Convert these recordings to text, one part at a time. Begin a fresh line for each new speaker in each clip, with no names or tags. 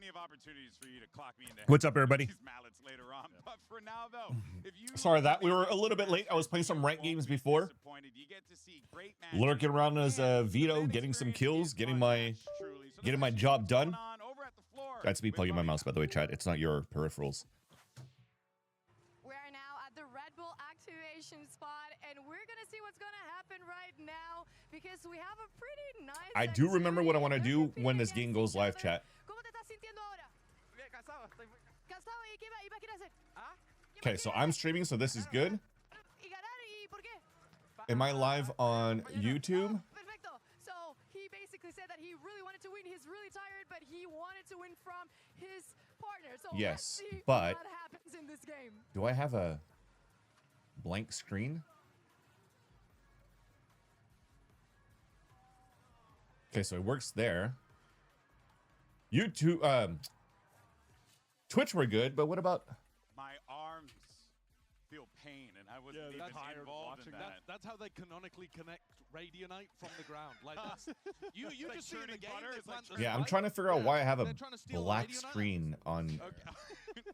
plenty of opportunities for you to clock me in the head.
What's up, everybody?
These mallets later on, but for now, though, if you
Sorry that we were a little bit late. I was playing some ranked games before.
You get to see great matches.
Lurking around as Vito, getting some kills, getting my job done. That's me plugging my mouse, by the way, chat. It's not your peripherals.
We are now at the Red Bull activation spot, and we're gonna see what's gonna happen right now because we have a pretty nice.
I do remember what I want to do when this game goes live, chat. Okay, so I'm streaming, so this is good. Am I live on YouTube?
So he basically said that he really wanted to win. He's really tired, but he wanted to win from his partner. So
yes,
let's see
but
what happens in this game.
Do I have a blank screen? Okay, so it works there. YouTube, Twitch were good, but what about?
My arms feel pain, and I wasn't even involved in that.
That's how they canonically connect Radionite from the ground. Like that's, you like just see in the game.
Yeah, I'm trying to figure out why I have a black screen on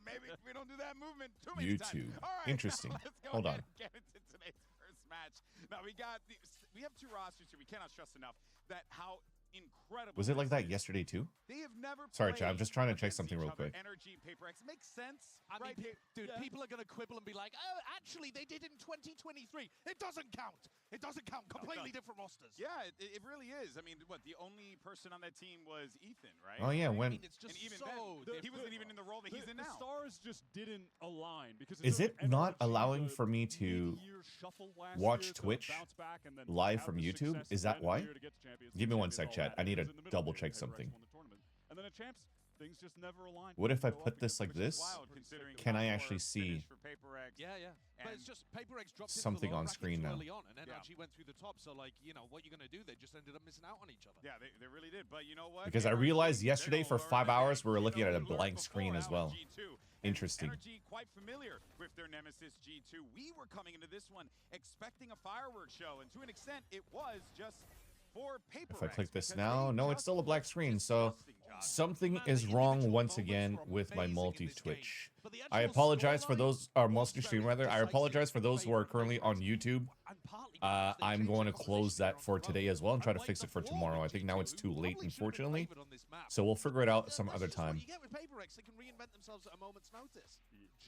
Maybe we don't do that movement too many
YouTube.
All right,
Interesting. Hold on.
Get into today's first match. Now we have two rosters here. We cannot stress enough that how incredible.
Was it like that yesterday too?
They have never.
Sorry, chat. I'm just trying to check something real quick.
Energy, Paper X makes sense.
I mean, dude, people are gonna quibble and be like, "Oh, actually, they did in 2023. It doesn't count. It doesn't count. Completely different rosters."
Yeah, it really is. I mean, what the only person on that team was Ethan, right?
Oh yeah, when
I mean, it's just
even
so
then, he wasn't even in the role that he's in now.
The stars just didn't align because
is it not allowing for me to watch Twitch live from YouTube? Is that why? Give me one sec, chat. I need to double check something.
And then at champs, things just never aligned.
What if I put this like this? Can I actually see?
Yeah. But it's just Paper X dropped
something on screen now.
Early on, and NRG went through the top. So like, you know, what you're gonna do? They just ended up missing out on each other.
Yeah, they really did. But you know what?
Because I realized yesterday for 5 hours we were looking at a blank screen as well. Interesting.
NRG quite familiar with their nemesis G2. We were coming into this one expecting a fireworks show, and to an extent, it was just.
If I click this now, no, it's still a black screen, so something is wrong once again with my multi-Twitch. I apologize for those, or multi-stream rather, I apologize for those who are currently on YouTube. I'm going to close that for today as well and try to fix it for tomorrow. I think now it's too late, unfortunately, so we'll figure it out some other time.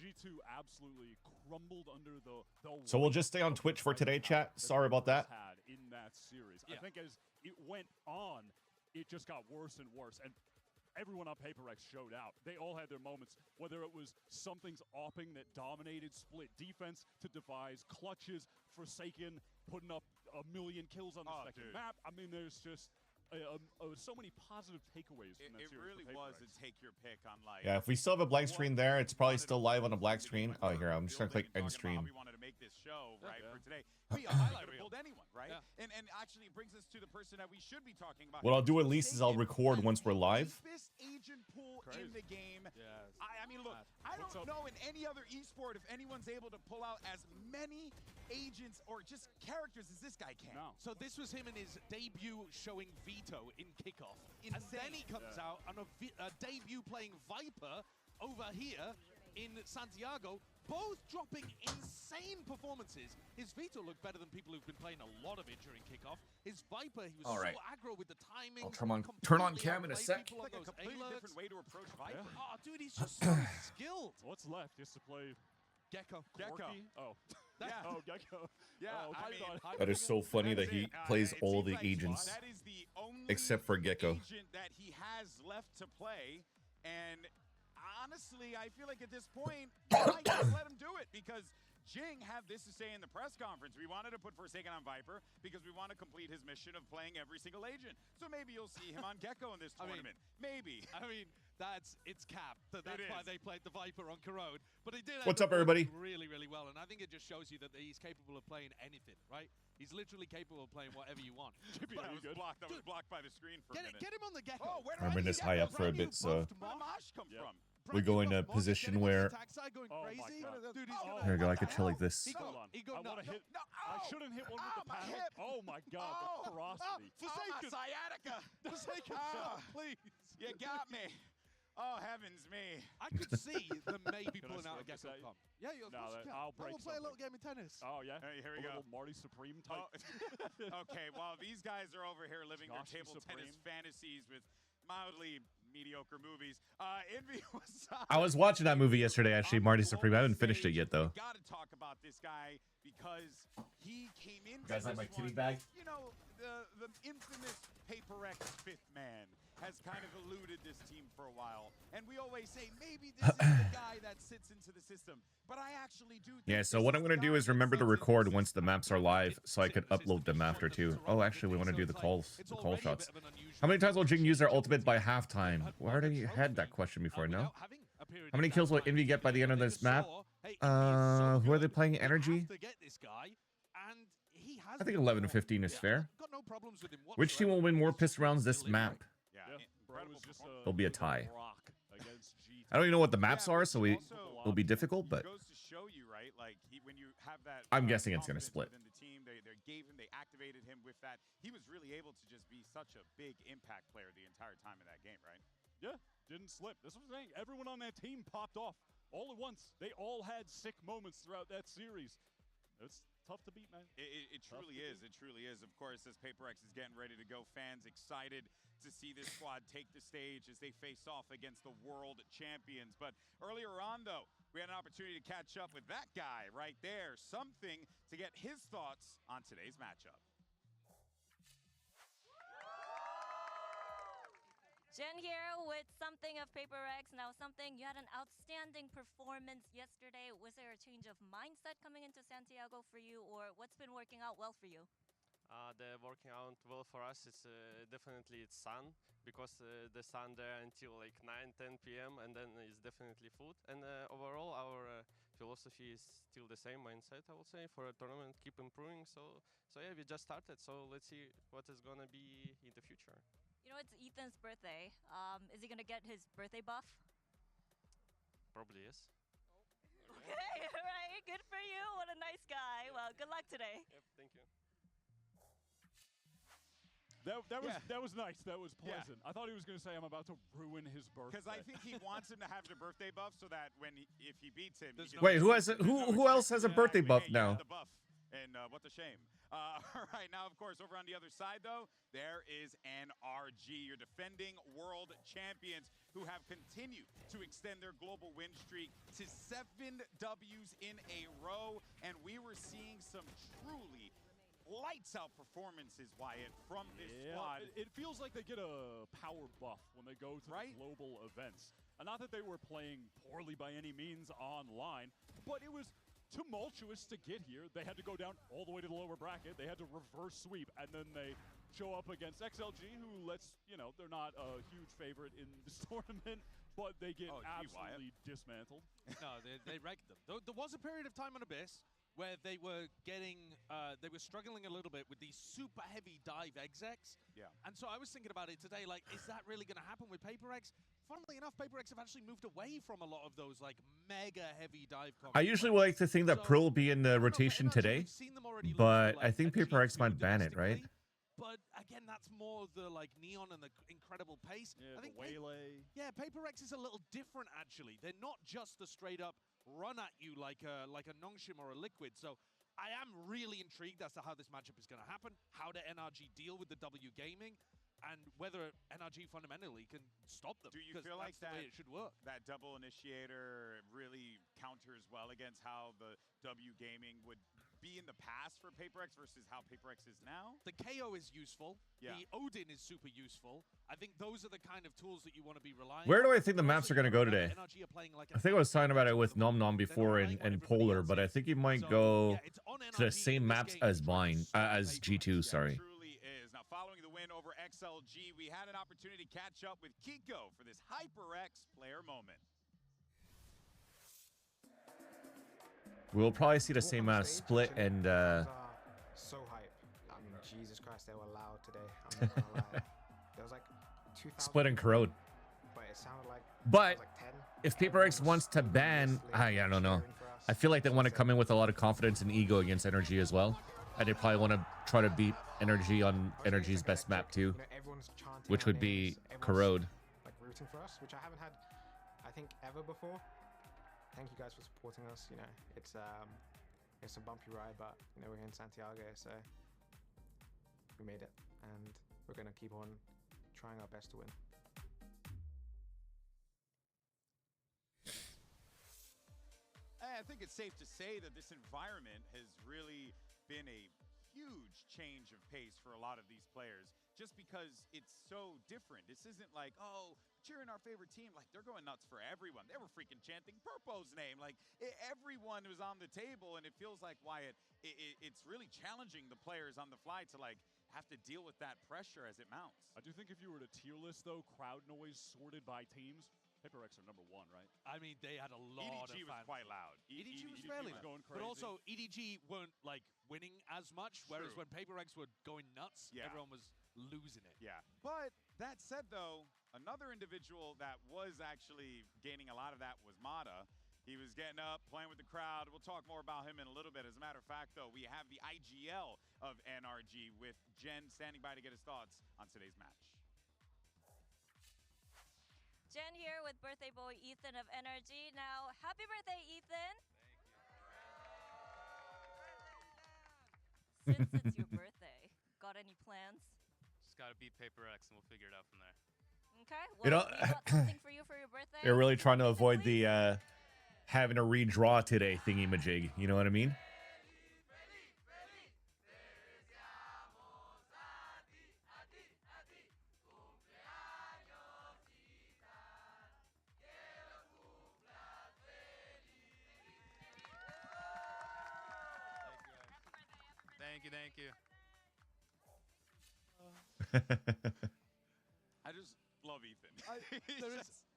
G2 absolutely crumbled under the
so we'll just stay on Twitch for today, chat. Sorry about that.
In that series, I think as it went on, it just got worse and worse, and everyone on Paper X showed out. They all had their moments, whether it was something's opping that dominated split defense to devise clutches, Forsaken putting up a million kills on the second map. I mean, there's just so many positive takeaways from that series.
It really was a take your pick on life.
Yeah, if we still have a black screen there, it's probably still live on a black screen. Oh, here, I'm just gonna click end stream.
We wanted to make this show right for today. Be a highlight reel, anyone, right? And actually it brings us to the person that we should be talking about.
What I'll do at least is I'll record once we're live.
Deepest agent pool in the game. I mean, look, I don't know in any other esport if anyone's able to pull out as many agents or just characters as this guy can.
No.
So this was him in his debut showing Vito in kickoff, and then he comes out on a debut playing Viper over here in Santiago, both dropping insane performances. His Vito looked better than people who've been playing a lot of it during kickoff. His Viper, he was so aggro with the timing.
I'll turn on cam in a sec.
Like a completely different way to approach Viper.
Oh, dude, he's just so skilled.
What's left? Just to play
Gecko.
Oh.
Yeah.
Oh, Gecko.
Yeah,
oh,
I mean,
that is so funny that he plays all the agents
that is the only
except for Gecko.
Agent that he has left to play, and honestly, I feel like at this point, I might just let him do it because Jing had this to say in the press conference. We wanted to put Forsaken on Viper because we want to complete his mission of playing every single agent. So maybe you'll see him on Gecko in this tournament. Maybe.
I mean, it's cap. That's why they played the Viper on Corrode. But he did.
What's up, everybody?
Really, really well, and I think it just shows you that he's capable of playing anything, right? He's literally capable of playing whatever you want.
That was blocked by the screen for a minute.
Get him on the Gecko.
Oh, where
I'm in this high up for a bit, so
where did Mosh come from?
we go in a position where here we go. I could chill like this.
I shouldn't hit one with the paddle. Oh my god, the ferocity.
Forsaken. Sciatica.
Forsaken, please.
You got me. Oh, heavens me.
I could see them maybe pulling out a Gecko comp. Yeah, of course you can.
I'll break
We'll play a little game of tennis.
Oh, yeah?
Hey, here we
a
go.
Little Marty Supreme type.
Oh. Okay, while these guys are over here living their table tennis fantasies with mildly mediocre movies, Envy was...
I was watching that movie yesterday, actually, Marty Supreme. I haven't finished it yet, though.
Got to talk about this guy because he came into
You guys like my
this
kitty
one,
bag?
You know, the infamous Paper X fifth man has kind of eluded this team for a while, and we always say maybe this is the guy that sits into the system, but I actually do think
Yeah, so what I'm going to do is remember to record once the maps are live so I could upload them after too. Oh, actually, we want to do the call shots. How many times will Jing use their ultimate by halftime? We already had that question before, no? How many kills will Envy get by the end of this map? Who are they playing? Energy? I think 11 to 15 is fair. Which team will win more pistol rounds this map? It'll be a tie. I don't even know what the maps are, so it'll be difficult, but
goes to show you, right? Like when you have that,
I'm guessing it's going to split.
The team, they activated him with that. He was really able to just be such a big impact player the entire time in that game, right?
Yeah, didn't slip. That's what I'm saying. Everyone on that team popped off all at once. They all had sick moments throughout that series. It's tough to beat, man.
It truly is. It truly is. Of course, as Paper X is getting ready to go, fans excited to see this squad take the stage as they face off against the world champions. But earlier on, though, we had an opportunity to catch up with that guy right there. Something to get his thoughts on today's matchup.
Jen here with something of Paper X. Now something, you had an outstanding performance yesterday. Was there a change of mindset coming into Santiago for you, or what's been working out well for you?
The working out well for us is definitely it's sun, because the sun there until like 9-10 p.m. and then it's definitely food. And overall our philosophy is still the same mindset, I would say, for a tournament, keep improving. So yeah, we just started, so let's see what is gonna be in the future.
You know, it's Ethan's birthday. Is he gonna get his birthday buff?
Probably yes.
Okay, all right, good for you. What a nice guy. Well, good luck today.
Yep, thank you.
That was nice. That was pleasant. I thought he was going to say, I'm about to ruin his birthday.
Because I think he wants him to have the birthday buff so that if he beats him...
Wait, who else has a birthday buff now?
The buff. And what a shame. All right, now, of course, over on the other side, though, there is NRG, your defending world champions, who have continued to extend their global win streak to 7 Ws in a row. And we were seeing some truly lights out performances, Wyatt, from this squad.
It feels like they get a power buff when they go to the global events. And not that they were playing poorly by any means online, but it was tumultuous to get here. They had to go down all the way to the lower bracket. They had to reverse sweep, and then they show up against XLG, who they're not a huge favorite in this tournament, but they get absolutely dismantled.
No, they wrecked them. There was a period of time on Abyss where they were struggling a little bit with these super heavy dive execs.
Yeah.
And so I was thinking about it today, like, is that really going to happen with Paper X? Funnily enough, Paper X have actually moved away from a lot of those, like, mega heavy dive combos.
I usually like to think that Pro will be in the rotation today, but I think Paper X might ban it, right?
But again, that's more the like neon and the incredible pace.
Yeah,
I think
the waylay.
Paper X is a little different actually. They're not just the straight up run at you like a Nongshim or a Liquid. So I am really intrigued as to how this matchup is going to happen, how the NRG deal with the W Gaming, and whether NRG fundamentally can stop them.
Do you feel like
the way it should work?
That double initiator really counters well against how the W Gaming would be in the past for Paper X versus how Paper X is now?
The KO is useful.
Yeah.
The Odin is super useful. I think those are the kind of tools that you want to be relying on.
Where do I think the maps are going to go today? I think I was talking about it with Nom Nom before and Polar, but I think he might go to the same maps as mine, as G2, sorry.
It truly is. Now, following the win over XLG, we had an opportunity to catch up with Kiko for this HyperX player moment.
We'll probably see the same split and
so hype. I mean, Jesus Christ, they were loud today. I'm not gonna lie. There was like 2,000
split and corrode.
But it sounded like
But
like 10.
if Paper X wants to ban, I don't know. I feel like they want to come in with a lot of confidence and ego against Energy as well, and they probably want to try to beat Energy on Energy's best map too, which would be Corrode.
Like rooting for us, which I haven't had I think ever before. Thank you guys for supporting us. You know, it's a bumpy ride, but you know, we're in Santiago, so we made it, and we're gonna keep on trying our best to win.
I think it's safe to say that this environment has really been a huge change of pace for a lot of these players, just because it's so different. This isn't like, oh, cheering our favorite team. Like, they're going nuts for everyone. They were freaking chanting Purpo's name. Like, everyone was on the table, and it feels like, Wyatt, it's really challenging the players on the fly to, like, have to deal with that pressure as it mounts.
I do think if you were to tier list, though, crowd noise sorted by teams, PaperX are number 1, right?
I mean, they had a lot of
EDG was
fans.
quite loud.
EDG was fairly loud.
going crazy.
But also, EDG weren't, like, winning as much, whereas
True.
when PaperX were going nuts, everyone was losing it.
Yeah. But that said, though, another individual that was actually gaining a lot of that was Mata. He was getting up, playing with the crowd. We'll talk more about him in a little bit. As a matter of fact, though, we have the IGL of NRG with Jen standing by to get his thoughts on today's match.
Jen here with birthday boy Ethan of NRG. Now, happy birthday, Ethan. Since it's your birthday, got any plans?
Just gotta beat PaperX and we'll figure it out from there.
Okay, well,
You know,
we got something for you for your birthday.
They're really trying to avoid the having a redraw today thingy-majig. You know what I mean?
Thank you.
I just love Ethan.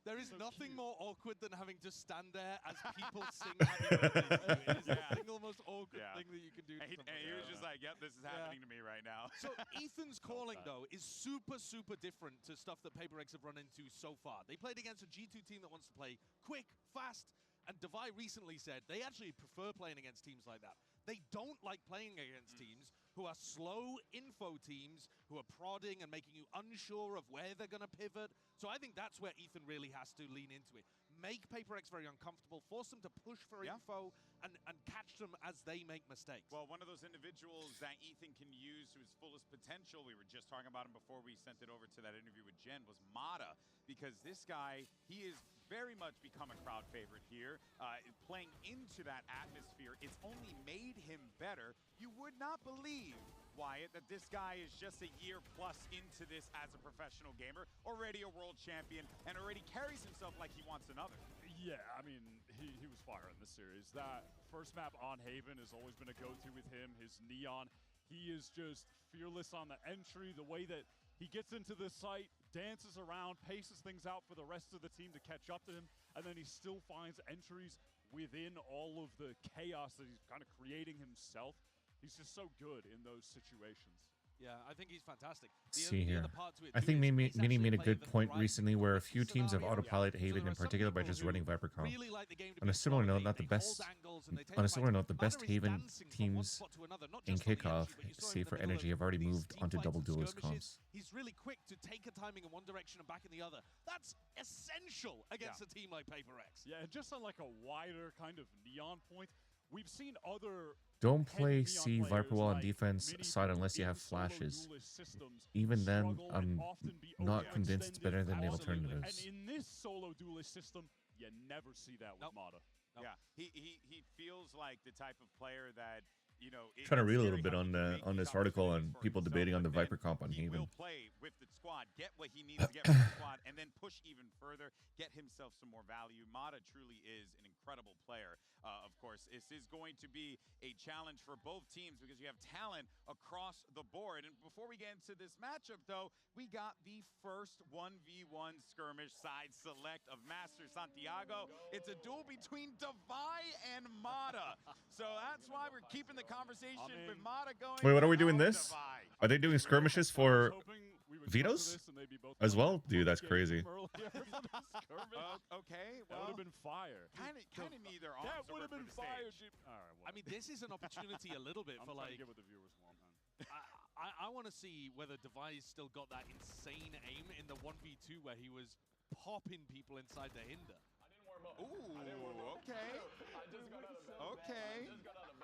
There is
so
nothing
cute.
more awkward than having to stand there as people sing happy birthday to you. It is the single most awkward thing that you can do.
And he was just like, yep, this is happening to me right now.
So Ethan's calling, though, is super, super different to stuff that PaperX have run into so far. They played against a G2 team that wants to play quick, fast, and Devi recently said they actually prefer playing against teams like that. They don't like playing against teams who are slow info teams, who are prodding and making you unsure of where they're going to pivot. So I think that's where Ethan really has to lean into it. Make PaperX very uncomfortable, force them to push for info, and catch them as they make mistakes.
Well, one of those individuals that Ethan can use to his fullest potential, we were just talking about him before we sent it over to that interview with Jen, was Mata. Because this guy, he is very much become a crowd favorite here. Playing into that atmosphere, it's only made him better. You would not believe, Wyatt, that this guy is just a year plus into this as a professional gamer, already a world champion, and already carries himself like he wants another.
Yeah, I mean, he was fire in this series. That first map on Haven has always been a go-to with him. His Neon, he is just fearless on the entry, the way that he gets into the site, dances around, paces things out for the rest of the team to catch up to him, and then he still finds entries within all of the chaos that he's kind of creating himself. He's just so good in those situations.
Yeah, I think he's fantastic.
See here. I think Mini made a good point recently where a few teams have autopilot Haven in particular by just running Viper comp. On a similar note, the best Haven teams in kickoff, save for energy, have already moved onto double duelist comps.
He's really quick to take a timing in one direction and back in the other. That's essential against a team like PaperX.
Yeah, and just on like a wider kind of Neon point, we've seen other...
Don't play C Viper wall on defense side unless you have flashes. Even then, I'm not convinced it's better than the alternatives.
And in this solo duelist system, you never see that with Mata.
Yeah, he feels like the type of player that, you know...
Trying to read a little bit on this article and people debating on the Viper comp on Haven.
He will play with the squad, get what he needs to get from the squad, and then push even further, get himself some more value. Mata truly is an incredible player. Of course, this is going to be a challenge for both teams because you have talent across the board. And before we get into this matchup, though, we got the first 1v1 skirmish side select of Masters Santiago. It's a duel between Devi and Mata. So that's why we're keeping the conversation with Mata going.
Wait, what are we doing this? Are they doing skirmishes for vetoes as well? Dude, that's crazy.
Okay,
that would have been fire.
Kind of need their arms.
That would have been fire.
I mean, this is an opportunity a little bit for like...
get what the viewers want, man.
I want to see whether Devi's still got that insane aim in the 1v2 where he was popping people inside the hinder.
Ooh, okay. Okay.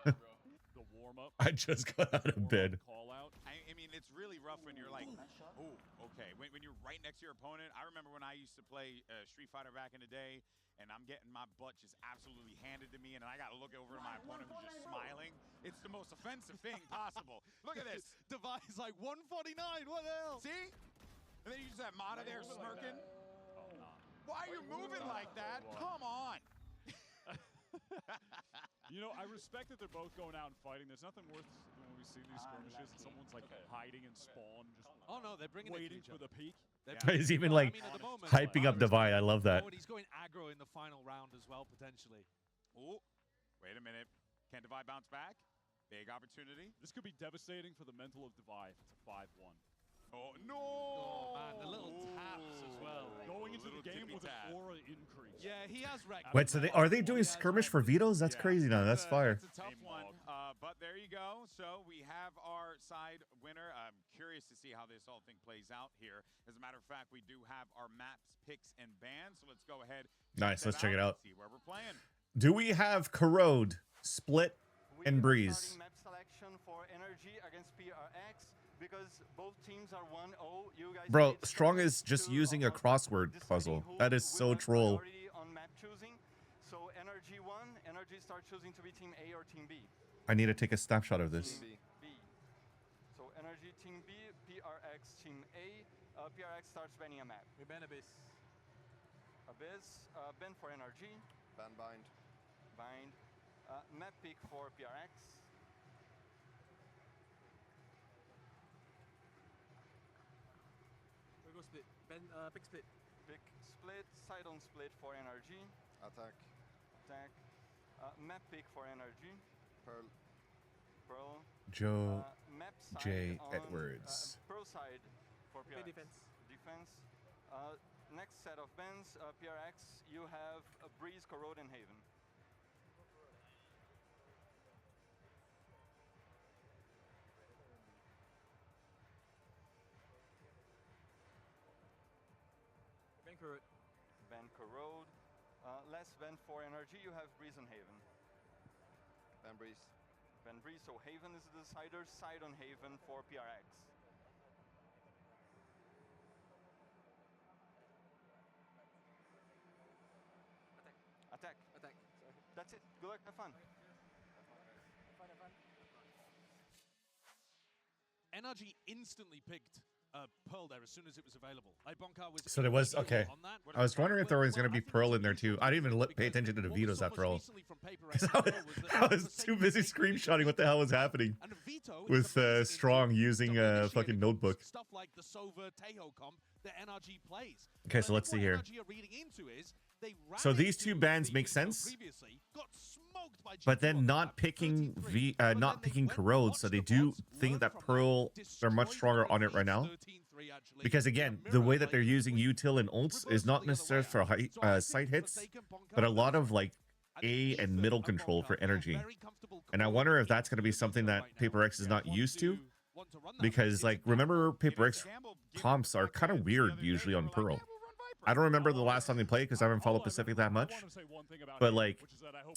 The warm-up.
I just got out of bed.
Call out.
I mean, it's really rough when you're like, oh, okay. When you're right next to your opponent. I remember when I used to play Street Fighter back in the day, and I'm getting my butt just absolutely handed to me, and I got to look over to my opponent who's just smiling. It's the most offensive thing possible. Look at this.
Device like 149. What the hell?
See? And then you just have Mata there smirking. Why are you moving like that? Come on.
You know, I respect that they're both going out and fighting. There's nothing worse than when we see these skirmishes and someone's like hiding in spawn, just
they're bringing
waiting
it
for the peak.
He's even like hyping up Divide. I love that.
And he's going aggro in the final round as well, potentially.
Oh, wait a minute. Can Divide bounce back? Big opportunity.
This could be devastating for the mental of Divide. It's a 5-1.
Oh, no!
Oh, man, the little taps as well.
Going into the game with an aura increase.
Yeah, he has wrecked.
Wait, so are they doing skirmish for vetoes? That's crazy now. That's fire.
It's a tough one, but there you go. So we have our side winner. I'm curious to see how this whole thing plays out here. As a matter of fact, we do have our maps, picks, and bans. So let's go ahead.
Nice. Let's check it out.
See where we're playing.
Do we have Corrode, Split, and Breeze?
Map selection for Energy against PRX. Because both teams are 1-0, you guys.
Bro, Strong is just using a crossword puzzle. That is so troll.
On map choosing. So Energy 1, Energy starts choosing to be Team A or Team B.
I need to take a snapshot of this.
Team B. So Energy Team B, PRX Team A. PRX starts banning a map.
We ban Abyss.
Abyss, ban for Energy.
Ban Bind.
Bind. Map pick for PRX.
Split. Pick split.
Pick split. Side on split for Energy.
Attack.
Attack. Map pick for Energy.
Pearl.
Pearl.
Joe
Map side
J.
on,
Edwards.
Pearl side for PRX.
Defense.
Defense. Next set of bans. PRX, you have Breeze, Corrode, and Haven. Ban Corrode. Last ban for Energy, you have Breeze and Haven.
Ban Breeze.
Ban Breeze, so Haven is the decider. Side on Haven for PRX. Attack.
Attack.
That's it. Good luck. Have fun.
Energy instantly picked Pearl there as soon as it was available. Bonkar was
So there was, okay. I was wondering if there was going to be Pearl in there too. I didn't even pay attention to the vetoes after all. I was too busy screenshotting what the hell was happening with Strong using a fucking notebook.
Stuff like the Sova Tejo comp that NRG plays.
Okay, so let's see here. So these two bans make sense, but then not picking Corrode, so they do think that Pearl, they're much stronger on it right now. Because again, the way that they're using util and ults is not necessarily for sight hits, but a lot of like A and middle control for Energy. And I wonder if that's going to be something that Paper X is not used to. Because like, remember Paper X comps are kind of weird usually on Pearl. I don't remember the last time they played because I haven't followed Pacific that much. But like,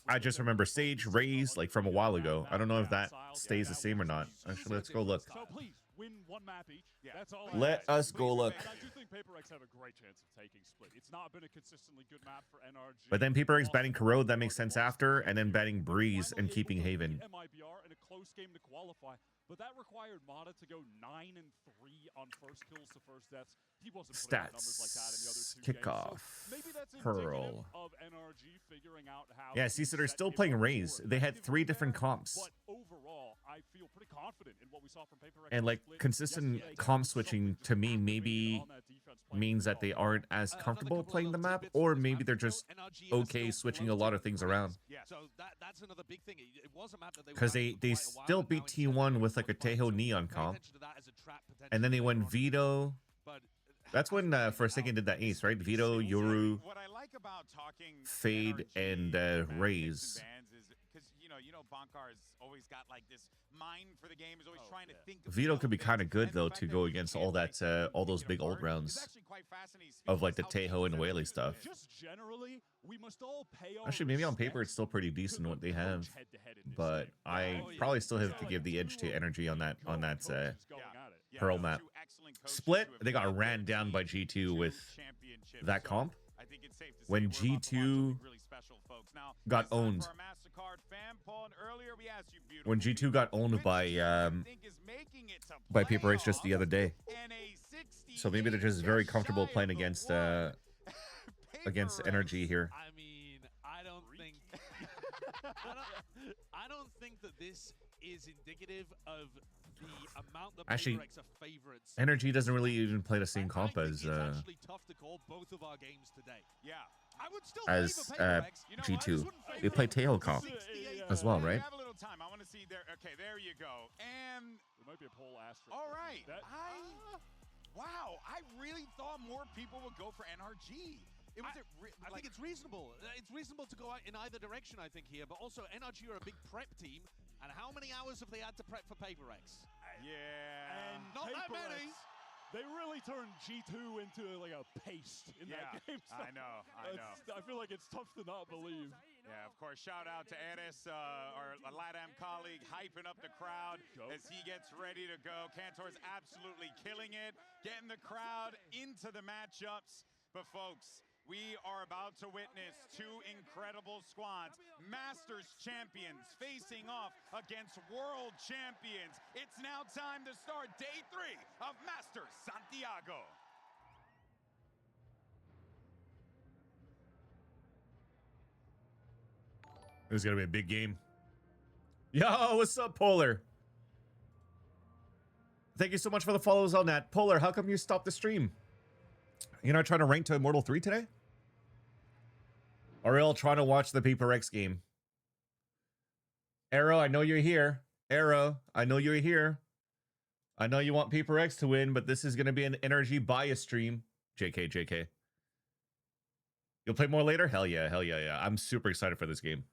I just remember Sage, Raze, like from a while ago. I don't know if that stays the same or not. Actually, let's go look.
So please, win one map each. That's all.
Let us go look.
And I do think Paper X have a great chance of taking Split. It's not been a consistently good map for NRG.
But then Paper X banning Corrode, that makes sense after, and then banning Breeze and keeping Haven.
MIBR in a close game to qualify, but that required Mata to go 9-3 on first kills to first deaths. He wasn't putting up numbers like that in the other two games.
Kickoff.
So maybe that's
Pearl.
of NRG figuring out how.
Yeah, see, so they're still playing Raze. They had 3 different comps.
But overall, I feel pretty confident in what we saw from Paper X.
And like consistent comp switching to me maybe means that they aren't as comfortable playing the map, or maybe they're just okay switching a lot of things around.
So that's another big thing. It was a map that
Because they still beat T1 with like a Tejo Neon comp, and then they went Veto. That's when Forsaken did that ace, right? Veto, Yoru,
What I like about talking
Fade, and Raze.
Bankar's always got like this mind for the game. Is always trying to think.
Vito could be kind of good though to go against all that, all those big old rounds of like the Tejo and Whaley stuff.
Just generally, we must all pay our
Actually, maybe on paper it's still pretty decent what they have, but I probably still have to give the edge to Energy on that Pearl map. Split, they got ran down by G2 with that comp. When G2 got owned. When G2 got owned by Paper X just the other day. So maybe they're just very comfortable playing against Energy here.
I mean, I don't think that this is indicative of the amount that
Actually,
Paper X are favorites.
Energy doesn't really even play the same comp as
it's actually tough to call both of our games today.
Yeah.
I would still
G2. They play Tejo comp as well, right?
Have a little time. I want to see there. Okay, there you go. And
there might be a poll asterisk.
All right. Wow, I really thought more people would go for NRG.
I think it's reasonable. It's reasonable to go out in either direction, I think, here. But also, NRG are a big prep team. And how many hours have they had to prep for Paper X?
Yeah.
And
not that many.
They really turned G2 into like a paste in that game. So
I know.
I feel like it's tough to not believe.
Yeah, of course. Shout out to Eris, our LATAM colleague, hyping up the crowd as he gets ready to go. Cantor's absolutely killing it, getting the crowd into the matchups. But folks, we are about to witness two incredible squads. Masters champions facing off against world champions. It's now time to start day 3 of Masters Santiago.
It was gonna be a big game. Yo, what's up, Polar? Thank you so much for the follows on that. Polar, how come you stopped the stream? You're not trying to rank to Immortal 3 today? Are we all trying to watch the Paper X game? Arrow, I know you're here. Arrow, I know you're here. I know you want Paper X to win, but this is going to be an Energy bias stream. JK. You'll play more later? Hell yeah. I'm super excited for this game.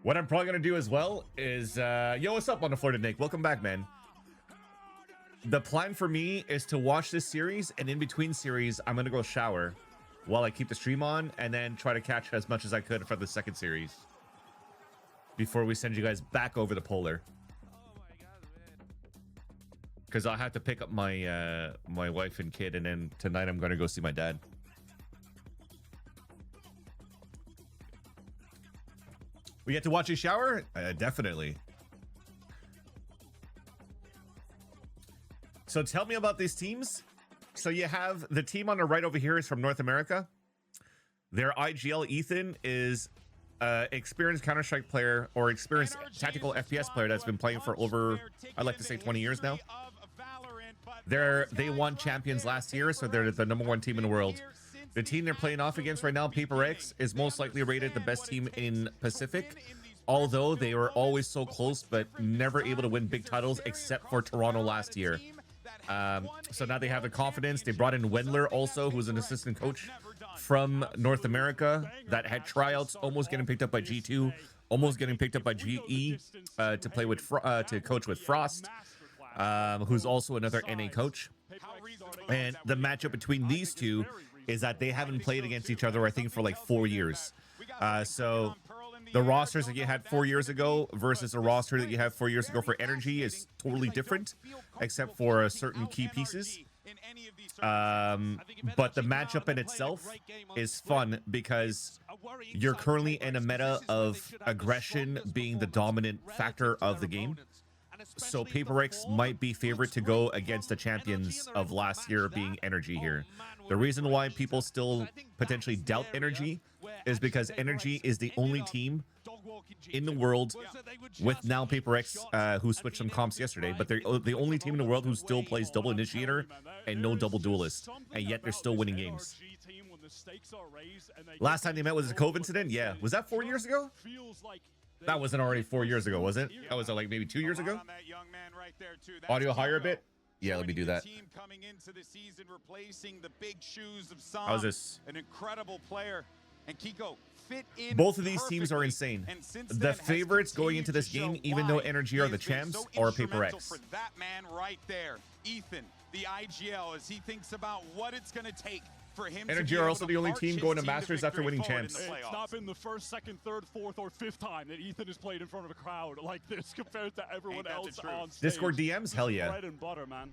What I'm probably going to do as well is... yo, what's up on the floor to Nick? Welcome back, man. The plan for me is to watch this series, and in between series, I'm going to go shower while I keep the stream on, and then try to catch as much as I could for the second series before we send you guys back over to Polar. Because I'll have to pick up my my wife and kid, and then tonight I'm going to go see my dad. We get to watch you shower? Definitely. So tell me about these teams. So you have the team on the right over here is from North America. Their IGL Ethan is experienced Counter-Strike player or experienced tactical FPS player that's been playing for over, I'd like to say 20 years now. They won champions last year, so they're the #1 team in the world. The team they're playing off against right now, Paper X, is most likely rated the best team in Pacific, although they were always so close but never able to win big titles except for Toronto last year. So now they have the confidence. They brought in Wendler also, who was an assistant coach from North America that had tryouts, almost getting picked up by G2, almost getting picked up by GE to play with to coach with Frost, who's also another NA coach. And the matchup between these two is that they haven't played against each other, I think, for like 4 years. So the rosters that you had 4 years ago versus the roster that you had 4 years ago for Energy is totally different, except for certain key pieces. But the matchup in itself is fun because you're currently in a meta of aggression being the dominant factor of the game. So Paper X might be favorite to go against the champions of last year being Energy here. The reason why people still potentially doubt Energy is because Energy is the only team in the world with now Paper X, who switched some comps yesterday, but they're the only team in the world who still plays double initiator and no double duelist, and yet they're still winning games. Last time they met was a Cove incident? Yeah. Was that 4 years ago? That wasn't already 4 years ago, was it? That was like maybe 2 years ago? Audio higher a bit? Yeah, let me do that.
Coming into the season, replacing the big shoes of Sam.
How's this?
An incredible player. And Kiko fit in
Both of these teams are
perfectly.
insane.
And since
The
then has
favorites going into this
continued
game,
to
even
show
though
why
Energy
he
are
has
the
been
champs,
so
are Paper
instrumental
X.
for that man right there, Ethan, the IGL, as he thinks about what it's going to take for him
Energy
to be
are
able
also
to
the only
march
team
his
going to
team
Masters after
victory
winning
forward in
champs.
the
It's
playoffs.
not been the first, second, third, fourth, or fifth time that Ethan has played in front of a crowd like this compared to everyone
Ain't that the
else
truth?
on stage.
Discord DMs, hell yeah.
Bread and butter, man.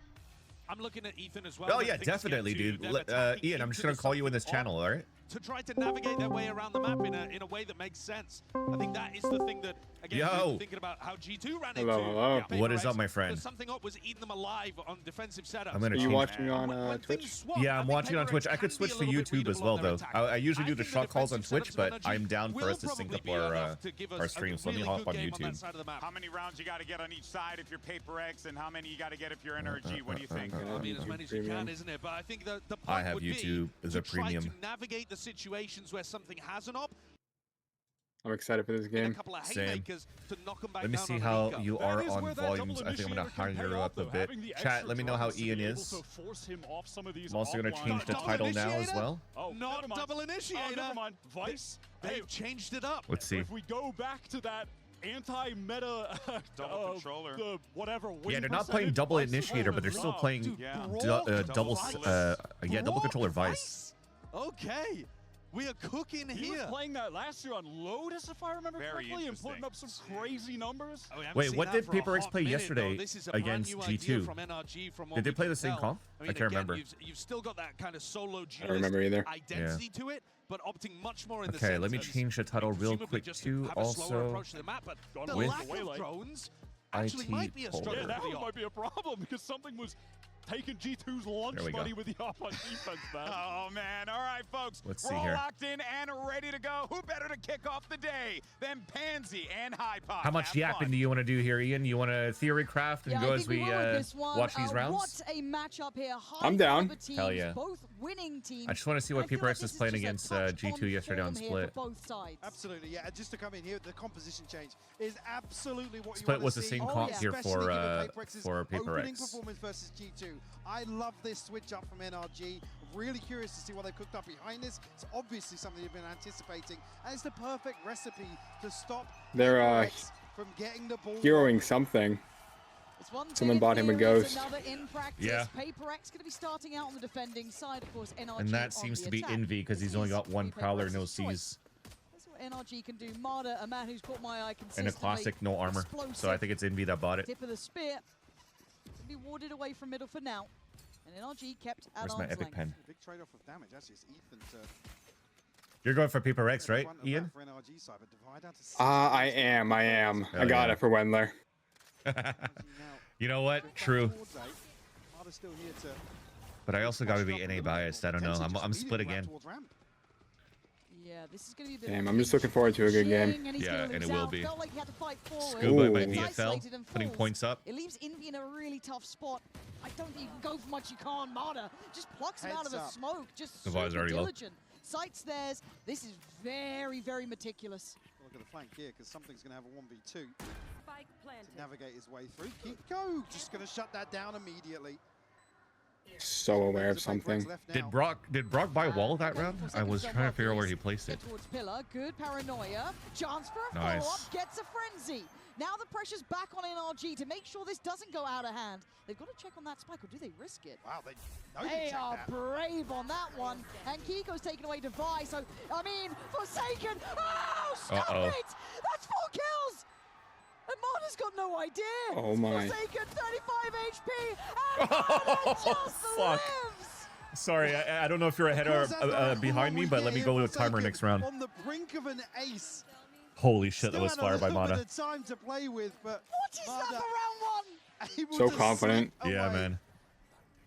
I'm looking at Ethan as well.
Oh
when
yeah,
things get
definitely,
to
dude.
them attacking
Ian, I'm just
into
gonna
the
call you in this
something
channel, all right?
to try to navigate their way around the map in a way that makes sense. I think that is the thing that, again,
Yo.
thinking about how G2 ran
Hello,
into
hello.
Paper
What is
X,
up, my friend?
the something up was eating them alive on defensive setups.
I'm gonna
Are you
change-
watching on
When
Twitch?
things swap,
Yeah,
I
I'm
think
watching on
Paper
Twitch.
X
I could
can
switch
be a
to
little bit
YouTube as
readable
well,
on their
though.
attack.
I usually do the
think
shot calls on
defensive
Twitch,
setups
but
of
I'm
NRG
down for
will
us to sync
probably
up
be enough to give us
our
a
streams. Let me
really
hop
good
on
game on that
YouTube.
side of the map.
How many rounds you got to get on each side if you're Paper X, and how many you got to get if you're NRG? What do you think?
I mean, as many as you
Premium.
can, isn't it? But I think the point
I have
would
YouTube
be
as
to
a
try
premium.
to navigate the situations where something has an op,
I'm excited for this
get a
game.
couple of
Same.
haymakers to knock them back
Let me
down
see
on
how
an eco.
you
That
are
is
on
where that double
volumes. I think I'm gonna
initiator can
higher
pay
you
off,
up a
though.
bit.
Having the
Chat,
extra
let me know how
drugs to be
Ian
able
is.
to force him off some of these
I'm also gonna
offline-
change the
Double
title now as
initiator?
well.
Oh,
Not
never mind.
double
Oh,
initiator.
never mind. Vice.
They've changed it up.
Let's see.
If we go back to that anti-meta
Double controller.
the whatever.
Yeah, they're not playing double initiator, but they're still playing
Dude,
Yeah.
Brawl
double,
Vice.
yeah, double
Brawl
controller Vice.
Okay, we are cooking
He
here.
was playing that last year on Lotus, if I remember
Very
correctly, and putting up some crazy numbers.
Oh, we haven't
Wait,
seen
what
that
did
for a
Paper X
hot
play
minute,
yesterday
though. This is a brand
against
new idea
G2?
from NRG from what
Did they
we
play
can
the same
tell.
comp?
I mean,
I can't
again,
remember.
You've still got that kind of solo
I don't remember
duelist
either.
identity to it, but opting much more in the
Okay,
sense
let me
that
change the title real
presumably
quick
just
too.
have a slower
Also,
approach to the map, but the
With
lack of
Waylay.
drones actually
IT
might be a
holder.
struggle
Yeah, that
for the
one
op.
might be a problem because something was taking G2's lunch
There we go.
money with the op on defense, man.
Oh, man. All right, folks.
Let's
We're
see
all
here.
locked in and ready to go. Who better to kick off the day than Pansy and High Pop?
how much
Have
yapping
fun.
do you want to do here, Ian? You want to theory craft and
Yeah,
go
I
as
think
we
will with this one.
watch these rounds?
What a matchup here.
I'm down.
High-caliber teams,
Hell yeah.
Both winning teams.
I just want to see
And
what
I feel
Paper
like
X
this
is playing
just a
against
touch
G2 yesterday on
form here
Split.
for both sides.
Absolutely, yeah. And just to come in here, the composition change is absolutely what
Split
you want
was
to
the
see.
same
Oh,
comp
yeah.
here
Especially given
for Paper
opening
X.
performance versus G2. I love this switch up from NRG. Really curious to see what they've cooked up behind this. It's obviously something they've been anticipating, and it's the perfect recipe to stop
They're
Paper X from getting the ball.
heroing something.
It's one thing
Someone
in
bought him a
theory, it's
ghost.
Another in practice.
Yeah.
Paper X going to be starting out on the defending side, of course. NRG
And that
on
seems
the
to be
attack.
Envy because
This
he's only
is
got one
Paper
Prowler,
X's
no
choice.
C's,
That's what NRG can do. Marder, a man who's caught my eye
and
consistently.
a classic no armor. So I think it's Envy that bought it.
Tip of the spear. Can be warded away from middle for now. And NRG kept at
Where's my
arm's
epic
length.
pen?
Big trade-off of damage. Actually, it's Ethan to
You're going for Paper X,
the
right,
front of
Ian?
that for NRG side, but Divide down to
I am. I am.
Hell
I got
yeah.
it for Wendler.
You know what? True.
Marder's still here to
But I also got to be NA biased. I don't know. I'm split again.
Yeah, this is going to be a bit
Damn,
of
I'm just looking forward to a good game.
Jing, and he's
Yeah,
gonna
and
lose
it will
out.
be.
Felt like he had to fight forward.
Scuba
Ooh.
by
He's
BFL,
isolated and
putting
falls.
points up.
It leaves Envy in a really tough spot. I don't think you can go for much you can't. Marder just plucks him out of
Heads
the
up.
smoke. Just
The vibe's
super
already low.
diligent. Sights theirs. This is very, very meticulous.
look at the flank here because something's going to have a 1v2
Spike planted.
to navigate his way through. Kiko just going to shut that down immediately.
So aware of something.
Did Brock buy wall that round? I was trying to figure out where he placed it.
Get towards pillar. Good paranoia. Chance for a
Nice.
follow-up. Gets a frenzy. Now the pressure's back on NRG to make sure this doesn't go out of hand. They've got to check on that spike, or do they risk it?
Wow,
They are brave on that one. And Kiko's taken away Device. So, I mean, Forsaken. Oh, stop it! That's 4 kills! And Marder's got no idea.
Oh my.
Forsaken, 35 HP. And Marder just
Fuck.
lives.
Sorry, I don't know if you're ahead or behind me, but let me go with timer next round.
On the brink of an ace.
Holy shit, that was
Still had
fire by
a little bit
Mana.
of time to play with, but
What is that for round 1?
able
So
to
confident.
slip
Yeah,
away.
man.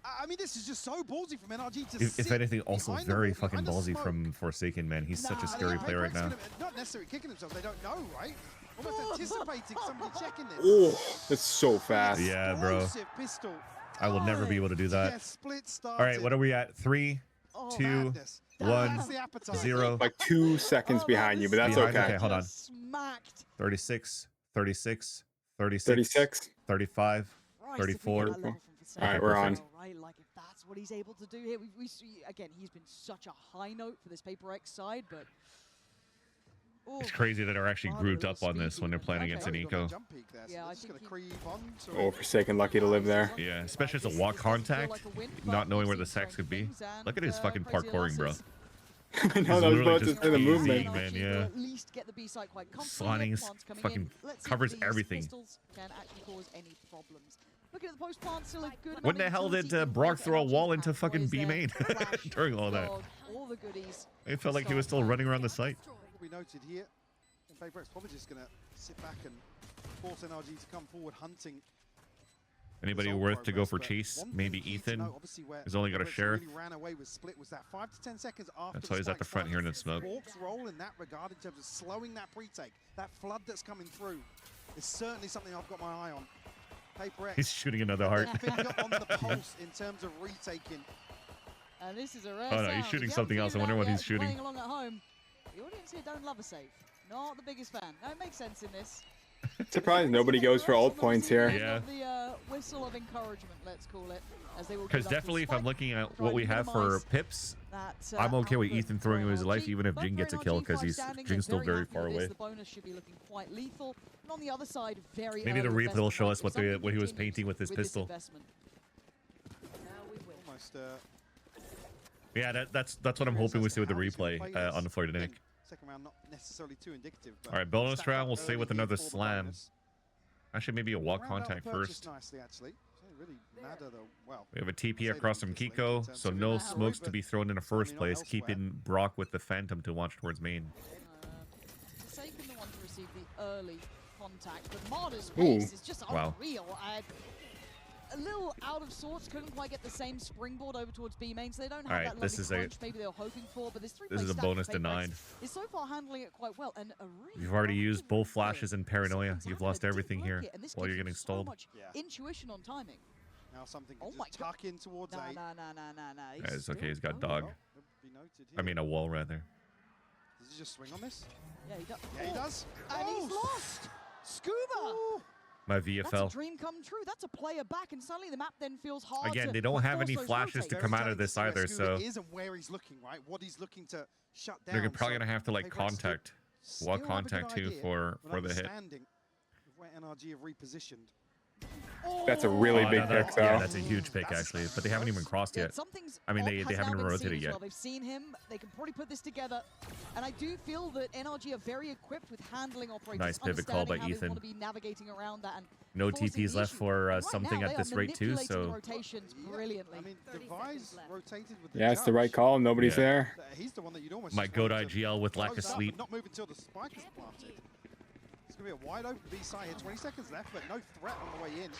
I mean, this is just so ballsy from NRG to
If
sit
anything, also
behind the
very
wall,
fucking
behind the
ballsy
smoke.
from Forsaken, man. He's such a
Nah,
scary
Yeah,
player right
Paper X
now.
gonna- not necessarily kicking themselves, they don't know, right? Almost anticipating somebody checking this.
Oh, that's so fast.
Yeah, bro.
Explosive pistol.
I will never be able to do
Yeah,
that.
split
All right, what are we at? 3,
Oh,
2,
madness.
1,
That's the appetite.
0.
Like 2 seconds
Oh,
behind you, but that's
Behind?
okay.
Okay, hold on.
Smacked.
36, 36, 36,
36.
35,
Christ,
34,
if we get that level from
All right, we're on.
Right, like if that's what he's able to do here, we see again. He's been such a high note for this Paper X side, but
it's crazy that they're actually grouped up on this when they're playing against an eco.
Yeah, I think
Oh, Forsaken lucky to live there.
Yeah, especially as a walk contact, not knowing where the sex could be. Look at his fucking parkouring, bro.
I know, that was about to say the movement.
Man, yeah. Sliding fucking covers everything.
Can actually cause any problems. Looking at the post plant, still a good.
When the hell did Brock throw a wall into fucking B main during all that?
All the goodies.
It felt like he was still running around the site.
We noted here, and Favorite's probably just going to sit back and force NRG to come forward hunting.
Anybody worth to go for chase? Maybe Ethan. He's only got a sheriff.
Really ran away with Split was that 5 to 10 seconds after.
That's why he's at the front here in the smoke.
Hawk's role in that regard in terms of slowing that pre-take, that flood that's coming through, is certainly something I've got my eye on. Paper X.
He's shooting another heart.
Finger on the pulse in terms of retaking.
And this is a rare
Oh no, he's shooting something else. I wonder what he's shooting.
Playing along at home. The audience here don't love a save. Not the biggest fan. No, it makes sense in this.
Surprised nobody goes for ult points here.
Yeah.
The whistle of encouragement, let's call it.
Because definitely, if I'm looking at what we have for pips, I'm okay with Ethan throwing away his life, even if Jing gets a kill, because Jing's still very far away.
The bonus should be looking quite lethal. And on the other side, very
maybe the replay will show us what he was painting with his pistol.
Almost,
yeah, that's what I'm hoping we see with the replay on the floor today.
Second round, not necessarily too indicative.
All right, bonus round, we'll stay with another slam. Actually, maybe a walk contact first.
Nicely, actually. Really matter, though. Well,
we have a TP across from Kiko, so no smokes to be thrown in the first place, keeping Brock with the Phantom to launch towards main.
Forsaken the one to receive the early contact, but Marta's pace is just unreal. A little out of sorts, couldn't quite get the same springboard over towards B main, so they don't have that lovely crunch maybe they were hoping for, but this
is a bonus denied.
Is so far handling it quite well, and a really
you've already used both flashes and paranoia. You've lost everything here while you're getting stalled.
Intuition on timing.
Now something can just tuck in towards A.
Yeah, it's okay, he's got dog. I mean a wall rather.
Does he just swing on this?
Yeah, he does.
Yeah, he does.
And he's lost. Scuba.
Ooh.
My VFL.
That's a dream come true. That's a player back, and suddenly the map then feels hard.
Again, they don't have any flashes to come out of this either, so
is and where he's looking, right? What he's looking to shut down.
They're probably gonna have to like contact, walk contact too for the hit.
Where NRG have repositioned.
That's a really big pick, though.
Yeah, that's a huge pick, actually. But they haven't even crossed yet. I mean, they haven't even rotated yet.
They've seen him. They can probably put this together. And I do feel that NRG are very equipped with handling operators.
Nice pivot call by Ethan.
Want to be navigating around that and
no TPs left for something at this rate, too, so...
rotations brilliantly.
I mean, Device rotated with
yeah, it's the right call. Nobody's there.
He's the one that you'd almost
my goat IGL with lack of sleep.
Not move until the spike is planted. It's going to be a wide open B side here. 20 seconds left, but no threat on the way in.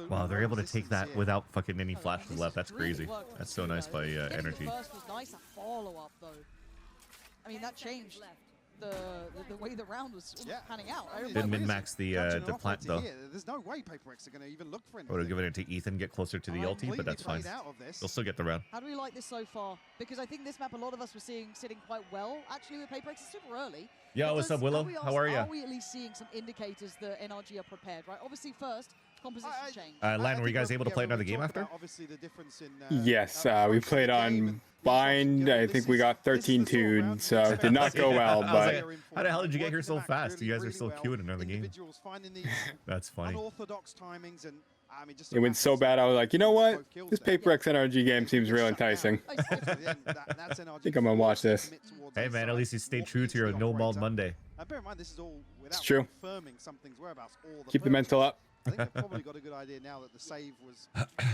Wow, they're able to take that without fucking any flashes left. That's crazy. That's so nice by Energy.
The first was nice. A follow-up, though. I mean, that changed the way the round was panning out.
Didn't min-max the plant, though.
There's no way Paper X are going to even look for anything.
I would have given it to Ethan, get closer to the ulti, but that's fine. They'll still get the round.
How do we like this so far? Because I think this map, a lot of us were seeing sitting quite well, actually, with Paper X. It's super early.
Yo, what's up, Willow? How are you?
Are we at least seeing some indicators that NRG are prepared, right? Obviously, first, composition change.
Lan, were you guys able to play another game after?
Yes, we played on Bind. I think we got 13-2, so it did not go well, but...
How the hell did you get here so fast? You guys are still queuing another game. That's funny.
It went so bad, I was like, you know what? This Paper X NRG game seems real enticing. I think I'm going to watch this.
Hey, man, at least you stayed true to your No Maul Monday.
It's true. Keep the mental up.
I think they've probably got a good idea now that the save was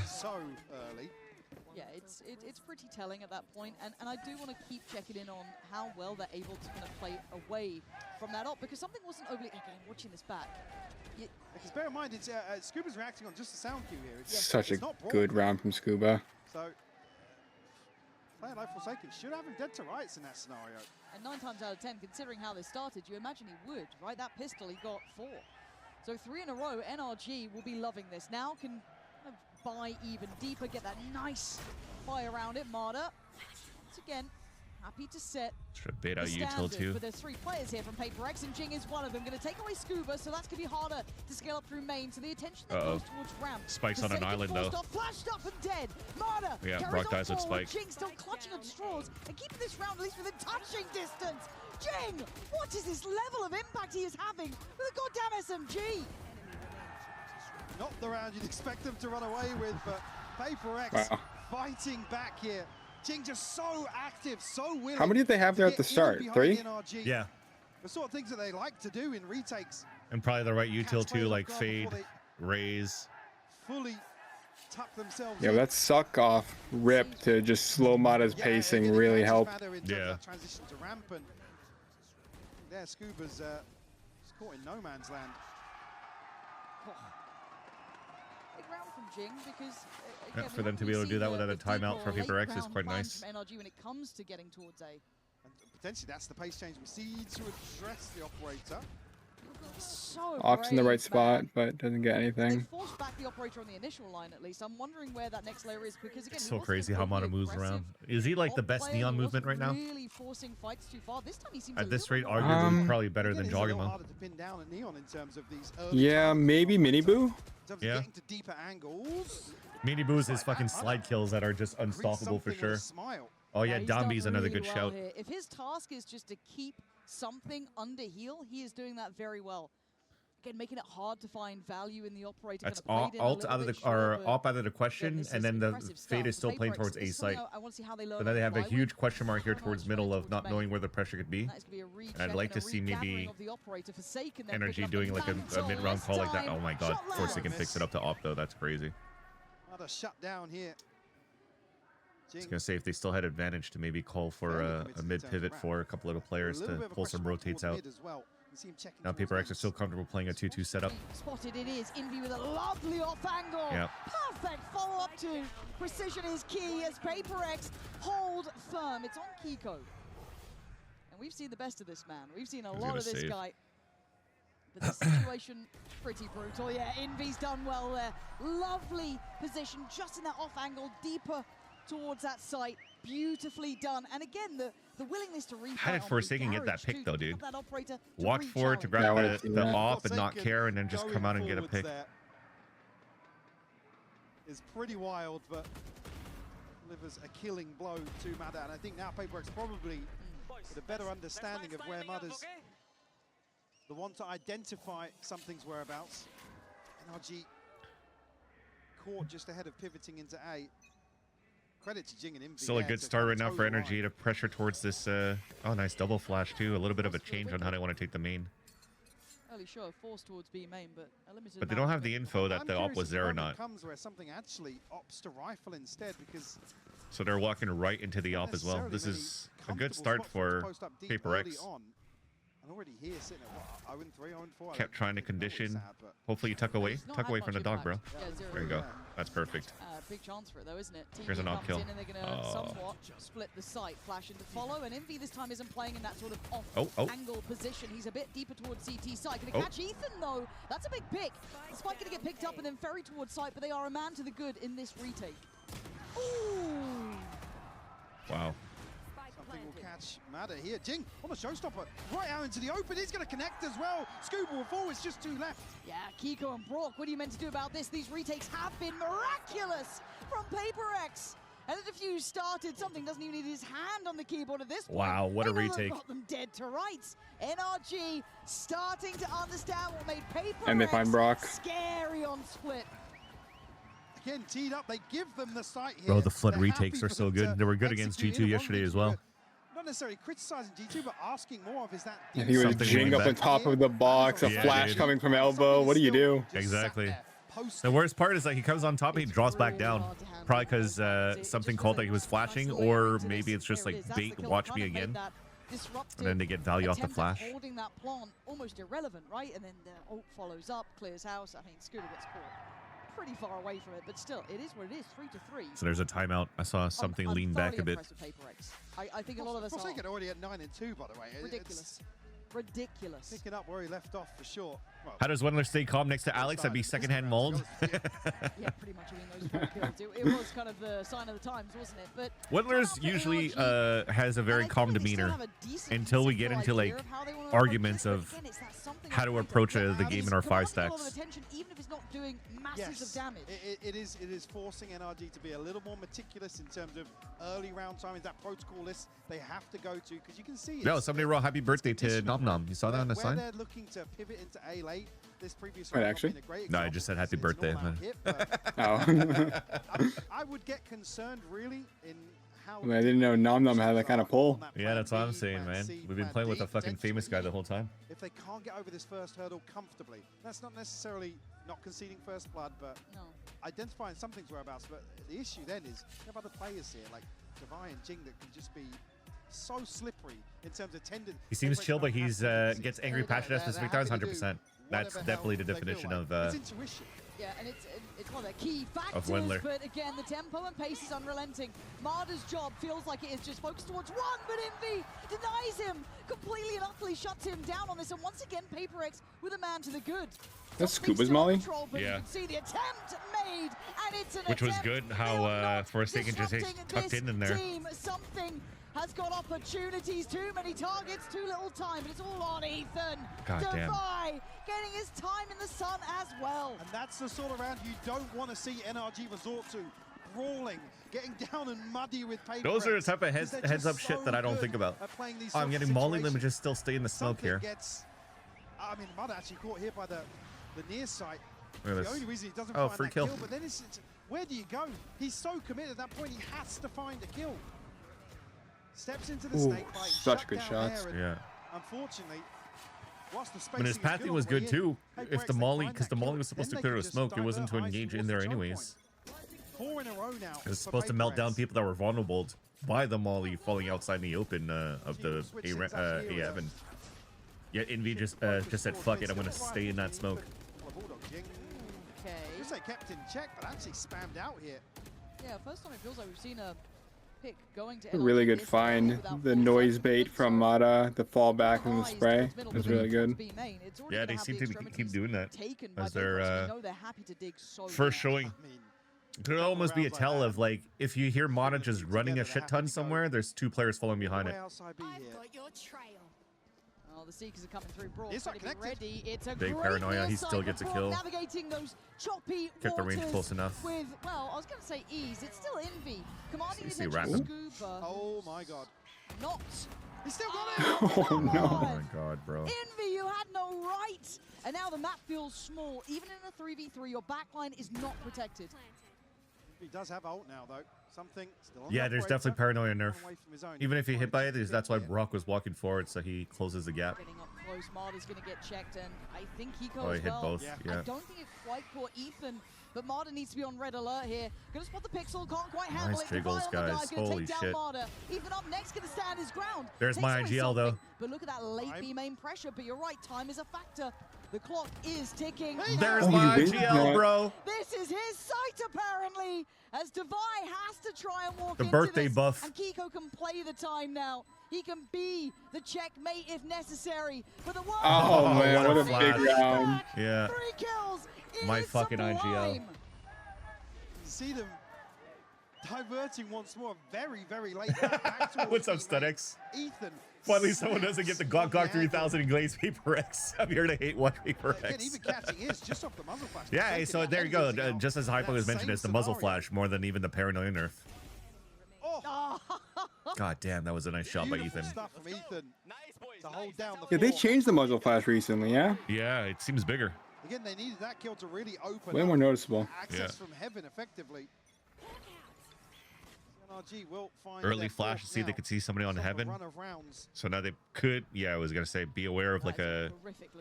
so early.
Yeah, it's pretty telling at that point, and I do want to keep checking in on how well they're able to kind of play away from that op, because something wasn't overly... Again, watching this back.
Because bear in mind, it's Scuba's reacting on just a sound cue here.
Such a good round from Scuba.
So, player like Forsaken should have him dead to rights in that scenario.
And 9 times out of 10, considering how this started, you imagine he would, right? That pistol, he got 4. So 3 in a row, NRG will be loving this. Now can kind of buy even deeper, get that nice fire around it. Marta, once again, happy to set
Should have bait out
the
util
standard,
too.
but there's 3 players here from Paper X, and Jing is one of them. Going to take away Scuba, so that's going to be harder to scale up through main. So the attention that goes towards ramp.
Spike's on an island though.
Flashed up and dead. Marta
Yeah, Brock dies with Spike.
Jing still clutching at straws and keeping this round at least within touching distance. Jing, what is this level of impact he is having with a goddamn SMG?
Not the round you'd expect them to run away with, but Paper X fighting back here. Jing just so active, so willing.
How many did they have there at the start? 3?
Yeah.
The sort of things that they like to do in retakes.
And probably the right util too, like fade, raise.
Fully tuck themselves
Yeah, that suck off rip to just slow Mata's pacing really helped.
Yeah.
Transition to ramp, and there Scuba's just caught in no man's land.
Big round from Jing because
Yeah, for them to be able to do that without a timeout for Paper X is quite nice.
From NRG when it comes to getting towards A.
And potentially that's the pace change we see to address the operator.
So
Ops in the right
brave,
spot,
man.
but doesn't get
They
anything.
forced back the operator on the initial line at least. I'm wondering where that next layer is because again,
It's so crazy how Mata moves around. Is he like the best Neon movement right now?
Really forcing fights too far. This time he seems
At
a
this
little
rate,
bit
arguably probably better than
It's a little
Jogima.
harder to pin down at Neon in terms of these early
Yeah, maybe Mini Boo?
in terms of
Yeah.
getting to deeper angles.
Mini Boo's his fucking slide kills that are just unstoppable for sure. Oh yeah,
he's done
Dambi's another
really
good
well
shout.
here. If his task is just to keep something under heal, he is doing that very well. Again, making it hard to find value in the operator.
That's
Kinda played in a
alt
little
out of
bit
the or
short, but
op out of the question,
this
and
is
then the
impressive
fade
stuff.
is still playing
Paper
towards
X,
A
this is something
site.
I want to see how they learn
So now they
on
have a
the fly
huge
with.
question mark here towards middle of
towards
not
main.
knowing where the pressure could be.
That is gonna be a recheck
And I'd like
and
to
a
see maybe
regathering of the operator. Forsaken then
Energy
picking up
doing
the
like a
mantle.
mid-round call like that.
This
Oh my
time,
god,
shot
Forsaken
loud.
picks it up to op though. That's crazy.
Another shutdown here.
I was gonna say if they still had advantage to maybe call for a mid pivot for a couple little players to pull some rotates out. Now Paper X are still comfortable playing a 2-2 setup.
Spotted it is. Envy with a lovely off angle.
Yeah.
Perfect follow up to precision is key as Paper X hold firm. It's on Kiko. And we've seen the best of this man. We've seen a lot of this
save.
guy. But the situation, pretty brutal. Yeah, Envy's done well there. Lovely position just in that off angle, deeper towards that site. Beautifully done. And again, the willingness to refight.
How did Forsaken get that pick though, dude? Walk
Watch
forward to grab the op and not care, and then just come out and get a pick.
Is pretty wild, but delivers a killing blow to Mada. And I think now Paper X probably with a better understanding of where Mada's the one to identify something's whereabouts. NRG caught just ahead of pivoting into A. Credit to Jing and Envy.
Still a good start right now for Energy to pressure towards this. Oh, nice double flash too. A little bit of a change on how they want to take the main.
Early show of force towards B main, but a limited.
But they don't have the info that the op was there or not.
Comes where something actually opts to rifle instead because.
So they're walking right into the op as well. This is a good start for Paper X.
Already here sitting at what, 0-3, 0-4.
Kept trying to condition. Hopefully you tuck away from the dog, bro. There you go. That's perfect.
Big chance for it though, isn't it?
Here's an op kill.
And they're gonna somewhat split the site. Flash into follow, and Envy this time isn't playing in that sort of off angle position. He's a bit deeper towards CT site. Gonna catch Ethan though. That's a big pick. The spike gonna get picked up and then ferry towards site, but they are a man to the good in this retake. Ooh.
Wow.
Something will catch Mada here. Jing on the showstopper, right out into the open. He's going to connect as well. Scuba will forwards, just 2 left.
Yeah, Kiko and Brock, what are you meant to do about this? These retakes have been miraculous from Paper X. And the defuse started. Something doesn't even need his hand on the keyboard at this point.
Wow, what a retake.
Got them dead to rights. NRG starting to understand what made Paper
And they
X
find Brock.
scary on split.
Again, teed up. They give them the site here.
Bro, the flood
They're
retakes
happy
are
for
so
them
good.
to
They were good against
execute
G2
in.
yesterday as well.
Not necessarily criticizing G2, but asking more of is that.
Yeah, he was Jing up on top of the box, a flash coming from elbow. What do you do?
Exactly. The worst part is like he comes on top and he drops back down. Probably because something called that he was flashing, or maybe it's just like bait, watch me again. And then they get value off the flash.
Holding that plant almost irrelevant, right? And then the ult follows up, clears house. I mean, Scooter gets caught pretty far away from it, but still, it is what it is. 3-3.
So there's a timeout. I saw something lean back a bit.
I think a lot of us
are already at 9-2, by the way.
Ridiculous. Ridiculous.
Picking up where he left off for sure.
How does Wendler stay calm next to Alex? That'd be secondhand mold.
Yeah, pretty much. I mean, those 4 kills. It was kind of the sign of the times, wasn't it? But
Wendler's usually has a very calm demeanor until we get into like arguments of how to approach the game in our 5 stacks.
Even if it's not doing masses of damage.
It is forcing NRG to be a little more meticulous in terms of early round timings. That protocol list they have to go to, because you can see.
No, somebody wrote happy birthday to Nom Nom. You saw that on the sign?
They're looking to pivot into A late. This previous
Wait, actually?
No, I just said happy birthday.
I would get concerned really in how.
I mean, I didn't know Nom Nom had that kind of pull.
Yeah, that's what I'm saying, man. We've been playing with a fucking famous guy the whole time.
If they can't get over this first hurdle comfortably, that's not necessarily not conceding first blood, but identifying something's whereabouts. But the issue then is you have other players here like Devi and Jing that can just be so slippery in terms of tendon.
He seems chill, but he's gets angry, passionate at specific times. 100%. That's definitely the definition of
intuition.
Yeah, and it's one of the key factors,
Wendler.
but again, the tempo and pace is unrelenting. Marder's job feels like it is just focused towards one, but Envy denies him, completely and utterly shuts him down on this, and once again, Paper X with a man to the good.
That's Scuba's Molly?
But
yeah.
You can see the attempt made, and it's an
Which was
attempt.
good, how Forsaken just tucked in there.
Team, something has got opportunities, too many targets, too little time, but it's all on Ethan.
God damn.
Devi getting his time in the sun as well.
And that's the sort of round you don't want to see NRG resort to. Brawling, getting down and muddy with Paper.
Those are the type of heads up shit that I don't think about. Oh, I'm getting Molly, let me just still stay in the smoke here.
I mean, Mud actually caught here by the near side.
Look at
The only
this.
reason he doesn't
Oh,
find
free
that
kill.
but then it's where do you go? He's so committed at that point, he has to find a kill. Steps into the snake bite.
Such good shots.
Yeah.
Unfortunately, whilst the
When his pathing was good too, if the Molly, because the Molly was supposed to clear the smoke, it wasn't to engage in there anyways.
4 in a row now.
It was supposed to melt down people that were vulnerable by the Molly falling outside the open of the A heaven. Yeah, Envy just said, fuck it, I'm gonna stay in that smoke.
Okay. Just say kept in check, but actually spammed out here.
Yeah, first time it feels like we've seen a pick going to
A really good find. The noise bait from Mata, the fallback and the spray was really good.
Yeah, they seem to keep doing that as their
happy to dig so
first showing. It could almost be a tell of like if you hear Mata just running a shit ton somewhere, there's 2 players following behind it.
Oh, the Seekers are coming through broad.
It's not connected.
Ready. It's a
Big
great
paranoia. He
near
still
side
gets a
for
kill.
Navigating those choppy
Kept the range
waters
close enough.
with, well, I was going to say ease. It's still Envy. Commanding
You
the
see
attention
random.
Scuba.
Oh my god.
Not.
He still got it!
Oh no.
Oh my god, bro.
Envy, you had no right. And now the map feels small. Even in a 3v3, your backline is not protected.
He does have ult now, though. Something still on
Yeah,
the
there's
operator.
definitely paranoia nerf.
Away from his own.
Even if he hit by it, that's why Brock was walking forward, so he closes the gap.
Getting up close, Marder's going to get checked, and I think he goes
Oh, he hit
well.
both.
I
Yeah.
don't think it quite caught Ethan, but Marder needs to be on red alert here. Gonna spot the pixel, can't quite handle
Nice
it.
jiggles,
Devi on the
guys.
dive, gonna
Holy
take down
shit.
Marder. Ethan up next, gonna stand his ground.
There's
Takes
my
away
IGL, though.
something, but look at that late B main pressure, but you're right, time is a factor. The clock is ticking.
There's
Oh,
my
you win?
IGL,
No.
bro.
This is his sight, apparently, as Devi has to try and walk
The
into
birthday
this,
buff.
and Kiko can play the time now. He can be the checkmate if necessary. But the one
Oh man, what a
flash.
big round.
Yeah.
3 kills.
My
It is
fucking
sublime.
IGL.
You see them diverting once more. Very, very late. Back towards
What's up,
B
Studex?
main. Ethan.
Finally, someone doesn't get the Gok 3000 and Glaze Paper X. I'm here to hate Watch Paper
Again,
X.
even catching his just off the muzzle flash.
Yeah,
Taking
so
it
there you go.
ages ago.
Just as Hypo was
That
mentioned,
same
it's the muzzle
scenario.
flash more than even the paranoia nerf.
Oh,
God damn, that was a nice shot by
beautiful
Ethan.
stuff from Ethan to hold down the
Yeah, they
fort.
changed the muzzle flash recently, yeah?
Yeah, it seems bigger.
Again, they needed that kill to really open
Way
up
more noticeable.
access
Yeah.
from heaven effectively. NRG will find
Early
their
flash to
fourth
see if they
now.
could see somebody on
It's a
heaven.
run of rounds.
So now they could, yeah, I was going to say, be aware of like a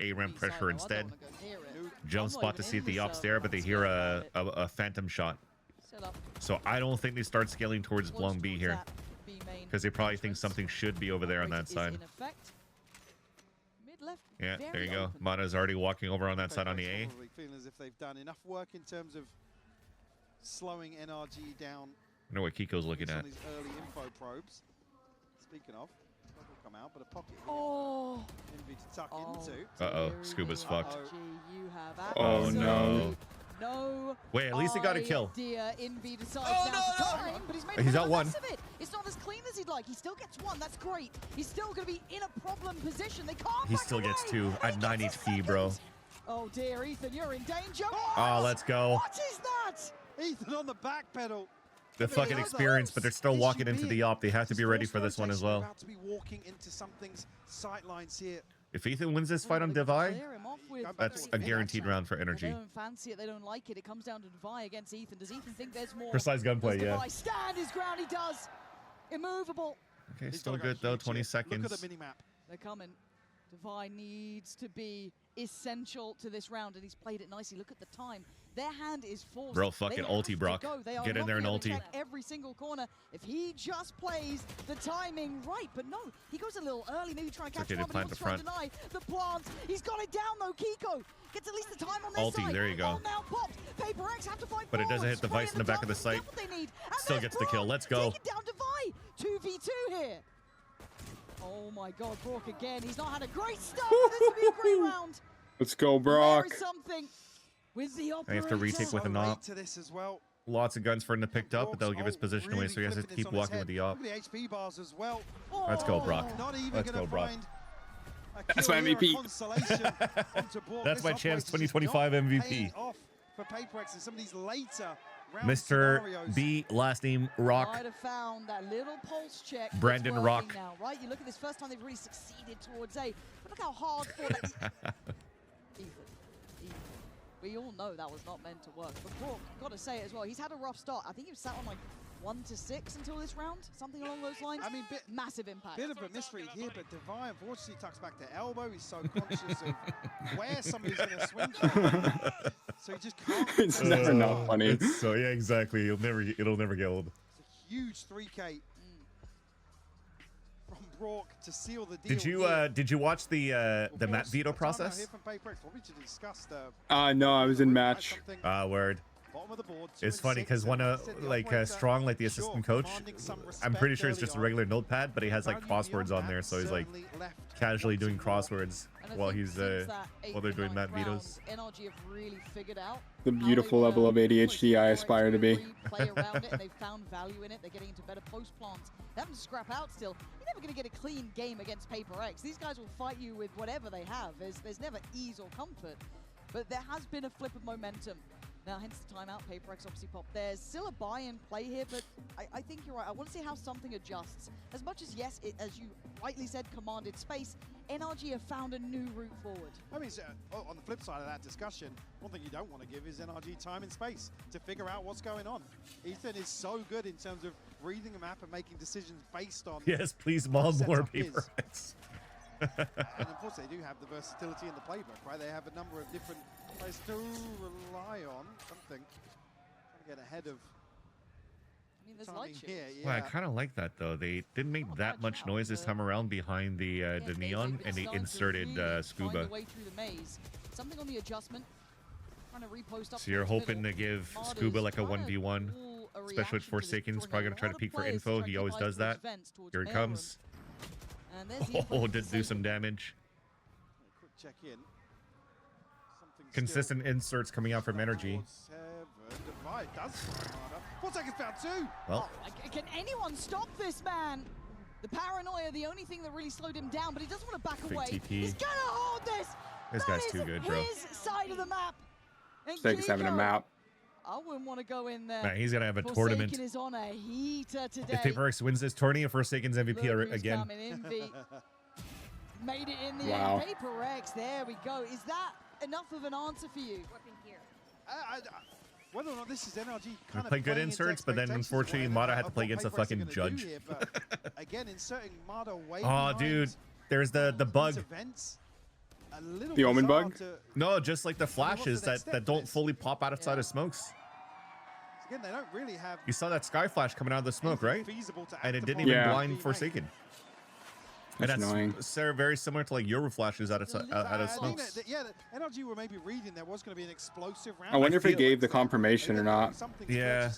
A-ramp pressure instead. Jump spot to see if the op's there, but they hear a phantom shot. So I don't think they start scaling towards Long B here. Because they probably think something should be over there on that side. Yeah, there you go. Mata's already walking over on that side on the A.
Probably feeling as if they've done enough work in terms of slowing NRG down.
I know what Kiko's looking
on
at.
these early info probes. Speaking of, double come out, but a pocket.
Oh.
Envy to tuck into.
Uh-oh, Scuba's fucked.
You have
Oh, no.
No.
Wait, at least he got a kill.
Envy decides now to time, but
He's
made
got
a
one.
mess of it. It's not as clean as he'd like. He still gets one. That's great. He's still going to be in a problem position. They can't.
He still gets
away.
2 at 9 HP, bro.
Oh dear, Ethan, you're in danger.
Oh, let's go.
What is that?
Ethan on the back pedal.
The fucking experience, but they're still walking into the op. They have to be ready for this one as well.
About to be walking into something's sight lines here.
If Ethan wins this fight on Devi, that's a guaranteed round for energy.
They don't fancy it. They don't like it. It comes down to Devi against Ethan. Does Ethan think there's more?
Precise gunplay, yeah.
Devi stand his ground. He does. Immovable.
Okay, still good though. 20 seconds.
Look at the minimap.
They're coming. Devi needs to be essential to this round, and he's played it nicely. Look at the time. Their hand is forced.
Bro, fucking ulti, Brock. Get in there and ulti.
Every single corner. If he just plays the timing right, but no, he goes a little early, maybe try and catch one, but he wants to deny the plants. He's got it down though. Kiko gets at least the time on this side.
Ulti, there you go.
Now popped. Paper X have to fight
but it doesn't hit the vice in the back of the sight. Still gets the kill. Let's go.
Take it down to Vi. 2v2 here. Oh my God, Brock again. He's not had a great start. This would be a great round.
Let's go, Brock.
There is something with the
I have to retake with an op.
To this as well.
Lots of guns for him to pick up, but they'll give his position away, so he has to keep walking with the op.
Look at the HP bars as well.
Let's go, Brock.
Let's
go, Brock.
That's my MVP.
That's my chance 2025 MVP.
For Paper X and some of these later
Mr. B, last name Rock.
Might have found that little pulse check.
Brandon Rock.
Now, right? You look at this first time they've really succeeded towards A. But look how hard for that. Ethan. We all know that was not meant to work. But Brock, gotta say it as well. He's had a rough start. I think he was sat on like 1 to 6 until this round, something along those lines. I mean, massive impact.
Bit of a misread here, but Devi unfortunately tucks back to elbow. He's so conscious of where somebody's going to swing from. So he just can't.
It's never not funny.
So yeah, exactly. It'll never get old.
It's a huge 3K from Brock to seal the deal.
Did you watch the map veto process?
No, I was in match.
Word. It's funny because one Strong, like the assistant coach, I'm pretty sure it's just a regular notepad, but he has like crosswords on there, so he's like casually doing crosswords while he's while they're doing map vetoes.
NRG have really figured out
The beautiful level of ADHD I aspire to be.
Play around it, and they've found value in it. They're getting into better post plants. They haven't scrap out still. You're never going to get a clean game against Paper X. These guys will fight you with whatever they have. There's never ease or comfort, but there has been a flip of momentum. Now, hence the timeout. Paper X obviously popped. There's still a buy-in play here, but I think you're right. I want to see how something adjusts. As much as, yes, as you rightly said, commanded space, NRG have found a new route forward.
I mean, on the flip side of that discussion, one thing you don't want to give is NRG time and space to figure out what's going on. Ethan is so good in terms of reading the map and making decisions based on...
Yes, please, mom, more Paper X.
And of course, they do have the versatility in the playbook, right? They have a number of different players to rely on. Something trying to get ahead of.
I mean, there's light
here.
Well, I kind of like that though. They didn't make that much noise this time around behind the neon, and they inserted Scuba.
Way through the maze. Something on the adjustment. Trying to repost up
So you're hoping to give Scuba like a 1v1, especially with Forsaken's probably gonna try to peek for info. He always does that. Here he comes. Oh, did do some damage.
Quick check in.
Consistent inserts coming out from energy.
4 seconds found 2.
Well,
can anyone stop this man? The paranoia, the only thing that really slowed him down, but he doesn't want to back away.
TP.
He's gonna hold this.
This guy's too good, bro.
His side of the map.
Steak is having a map.
I wouldn't want to go in there.
Man, he's gonna have a tournament.
Forsaken is on a heater today.
If Paper X wins this tourney, Forsaken's MVP again.
Made it in the
Wow.
end. Paper X, there we go. Is that enough of an answer for you?
Whether or not this is NRG kind of
played good inserts, but then unfortunately Mata had to play against a fucking judge.
Here, again, inserting Mata way
oh, dude, there's the bug.
The Omen bug?
No, just like the flashes that don't fully pop outside of smokes.
Again, they don't really have.
You saw that sky flash coming out of the smoke, right? And it didn't even blind Forsaken. And that's
annoying.
Very similar to like Euro flashes out of smokes.
Yeah, the NRG were maybe reading there was going to be an explosive round.
I wonder if it gave the confirmation or not.
Yeah.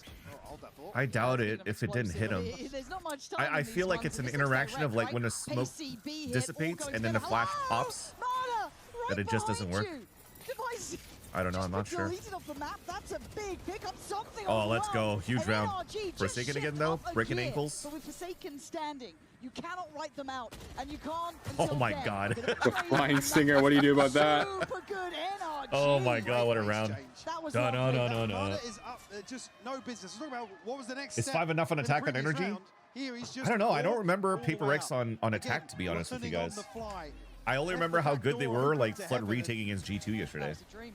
I doubt it if it didn't hit him.
There's not much time
I
in
feel
these
like
ones,
it's
and
an
this looks
interaction of
direct,
like when the
right?
smoke
PCB hit,
dissipates
all
and
going
then the
together.
flash
Hello!
pops,
Marta, right
that it just doesn't work.
behind you. Device
I don't know, I'm not
just
sure.
deleted off the map. That's a big pickup. Something
Oh,
on
let's
the
go.
ground.
Huge
And
round.
NRG just
Forsaken again,
shift
though?
up a
Breaking
gear.
ankles?
But with Forsaken standing, you cannot write them out, and you can't
Oh
until
my
then.
God.
They're gonna
The
play
flying stinger, what do you do about that?
Super good NRG.
Oh my God, what a round.
That was
No,
lovely.
no.
Marta is up, just no business. Let's talk about what was the next
Is
step
5 enough on
in the
attack on
previous
energy?
round. Here he's just
I don't know. I don't
walked
remember
all the
Paper
way
X
up.
on
Again,
attack, to be honest with you
learning on
guys.
the fly.
I only
Left
remember
the
how
back
good they
door
were,
open
like
to
Flood
heaven
retaking his G2 yesterday.
It's a dream.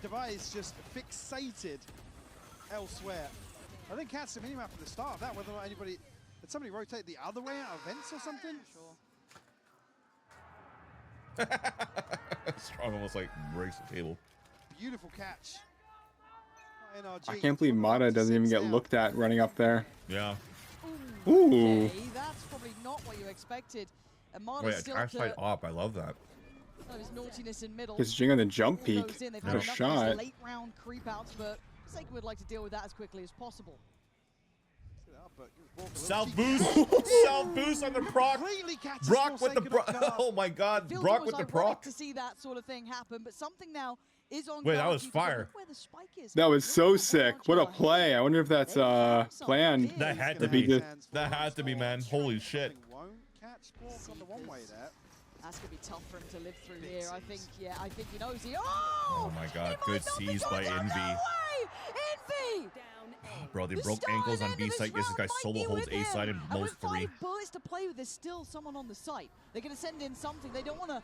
Device just fixated elsewhere. I think Cat's the minimap at the start of that, whether or not anybody... Did somebody rotate the other way out of vents or something?
Sure.
Strong almost like breaks the table.
Beautiful catch. NRG.
I can't believe Mata doesn't even get looked at running up there.
Yeah.
Ooh.
Okay, that's probably not what you expected. And Marta's
Wait,
still
attack side op. I love that.
his naughtiness in middle.
Because Jing on the jump
All
peak.
goes in. They've
What
had
a
enough of
shot.
these late round creep outs, but Forsaken would like to deal with that as quickly as possible.
South boost. South boost on the proc. Brock with the proc. Oh my God.
Feels
Brock
almost
with the
ironic
proc.
to see that sort of thing happen, but something now is on.
Wait, that
guard.
was
You can
fire.
look where the spike is.
That was so sick. What a play. I wonder if that's planned.
That had
If
to
he
be.
just-
That had to be, man. Holy shit.
That's gonna be tough for him to live through here. I think, I think he knows he. Oh!
Oh my God. Good seize by Envy.
Envy!
Bro, they
The
broke
start
ankles
and
on
end of
B
this
site. This
round
guy
might
solo
be
holds
with
A
him.
side in
And
most
with
3.
5 bullets to play with, there's still someone on the site. They're going to send in something. They don't want to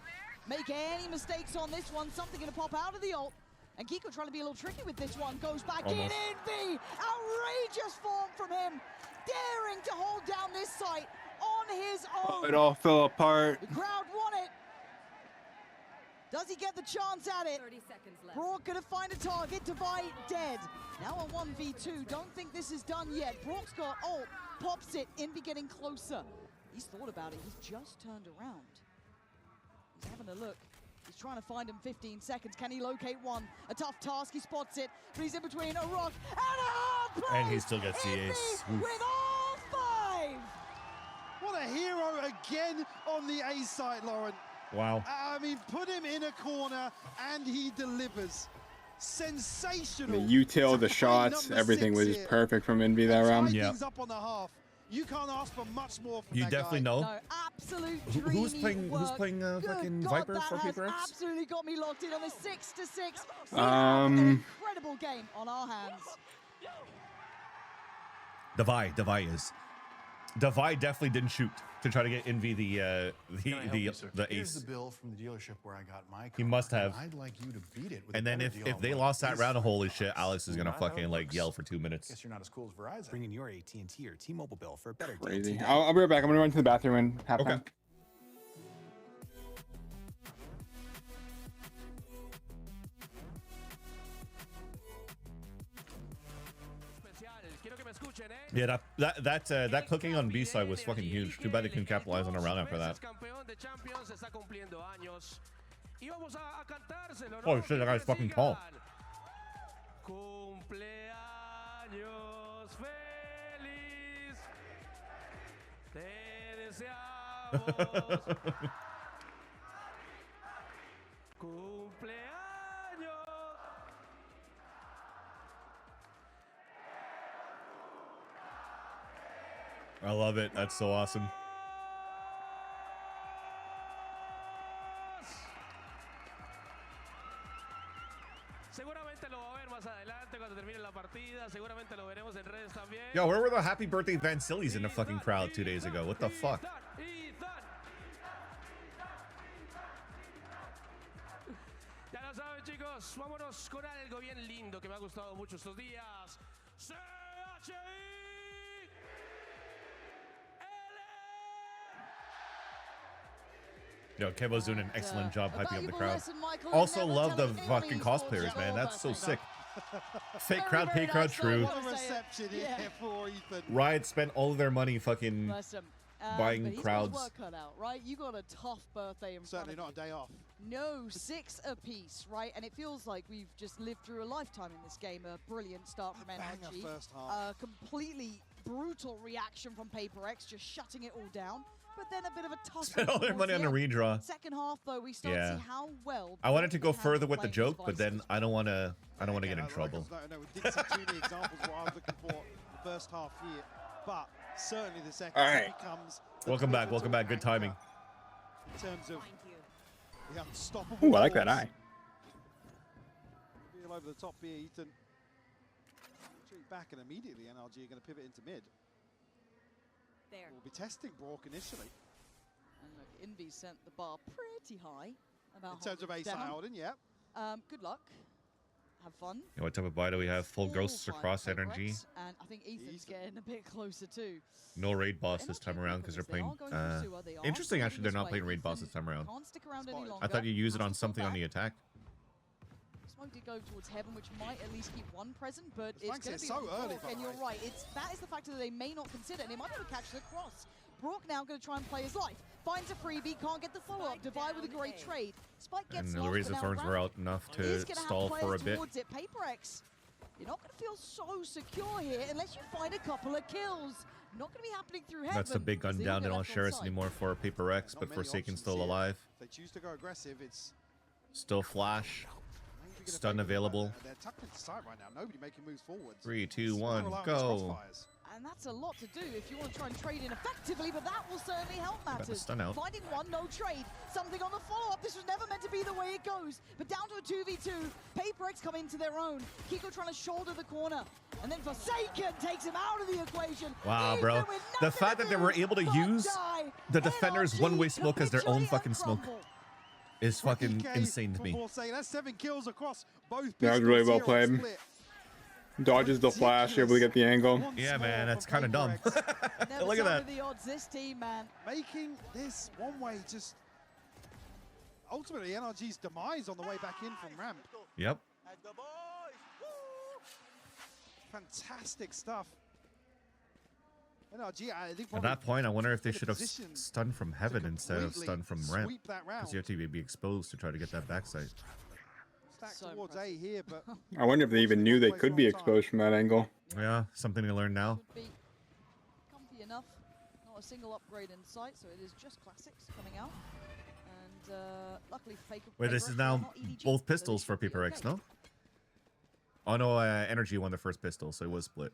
make any mistakes on this one. Something going to pop out of the ult. And Kiko trying to be a little tricky with this one. Goes back in. Envy! Outrageous form from him. Daring to hold down this site on his own.
It all fell apart.
The crowd want it. Does he get the chance at it?
30 seconds left.
Brock gonna find a target. Divide dead. Now a 1v2. Don't think this is done yet. Brock's got ult. Pops it. Envy getting closer. He's thought about it. He's just turned around. He's having a look. He's trying to find him. 15 seconds. Can he locate one? A tough task. He spots it. But he's in between a rock and a hard play.
And he still gets the ace. Oof.
With all 5.
What a hero again on the A side, Lauren.
Wow.
I mean, put him in a corner and he delivers. Sensational.
The util, the shots, everything was just perfect from Envy that round.
Yeah.
Things up on the half. You can't ask for much more from
You
that
definitely
guy.
know.
No, absolute
Who's
dreamy
playing
work.
fucking
Good
Viper
God,
for
that
Paper
has
X?
absolutely got me locked in on this 6-6. We have an incredible game on our hands.
Devi is. Devi definitely didn't shoot to try to get Envy the
Here's
ace.
the bill from the dealership where I got my car.
He must have.
I'd like you to beat it with
And
a
then
better
if
deal on
they
one
lost
of
that
these
round,
things.
holy shit, Alex is gonna
Not how it
fucking like
works.
yell for 2 minutes.
Guess you're not as cool as Verizon. Bring in your AT&T or T-Mobile bill for a better deal
Crazy.
today.
I'll be right back. I'm gonna run to the bathroom and have fun.
Yeah, that clicking on B side was fucking huge. Too bad they couldn't capitalize on a round after that. Oh shit, that guy's fucking tall. I love it. That's so awesome. Yo, where were the happy birthday Van Sillies in the fucking crowd 2 days ago? What the fuck?
Ya lo saben, chicos, vámonos con algo bien lindo que me ha gustado mucho estos días. CHI.
Yo, Kevo's doing an excellent job hyping up the crowd. Also love the fucking cosplayers, man. That's so sick. Fake crowd, pay crowd, true.
What a reception here for Ethan.
Riot spent all of their money fucking buying
but he's
crowds.
got his work cut out, right? You got a tough birthday in
Certainly
front of
not a day off.
No, 6 apiece, right? And it feels like we've just lived through a lifetime in this game. A brilliant start from NRG.
First half.
Completely brutal reaction from PaperX, just shutting it all down. But then a bit of a tough.
Spent all their money on a redraw.
Second half, though, we start to see how well.
I wanted to go
they handle
further with the
playing
joke, but then I don't want to. I don't want to get in trouble.
No, we didn't see too many examples of what I was looking for the first half here, but certainly the second becomes.
Welcome back. Welcome back. Good timing.
In terms of the unstoppable.
Ooh, I like that eye.
All over the top here, Ethan. Retreat back, and immediately NRG are going to pivot into mid.
There.
We'll be testing Brock initially.
And look, Envy sent the bar pretty high.
In terms of ace Howden, yeah.
Good luck. Have fun.
Yeah, what type of buy do we have? Full ghosts across energy.
And I think Ethan's getting a bit closer too.
No raid boss this time around because they're playing. Interesting, actually, they're not playing raid boss this time around.
Can't stick around any longer.
I thought you use it on something on the attack.
Smoke did go towards heaven, which might at least keep one present, but it's going to be
so early.
And you're right. That is the factor that they may not consider, and they might be able to catch the cross. Brock now going to try and play his life. Finds a freebie, can't get the follow-up. Divide with a great trade. Spike gets
And the Razor Thorns were out enough to stall for a bit.
PaperX, you're not going to feel so secure here unless you find a couple of kills. Not going to be happening through heaven.
That's the big gun down. They don't share us anymore for PaperX, but Forsaken still alive.
If they choose to go aggressive, it's
still flash. Stun available.
They're tucked into sight right now. Nobody making moves forwards.
3, 2, 1, go.
And that's a lot to do if you want to try and trade in effectively, but that will certainly help matters.
Stun out.
Finding one, no trade. Something on the follow-up. This was never meant to be the way it goes. But down to a 2v2. PaperX come into their own. Kiko trying to shoulder the corner. And then Forsaken takes him out of the equation.
Wow, bro. The fact that they were able to use the defender's one-way smoke as their own fucking smoke is fucking insane to me.
That's 7 kills across both.
That was really well played. Dodges the flash, able to get the angle.
Yeah, man, that's kind of dumb. Look at that.
The odds, this team, man.
Making this one way just ultimately NRG's demise on the way back in from ramp.
Yep.
Fantastic stuff. NRG, I think
at that point, I wonder if they should have stunned from heaven instead of stunned from ramp. Because you have to be exposed to try to get that backside.
Towards A here, but
I wonder if they even knew they could be exposed from that angle.
Yeah, something to learn now.
Be comfy enough. Not a single upgrade in sight, so it is just classics coming out. And luckily,
wait, this is now both pistols for PaperX, no? Oh no, Energy won the first pistol, so it was split.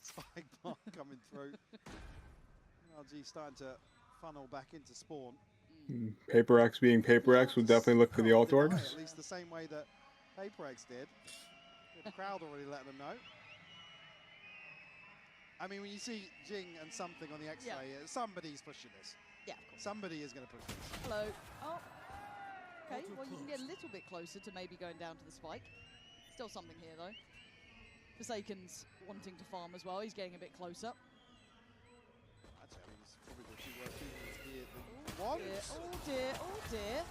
Spike bomb coming through. NRG starting to funnel back into spawn.
PaperX being PaperX would definitely look for the alt orgs.
At least the same way that PaperX did. The crowd already letting them know. I mean, when you see Jing and something on the X-ray, somebody's pushing this.
Yeah, of course.
Somebody is going to push this.
Hello. Oh. Okay, well, you can get a little bit closer to maybe going down to the spike. Still something here, though. Forsaken's wanting to farm as well. He's getting a bit closer.
Actually, I mean, it's probably the 2 worst teams here.
Oh dear, oh dear.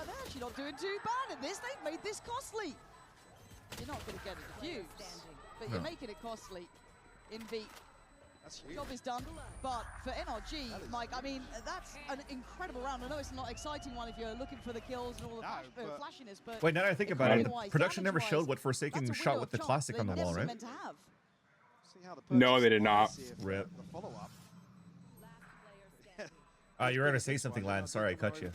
They're actually not doing too bad at this. They've made this costly. You're not going to get a defuse, but you're making it costly. Envy. Job is done, but for NRG, Mike, I mean, that's an incredible round. I know it's not an exciting one if you're looking for the kills and all the flashiness, but...
Wait, now that I think about it, production never showed what Forsaken shot with the classic on the wall, right?
No, they did not.
Rip. You were going to say something, Lance. Sorry, I cut you.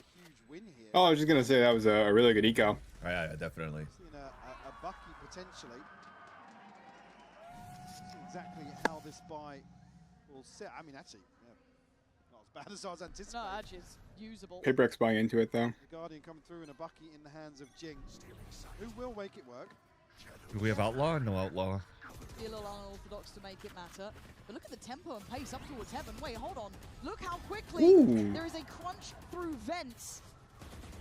Oh, I was just going to say that was a really good eco.
Oh, yeah, definitely.
Seeing a Bucky potentially. See exactly how this buy will set. I mean, actually, not as bad as I was anticipating.
No, actually, it's usable.
PaperX buying into it, though.
The Guardian coming through in a Bucky in the hands of Jing, who will make it work.
Do we have Outlaw? No Outlaw.
Be a little unorthodox to make it matter. But look at the tempo and pace up towards heaven. Wait, hold on. Look how quickly there is a crunch through vents.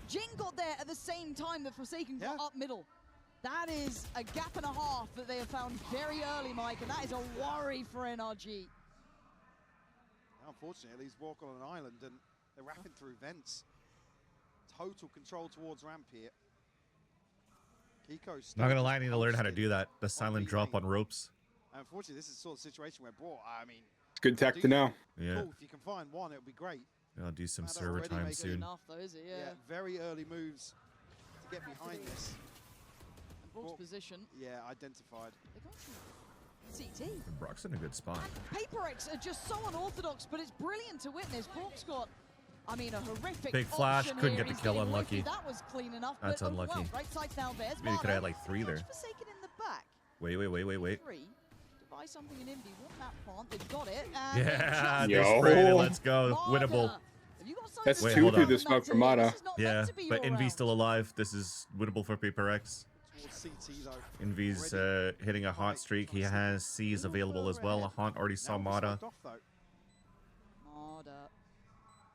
Jing got there at the same time that Forsaken got up middle. That is a gap and a half that they have found very early, Mike, and that is a worry for NRG.
Unfortunately, he's walking on an island and they're wrapping through vents. Total control towards ramp here. Kiko's
not gonna lie, I need to learn how to do that. The silent drop on ropes.
Unfortunately, this is the sort of situation where Brawl, I mean,
Good tech to know.
Yeah.
Cool. If you can find one, it would be great.
I'll do some
Matter
server
already
time
making
soon.
Enough though, is it? Yeah.
Very early moves to get behind this.
And Brock's position.
Yeah, identified.
They can't see CT.
And Brock's in a good spot.
Paper X are just so unorthodox, but it's brilliant to witness. Brock's got, I mean, a horrific
Big flash,
option
couldn't
here.
get the
He's
kill,
getting
unlucky.
That was clean enough,
That's
but
unlucky.
overwhelmed. Right side now, there's
Maybe he could have had like 3 there.
Forsaken in the back.
Wait.
3. Buy something in Indy. Want that plant? They've got it. And
Yeah,
Yo.
they sprayed it. Let's go.
Mada.
Winnable.
Have you got something
That's
to
2
say
through
about
the smoke
that
for
here?
Mada.
This is not
Yeah,
meant to be
but
your
Envy's
round.
still alive. This is winnable for Paper X.
Towards CT though.
Envy's hitting a hot streak. He has C's available as well. Haunt already saw Mada.
Mada.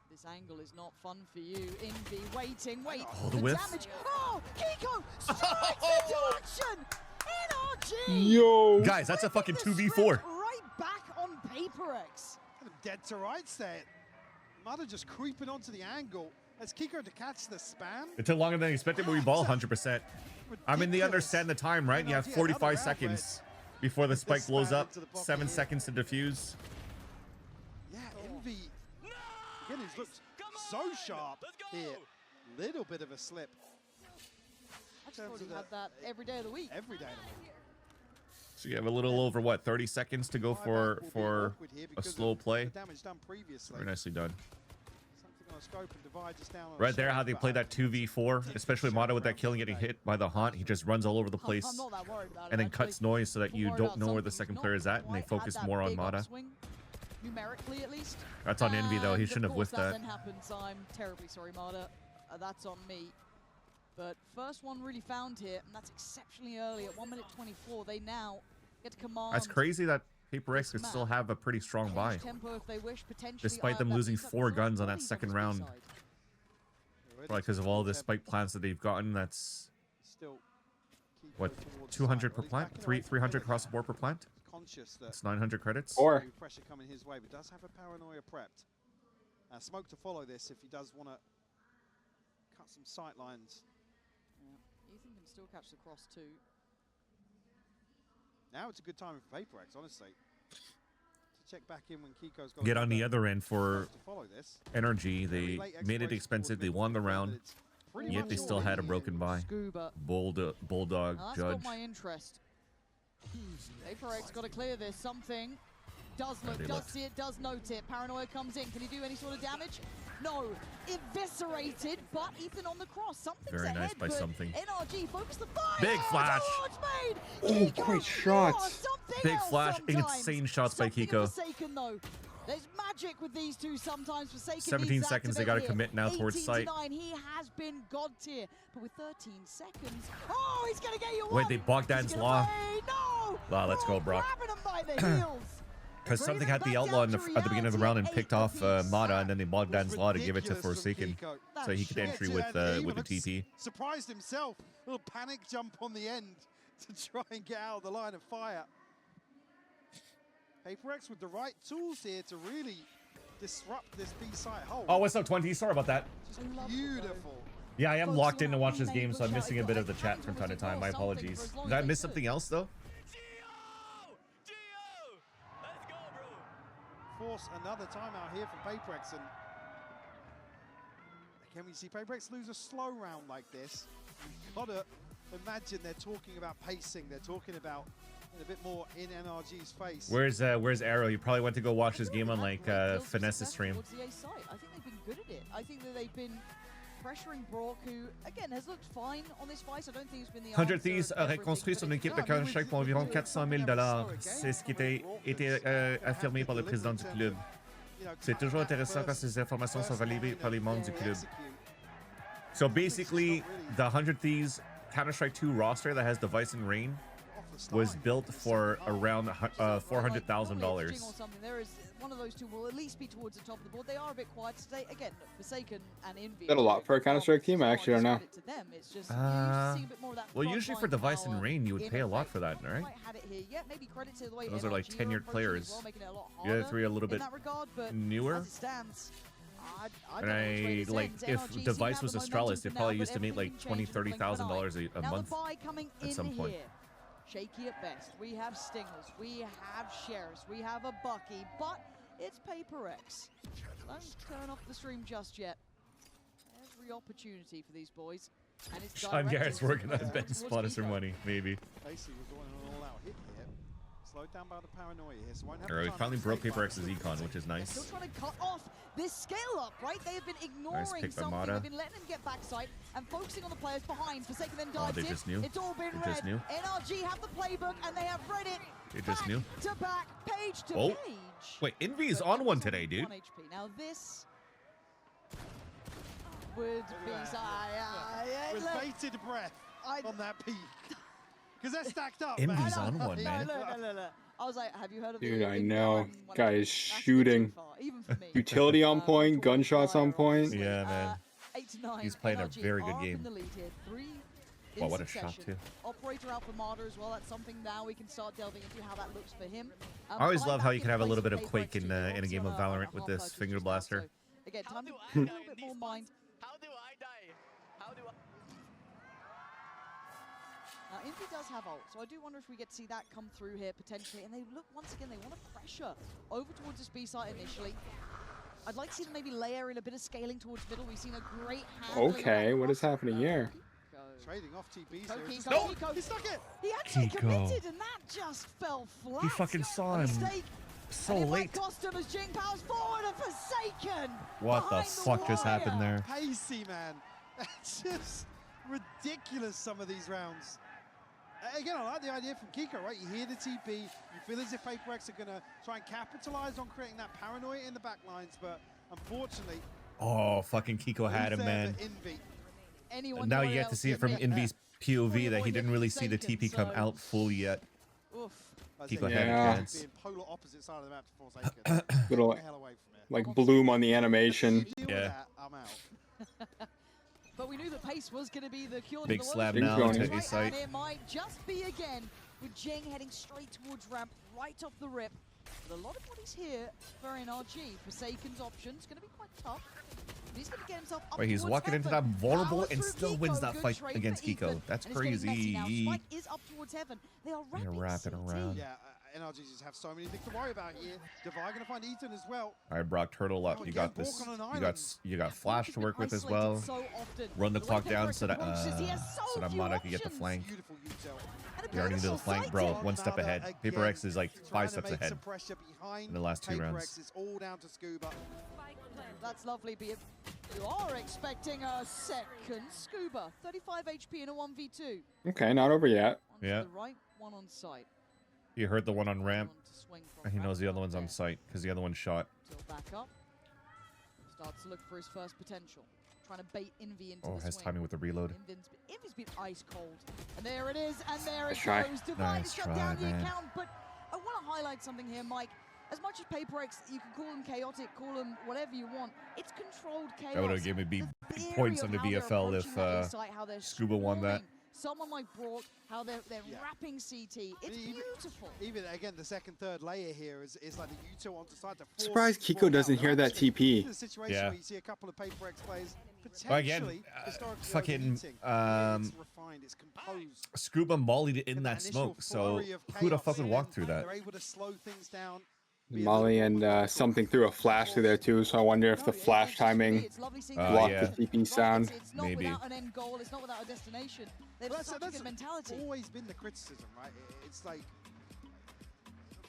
This angle is not fun for you. Envy waiting. Wait.
Oh, the whiff.
Damage. Oh, Kiko strikes into action. NRG.
Yo.
Guys, that's a fucking
Flipping the
2v4.
script right back on Paper X.
Dead to rights there. Mada just creeping onto the angle. As Kiko to catch the spam.
It took longer than expected, but we ball 100%. I mean, they understand the time, right? You have 45 seconds before the spike blows up. 7 seconds to defuse.
Yeah, Envy. Again, he's looked so sharp here. Little bit of a slip.
I just thought he had that every day of the week.
Every day of the week.
So you have a little over, what, 30 seconds to go for a slow play. Very nicely done. Right there, how they play that 2v4, especially Mada with that kill and getting hit by the Haunt. He just runs all over the place
I'm not that worried about
and
it,
then cuts
actually.
noise so that you
Worried
don't
about
know where the
something.
second
He's
player is
not
at, and they
quite had
focus
that
more on
big
Mada.
upswing, numerically at least.
That's on Envy though. He
And
shouldn't
of
have
course
whiffed that.
then happens. I'm terribly sorry, Mada. That's on me. But first one really found here, and that's exceptionally early at 1 minute 24. They now get to command.
That's crazy that Paper X could still have a pretty strong buy,
Tempo if they wish, potentially
despite them
that
losing
means that
4
both
guns on that
bodies
second
on the
round.
side.
Probably because of all the spike plants that they've gotten. That's
Still
what, 200 per plant, 300 across the board per plant.
Conscious that
It's 900 credits.
Or
pressure coming his way, but does have a paranoia prepped. Smoke to follow this if he does want to cut some sight lines.
Yeah. Ethan can still catch the cross too.
Now it's a good time for Paper X, honestly. To check back in when Kiko's got
Get on the other end for
to follow this.
NRG. They made it expensive. They won the round, yet they still had a broken buy.
Scuba.
Bulldog
Now that's
judge.
got my interest. Paper X got to clear this. Something does look,
they
does
looked.
see it, does note it. Paranoia comes in. Can he do any sort of damage? No. Eviscerated, but Ethan on the cross. Something's
Very
ahead,
nice by
but
Something.
NRG, focus the fire.
Big flash.
Made.
Oh,
Kiko's
great shots.
lost. Something
Big
else
flash,
sometimes.
insane shots by
Something
Kiko.
of Forsaken, though. There's magic with these two sometimes. Forsaken
17
needs to
seconds, they
activate
gotta
here.
commit now towards
18
sight.
to 9, he has been god tier. But with 13 seconds, oh, he's gonna get you
Wait,
one.
they Bogdan's
He's gonna
Law.
play. No!
Wow, let's go, Brock.
Grabbing him by the heels.
Because
Bringing
Something
it
had the
back
outlaw
down to
at the beginning of the round and
reality,
picked off
8 apiece.
Mada, and then they Bogdan's Law to give it to
Ridiculous from
Forsaken,
Kiko.
so he could entry with the TP.
Surprised himself. Little panic jump on the end to try and get out of the line of fire. Paper X with the right tools here to really disrupt this B-side hold.
Oh, what's up, 20? Sorry about that.
Beautiful.
Yeah, I am locked in to watch this game, so I'm missing a bit of the chat from time to time. My apologies. Did I miss something else, though?
Force another timeout here from Paper X, and can we see Paper X lose a slow round like this? You've got to imagine they're talking about pacing. They're talking about a bit more in NRG's face.
Where's Arrow? You probably went to go watch this game on like Finesse's stream.
Towards the A side. I think they've been good at it. I think that they've been pressuring Brock, who again has looked fine on this fight. I don't think it's been the
100 Thieves a reconstruit son équipe de Counter-Strike pour environ 400 000 $. C'est ce qui a été affirmé par le président du club. C'est toujours intéressant quand ces informations sont validées par les membres du club. So basically, the 100 Thieves Counter-Strike 2 roster that has Device and Rain was built for around $400,000.
There is one of those two will at least be towards the top of the board. They are a bit quiet today. Again, Forsaken and Envy.
Is that a lot for a Counter-Strike team? I actually don't know.
Well, usually for Device and Rain, you would pay a lot for that, right? Those are like tenured players. The other three are a little bit newer. And I like, if Device was Astralis, they probably used to make like $20,000, $30,000 a month at some point.
Shaky at best. We have Stingers. We have Sheriffs. We have a Bucky. But It's Paper X. Don't turn off the stream just yet. Every opportunity for these boys. And it's
Sean Garrett's working on betting spot us some money, maybe.
Basically, we're going an all-out hit here. Slowed down by the paranoia here, so won't have
Or we
time
finally
to
broke
save
Paper
by
X's
the
econ, which is nice.
Still trying to cut off this scale up, right? They have been ignoring
pick by
something.
Mata.
They've been letting them get backside and focusing on the players behind. Forsaken then
Oh,
dives
they
in.
just knew.
It's all been
They just
read.
knew.
NRG have the playbook and they have read it.
They just knew.
To back, page to
Oh.
page.
Wait, Envy's on one today, dude.
1 HP. Now this would be
with bated breath on that peak. Because they're stacked up.
Envy's on one, man.
Look. I was like, have you heard of
Dude,
the
I know.
when
Guy is shooting.
far, even for me.
Utility on point, gunshots on point.
Yeah, man.
8 to 9.
He's playing a
NRG
very good
are
game.
In the lead here. 3 in
Wow, what a shot,
succession.
too.
Operator out for Marder as well. That's something now we can start delving into how that looks for him.
I always
Fly
love how
back
you
in
can have a
place
little
for
bit of
Paper
Quake
X
in
to
a
obviously
game of
on a
Valorant with
half-life
this
just
finger
now.
blaster.
So, again, time to put a little bit more mind.
How do I die? How do I...
Now, Infi does have ult, so I do wonder if we get to see that come through here potentially. And they look, once again, they want to pressure over towards this B site initially. I'd like to see them maybe layer in a bit of scaling towards middle. We've seen a great handling.
Okay, what is happening here?
Trading off TBs
He stuck it! He actually
Kiko.
committed, and that just fell flat.
He fucking saw
A
him
mistake.
so
And it might
late.
cost him as Jing powers forward and Forsaken.
What the
behind
fuck just
wire.
happened there?
Pacey, man. It's just ridiculous, some of these rounds. Again, I like the idea from Kiko, right? You hear the TP, you feel as if Paper X are going to try and capitalize on creating that paranoia in the back lines, but unfortunately,
Oh, fucking Kiko had him, man.
Anyone
Now
know
you get to
else
see it
that
from
may-
Envy's POV that he
avoid
didn't really see the
Forsaken,
TP come
so-
out fully yet.
Oof.
Kiko
Yeah.
had a chance.
being polar opposite side of the map to Forsaken.
Little,
Get the hell away from it.
like bloom on the animation.
Deal with
Yeah.
that, I'm out.
But we knew the pace was going to be the cure.
Big
to the
slab
woes.
now
Right,
to
A
and
site.
it might just be again with Jing heading straight towards ramp, right off the rip. But a lot of bodies here for NRG. Forsaken's options going to be quite tough. But he's going to get himself up
Wait, he's
towards
walking into that
heaven.
vulnerable
Power
and
through
still
Kiko.
wins that
Good
fight
trade
against
for Ethan.
Kiko. That's
And it's getting messy now.
crazy.
Spike is up towards heaven. They are
They're
wrapping
wrapping
CT.
around.
Yeah, NRG just have so many things to worry about here. Devi going to find Ethan as well.
All right, Brock, turtle up.
Oh,
You
again,
got this.
Bork on an
You got
island.
you got Flash to work with as
Isolated
well.
so often.
Run the
way
clock
Paper
down
X
so that
approaches, he has so
Mata
few
could get the
options.
flank.
Beautiful Utel.
And a
You already knew the
beautiful
flank,
sight
bro.
here.
One step
Mata
ahead. Paper
again
X is like
trying
5
to
steps
make
ahead
some pressure behind
in the last 2
Paper
rounds.
X. It's all down to Scuba.
That's lovely, but you are expecting a second Scuba. 35 HP in a 1v2.
Okay, not over yet.
Onto
Yeah.
the right, one on site.
You heard the one on ramp,
One to swing from
and he
ramp,
knows the other
not
one's on
there.
site because the other one shot.
Till back up. Starts to look for his first potential. Trying to bait Envy into
Oh,
the
has
swing.
timing with the reload.
Envy's been ice cold. And there it is, and there it
Nice try.
goes. Divide
Nice
shut
try,
down the
man.
account, but I want to highlight something here, Mike. As much as Paper X, you can call them chaotic, call them whatever you want. It's controlled chaos.
That would have given me
The
big
theory
points
of
on the
how they're
VFL if
approaching that insight, how they're
Scuba won that.
swarming Someone like Brock, how they're wrapping CT. It's beautiful.
Even again, the second, third layer here is like the Util onto side to force
Surprised
Bork
Kiko
out.
doesn't
They're
hear that
actually
TP.
in a situation
Yeah.
where you see a couple of Paper X players
Well, again,
potentially historically
fucking
overheating. It's refined, it's composed.
Scuba mollied it in
And
that
initial
smoke, so
flurry of
who the
chaos,
fuck would walk through that?
They're able to slow things down.
Molly and something threw a flash through there too, so I wonder if the flash timing blocked
yeah.
the TP sound.
It's not
Maybe.
without an end goal. It's not without a destination. They've
Well,
got such a good mentality.
always been the criticism, right? It's like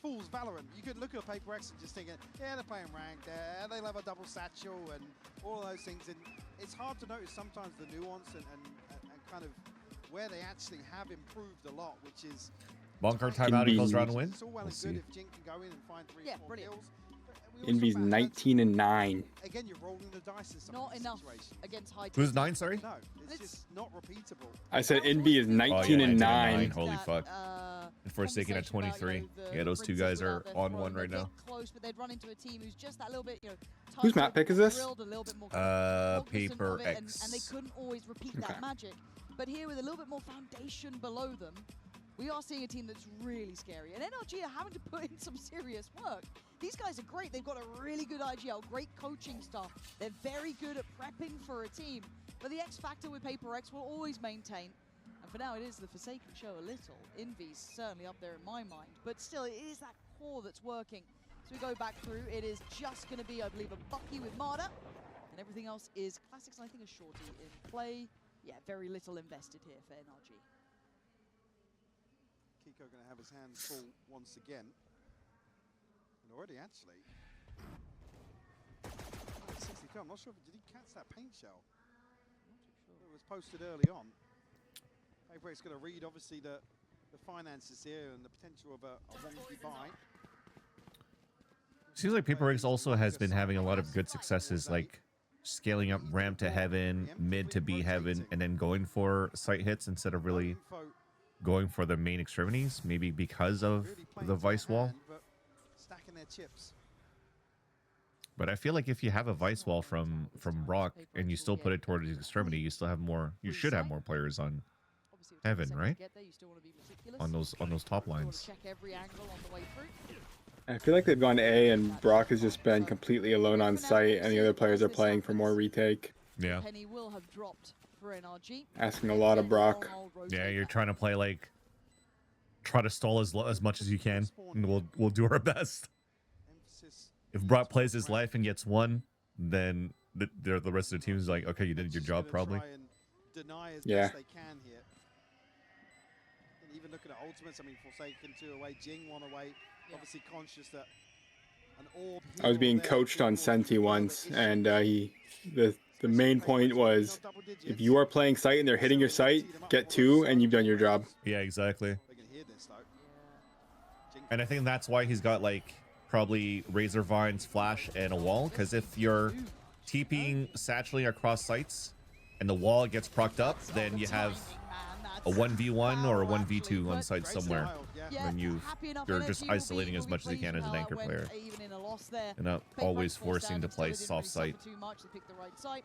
Fool's Valorant. You could look at Paper X and just think, yeah, they're playing ranked, they'll have a double satchel and all those things. And it's hard to notice sometimes the nuance and kind of where they actually have improved a lot, which is
Bunker timeout equals round win.
it's all well
We'll
and
see.
good if Jing can go in and find 3 or 4 kills. but we also
Envy's
found that,
19 and 9.
Again, you're rolling the dice in some
Not
of these
enough
situations.
against high.
Who's 9, sorry?
No, it's just not repeatable.
I said Envy is 19 and 9.
Holy fuck. And Forsaken at 23. Yeah, those two guys are on one right now.
Close, but they'd run into a team who's just that little bit,
Whose map pick is this?
drilled a little bit more
Paper
of it,
X.
and they couldn't always repeat that magic. But here with a little bit more foundation below them, we are seeing a team that's really scary. And NRG are having to put in some serious work. These guys are great. They've got a really good IGL, great coaching staff. They're very good at prepping for a team. But the X factor with Paper X will always maintain. And for now, it is the Forsaken show a little. Envy's certainly up there in my mind. But still, it is that core that's working. So we go back through. It is just going to be, I believe, a Bucky with Marder. And everything else is classics, and I think a shorty in play. Yeah, very little invested here for NRG.
Kiko going to have his hands full once again. And already, actually. 62. I'm not sure, did he catch that paint shell? It was posted early on. Paper's going to read, obviously, the finances here and the potential of a wonky buy.
Seems like Paperworks also has been having a lot of good successes, like scaling up ramp to heaven, mid to B heaven, and then going for site hits instead of really going for the main extremities, maybe because of the Vice Wall.
Stacking their chips.
But I feel like if you have a Vice Wall from Brock and you still put it towards the extremity, you still have more, you should have more players on heaven, right? On those top lines.
I feel like they've gone A and Brock has just been completely alone on site and the other players are playing for more retake.
Yeah.
Asking a lot of Brock.
Yeah, you're trying to play like try to stall as much as you can, and we'll do our best. If Brock plays his life and gets one, then the rest of the team is like, okay, you did your job probably.
Yeah.
Even looking at ultimates, I mean, Forsaken 2 away, Jing 1 away. Obviously conscious that an orb.
I was being coached on Senti once, and the main point was, if you are playing site and they're hitting your site, get 2 and you've done your job.
Yeah, exactly. And I think that's why he's got like probably Razor Vines, Flash, and a wall, because if you're TPing satchely across sites and the wall gets procced up, then you have a 1v1 or a 1v2 on site somewhere. Then you're just isolating as much as you can as an anchor player. And not always forcing to play soft site.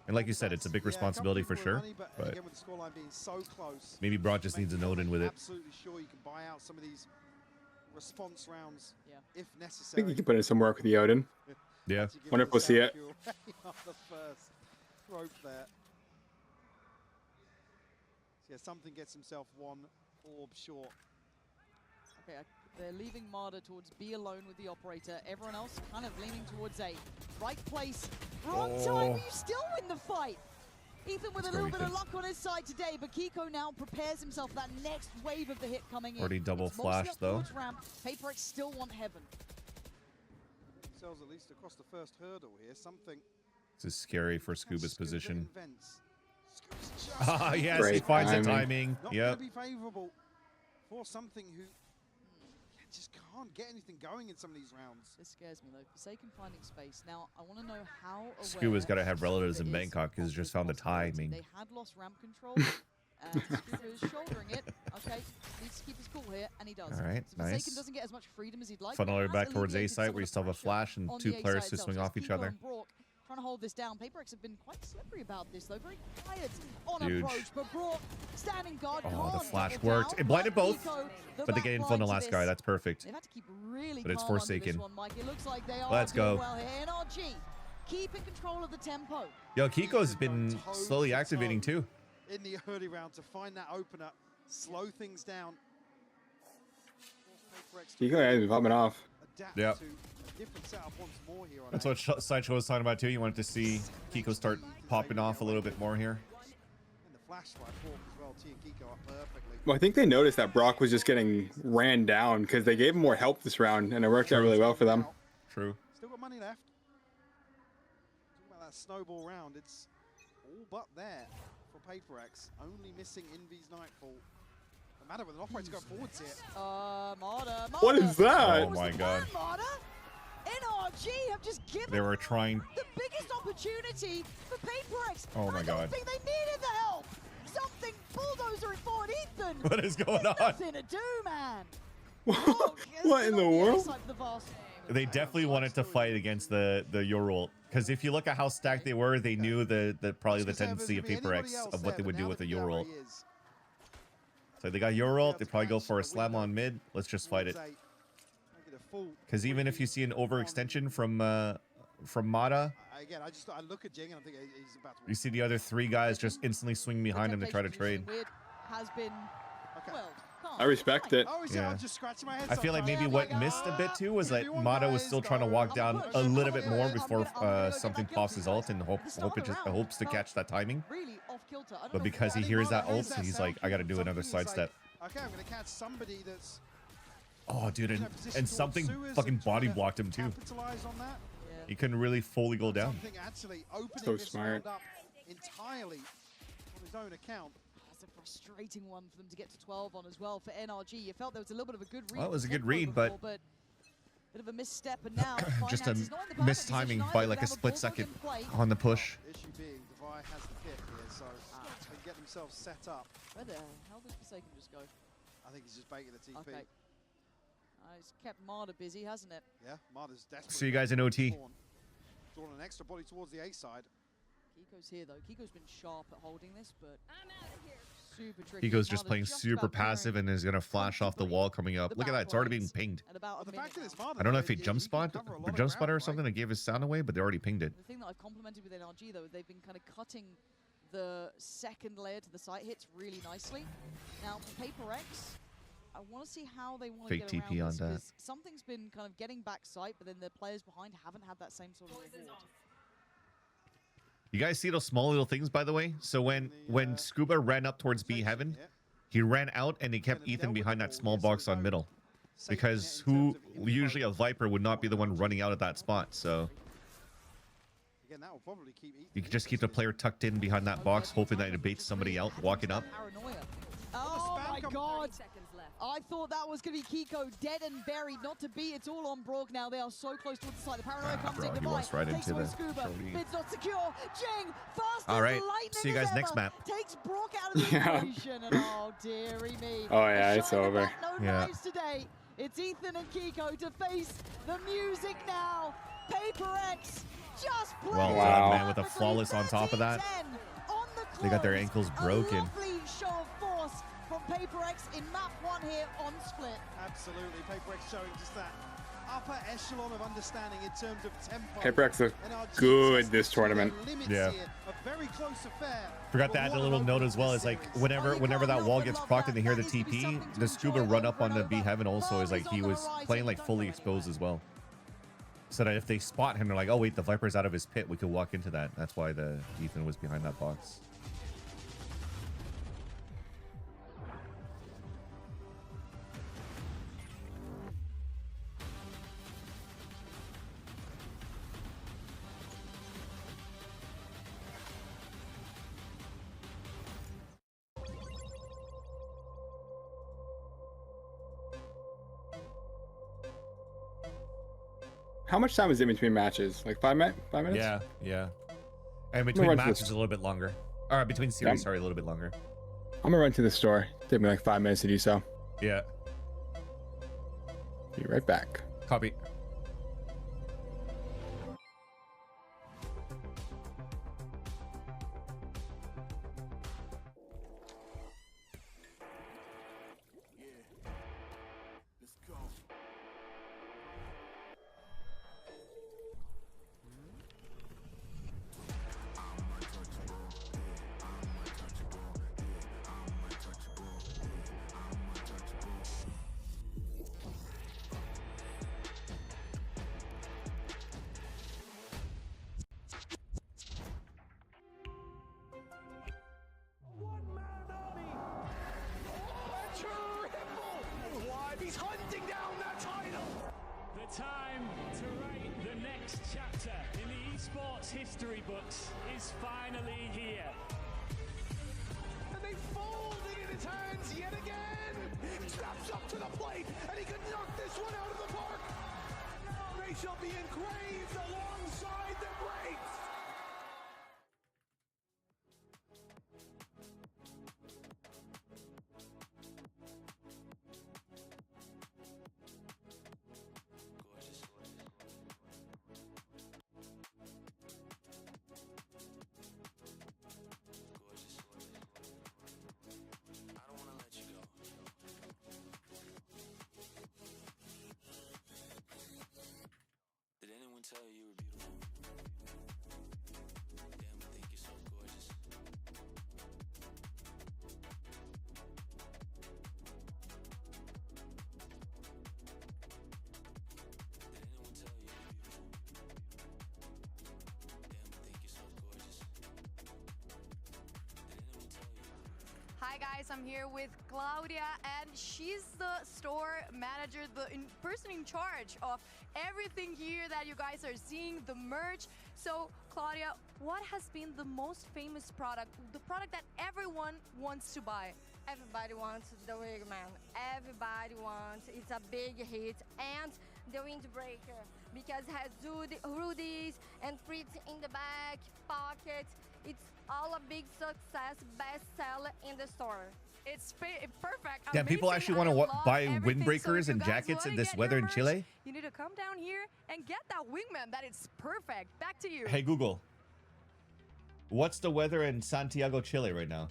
And like you said, it's a big responsibility for sure, but maybe Brock just needs an Odin with it.
Absolutely sure you can buy out some of these response rounds if
I
necessary.
think you can put in some work with the Odin.
Yeah.
Wonder if we'll see it.
The first rope there. Yeah, something gets himself one orb short.
Okay, they're leaving Marder towards B alone with the operator. Everyone else kind of leaning towards A. Right place, wrong time, but you still win the fight. Ethan with a little bit of luck on his side today, but Kiko now prepares himself for that next wave of the hit coming in.
Already double flashed though.
Paperx still want heaven.
Themselves at least across the first hurdle here. Something.
This is scary for Scuba's position.
Ah,
yes, he finds the timing. Yep.
Not going to be favorable for something who just can't get anything going in some of these rounds.
This scares me though. Forsaken finding space. Now, I want to know how
Scuba's got to have relatives in Bangkok because he's just found the timing.
They had lost ramp control, and Scuba's shouldering it. Okay, needs to keep his cool here, and he does.
All right,
so
nice.
Forsaken doesn't get as much freedom as he'd like.
Funnel her back towards A site where you still have a flash and 2 players who swing off each other.
Trying to hold this down. Paperx have been quite slippery about this, though. Very quiet on approach, but Brock standing guard.
Oh, the flash worked. It blinded both, but they get in on the last guy. That's perfect.
They've had to keep really
but it's
calm
Forsaken.
One, Mike. It looks like they are
Let's go.
well here. NRG keeping control of the tempo.
Yo, Kiko's been slowly activating too.
In the early round to find that opener, slow things down.
Kiko has been popping off.
Yeah.
Different setup once more here on
That's what Sideshow was talking about too. You wanted to see Kiko start popping off a little bit more here.
And the flash right fork as well, teeing Kiko up perfectly.
Well, I think they noticed that Brock was just getting ran down because they gave him more help this round, and it worked out really well for them.
True.
Still got money left. Talking about that snowball round, it's all but there for Paperx. Only missing Envy's Nightfall. No matter with an operator going forwards here.
Marder.
What is that?
Oh my god.
NRG have just given
They were trying
the biggest opportunity for Paperx.
Oh my god.
I don't think they needed the help. Something bulldozering forward, Ethan.
What is going on?
Nothing to do, man.
What in the world?
They definitely wanted to fight against the Yorult, because if you look at how stacked they were, they knew the probably the tendency of Paperx of what they would do with a Yorult. So they got Yorult, they probably go for a slam on mid. Let's just fight it. Because even if you see an overextension from Mata,
again, I look at Jing and I think he's about to.
You see the other 3 guys just instantly swing behind him to try to trade.
Has been well
I respect it.
Oh,
Yeah.
I'm just scratching my head.
I feel like maybe
sometimes.
what missed a bit too was that Mata was still trying to walk down a little bit more before something pops his ult and hopes to catch that timing.
Really off kilter. I don't
But
know
because he
why.
hears that ult, he's like, I got to do another sidestep.
Okay, I'm gonna catch somebody that's
Oh, dude,
in a
and
position
something
towards Suez
fucking
and trying
body
to
blocked him too.
capitalize on that.
He couldn't really fully go down.
Something actually opening
So
this
smart.
round up entirely on his own account.
That's a frustrating one for them to get to 12 on as well for NRG. You felt there was a little bit of a good read.
Well, it was a good
tempo
read,
before,
but
bit of a misstep, and now
just a
Finance is not in the perfect
mistiming
position
by
either.
like
They
a
have
split
bulldog
second
in play.
on the push.
Issue being, Devi has the pit here, so they can get themselves set up.
Where the hell does Forsaken just go?
I think he's just baiting the TP.
Okay. It's kept Marta busy, hasn't it?
Yeah, Marta's desperate.
See you guys in OT.
Drawn an extra body towards the A side.
Kiko's here though. Kiko's been sharp at holding this, but super tricky.
Higo's just
Marta's
playing super
about clearing
passive and is going to flash off the wall coming up. Look at that. It's already being pinged.
at about a minute now.
I don't know if he jump spot or something and gave his sound away, but they already pinged it.
The thing that I've complimented with NRG though, they've been kind of cutting the second layer to the site hits really nicely. Now for Paper X, I want to see how they want to
Fake
get
TP
around
on
this,
that.
because something's been kind of getting back sight, but then the players behind haven't had that same sort of reward.
You guys see those small little things, by the way? So when Scuba ran up towards B Heaven, he ran out and he kept Ethan behind that small box on middle. Because usually a Viper would not be the one running out at that spot, so
Again, that will probably keep Ethan.
you can just keep the player tucked in behind that box, hoping that it baits somebody out walking up.
Paranoia. Oh my god! I thought that was going to be Kiko dead and buried, not to be. It's all on Brog now. They are so close towards the side. The paranoia comes
bro,
in.
he
Goodbye.
walks right
Takes
into
away
the
Scuba.
Jody.
Mid's not secure. Jing, fast
All
as
right,
lightning
see you guys
as
next
ever.
map.
Takes Brog out of the equation, and oh dearie me.
Oh, yeah,
A
it's
shot in the
over.
back, no
Yeah.
knives today. It's Ethan and Kiko to face the music now. Paper X just playing.
Well done, man, with a flawless on top of that.
13-10 on the
They got their
close.
ankles
A
broken.
lovely show of force from Paper X in map 1 here on Split.
Absolutely, Paper X showing just that upper echelon of understanding in terms of tempo.
Paper X look
NRG
good
testing
this tournament.
their limits
Yeah.
here. A very close affair.
Forgot to
but
add a
one
little
of
note
opens
as well.
this
Is like
series.
whenever that wall gets procced and they hear the TP, the Scuba run up on the B Heaven also is like he was playing like fully exposed as well. So that if they spot him, they're like, oh wait, the Viper's out of his pit. We could walk into that. That's why the Ethan was behind that box.
How much time is in between matches? Like 5 minutes?
Yeah, yeah. And
gonna
between
run to
matches
this-
a little bit longer. Or between series, sorry, a little bit longer.
I'm gonna run to the store. Take me like 5 minutes to do so.
Yeah.
Be right back.
Copy.
He's hunting down that title. The time to write the next chapter in the esports history books is finally here.
And they fold it in his hands yet again. He steps up to the plate and he can knock this one out of the park. They shall be engraved alongside the greats.
Did anyone tell you you were beautiful?
right, guys, I'm here with Claudia, and she's the store manager, the person in charge of everything here that you guys are seeing, the merch. So, Claudia, what has been the most famous product, the product that everyone wants to buy?
Everybody wants the Wingman. Everybody wants. It's a big hit. And the windbreaker, because it has hoodies and prints in the back, pockets. It's all a big success, bestseller in the store.
It's perfect.
Yeah, people actually want to buy windbreakers and jackets in this weather in Chile.
You need to come down here and get that Wingman. That is perfect. Back to you.
Hey, Google. What's the weather in Santiago, Chile right now?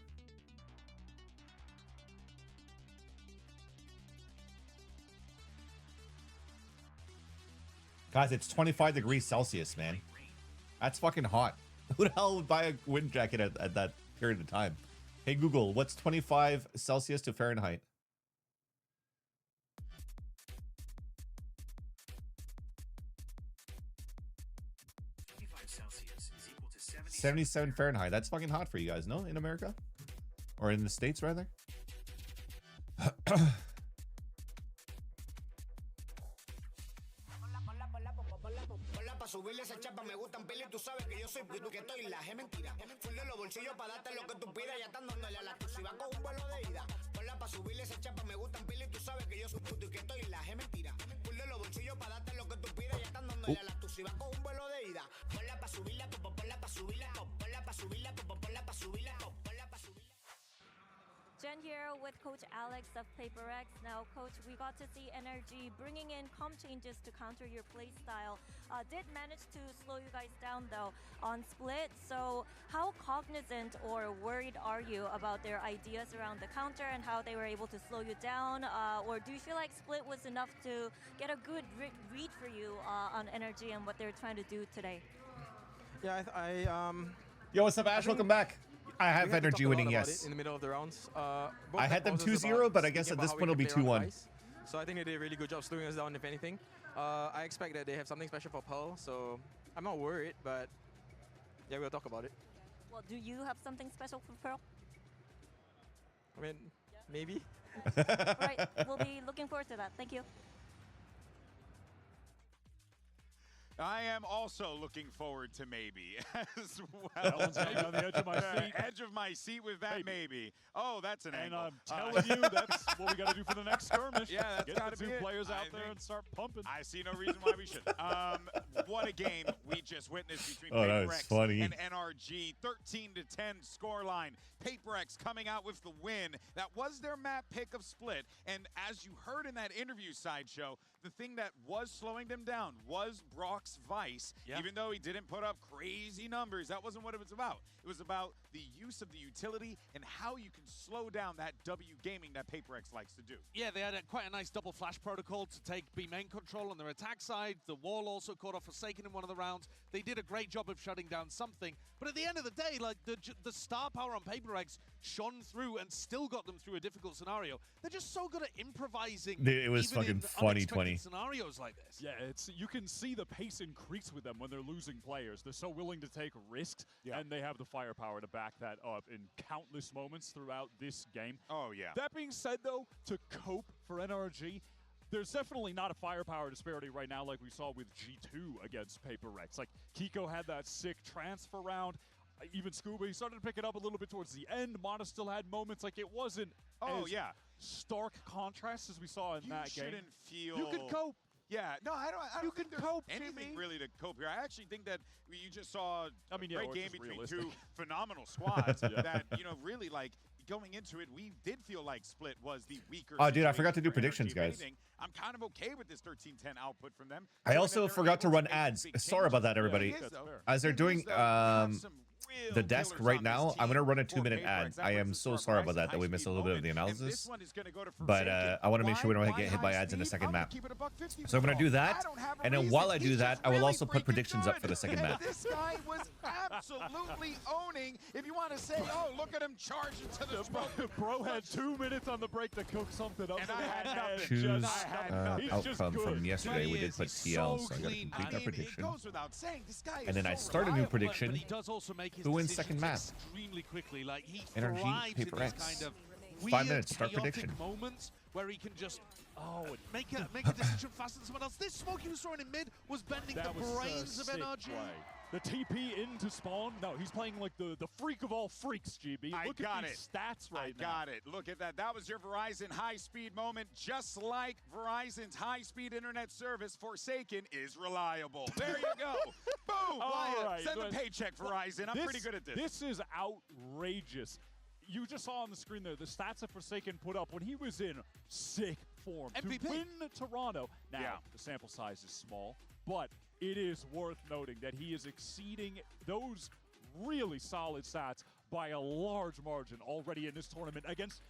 Guys, it's 25 degrees Celsius, man. That's fucking hot. Who the hell would buy a wind jacket at that period of time? Hey, Google, what's 25 Celsius to Fahrenheit?
Celsius is equal to
77 Fahrenheit. That's fucking hot for you guys, no? In America? Or in the States, rather?
Subirle esa chapa me gustan pila y tú sabes que yo soy puto que estoy la es mentira. Full de los bolsillos para darte lo que tú pidas, ya están dándole a la si va con un vuelo de ida. Ponla pa' subirle esa chapa me gustan pila y tú sabes que yo soy puto y que estoy la es mentira. Full de los bolsillos para darte lo que tú pidas, ya están dándole a la si va con un vuelo de ida. Ponla pa' subirla, ponla pa' subirla, ponla pa' subirla, ponla pa' subirla, ponla pa' subirla.
Jen here with Coach Alex of PaperX. Now, Coach, we got to see NRG bringing in comp changes to counter your play style. Did manage to slow you guys down, though, on Split. So how cognizant or worried are you about their ideas around the counter and how they were able to slow you down? Or do you feel like Split was enough to get a good read for you on NRG and what they're trying to do today?
Yeah,
Yo, what's up, Ash? Welcome back. I have energy winning, yes.
In the middle of the rounds.
I had them 2-0, but I guess at this point it'll be 2-1.
So I think they did a really good job slowing us down, if anything. I expect that they have something special for Pearl, so I'm not worried, but yeah, we'll talk about it.
Well, do you have something special for Pearl?
I mean, maybe.
Right, we'll be looking forward to that. Thank you.
I am also looking forward to maybe as well.
That one's on the edge of my seat.
Edge of my seat with that maybe. Oh, that's an angle.
And I'm telling you, that's what we got to do for the next skirmish.
Yeah, that's
Get
got to
the
be
two
it.
players out there and start pumping.
I see no reason why we shouldn't. What a game we just witnessed between
that was
PaperX
funny.
and NRG. 13-10 scoreline. PaperX coming out with the win. That was their map pick of Split. And as you heard in that interview sideshow, the thing that was slowing them down was Brock's Vice.
Yeah.
Even though he didn't put up crazy numbers, that wasn't what it was about. It was about the use of the utility and how you can slow down that W gaming that PaperX likes to do.
Yeah, they had quite a nice double flash protocol to take B main control on their attack side. The wall also caught off Forsaken in one of the rounds. They did a great job of shutting down something. But at the end of the day, like the star power on PaperX shone through and still got them through a difficult scenario. They're just so good at improvising.
It was fucking funny, 20.
Scenarios like this.
Yeah, you can see the pace increase with them when they're losing players. They're so willing to take risks, and they have the firepower to back that up in countless moments throughout this game.
Oh, yeah.
That being said, though, to cope for NRG, there's definitely not a firepower disparity right now like we saw with G2 against PaperX. Like, Kiko had that sick transfer round. Even Scuba, he started to pick it up a little bit towards the end. Mana still had moments. Like, it wasn't as stark contrast as we saw in that game.
You shouldn't feel...
You can cope.
Yeah, no, I don't
You
think
can
there's
cope,
anything
Jimmy.
really to cope here. I actually think that you just saw a
yeah,
great
or
game
just
between
realistic.
two phenomenal squads that, really, like, going into it, we did feel like Split was the weaker
Oh, dude, I forgot to
situation
do
for
predictions,
NRG. If
guys.
anything, I'm kind of okay with this 13-10 output from them.
I also forgot to run ads. Sorry about that, everybody. As they're doing the desk right now, I'm going to run a 2-minute ad. I am so sorry about that we missed a little bit of the analysis. But I want to make sure we don't get hit by ads in the second map. So I'm going to do that. And then while I do that, I will also put predictions up for the second map.
This guy was absolutely owning. If you want to say, oh, look at him charging to the smoke.
Bro had 2 minutes on the break to cook something up.
And I had nothing.
Choose
He's just
outcome from
good.
yesterday. We did put TL, so I got to complete that prediction. And then I start a new prediction.
But he does also make his
Who wins second map?
extremely quickly. Like he
NRG,
thrives in this
PaperX.
kind of
5
weird,
minutes, start
chaotic
prediction.
moments where he can just make a decision faster than someone else. This smoke he was throwing in mid was bending the brains of NRG.
The TP into spawn. No, he's playing like the freak of all freaks, GB. Look at these stats right now.
I got it. Look at that. That was your Verizon high-speed moment. Just like Verizon's high-speed internet service, Forsaken is reliable. There you go. Boom.
All right,
Send the paycheck, Verizon. I'm pretty good at this.
This is outrageous. You just saw on the screen there the stats that Forsaken put up when he was in sick form.
MVP.
To win Toronto. Now, the sample size is small, but it is worth noting that he is exceeding those really solid stats by a large margin already in this tournament against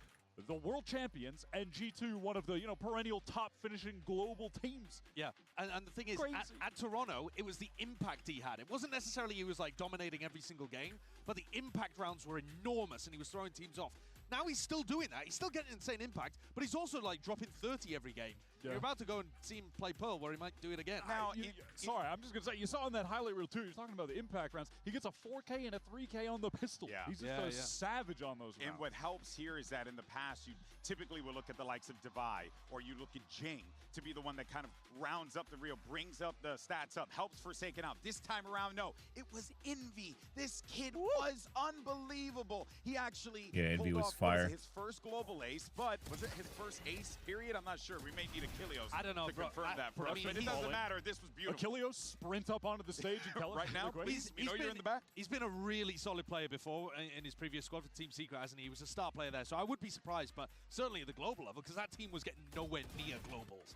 the world champions and G2, one of the perennial top finishing global teams.
Yeah, and the thing is, at Toronto, it was the impact he had. It wasn't necessarily he was like dominating every single game, but the impact rounds were enormous and he was throwing teams off. Now he's still doing that. He's still getting insane impact, but he's also like dropping 30 every game. Yeah. You're about to go and see him play Pearl, where he might do it again.
Now, sorry, I'm just going to say, you saw in that highlight reel too, he's talking about the impact rounds. He gets a 4K and a 3K on the pistol.
Yeah.
He's just a savage on those rounds.
And what helps here is that in the past, you typically will look at the likes of Divide, or you look at Jing to be the one that kind of rounds up the reel, brings up the stats up, helps Forsaken out. This time around, no, it was Envy. This kid was unbelievable. He actually
Envy was
off,
fire.
His first global ace, but was it his first ace period? I'm not sure. We may need Achilleos to confirm that for us, but it doesn't matter. This was beautiful.
Achilleos sprint up onto the stage and tell us
right now. You're in the back.
He's been a really solid player before in his previous squad for Team Secret, hasn't he? He was a star player there, so I would be surprised, but certainly at the global level, because that team was getting nowhere near globals.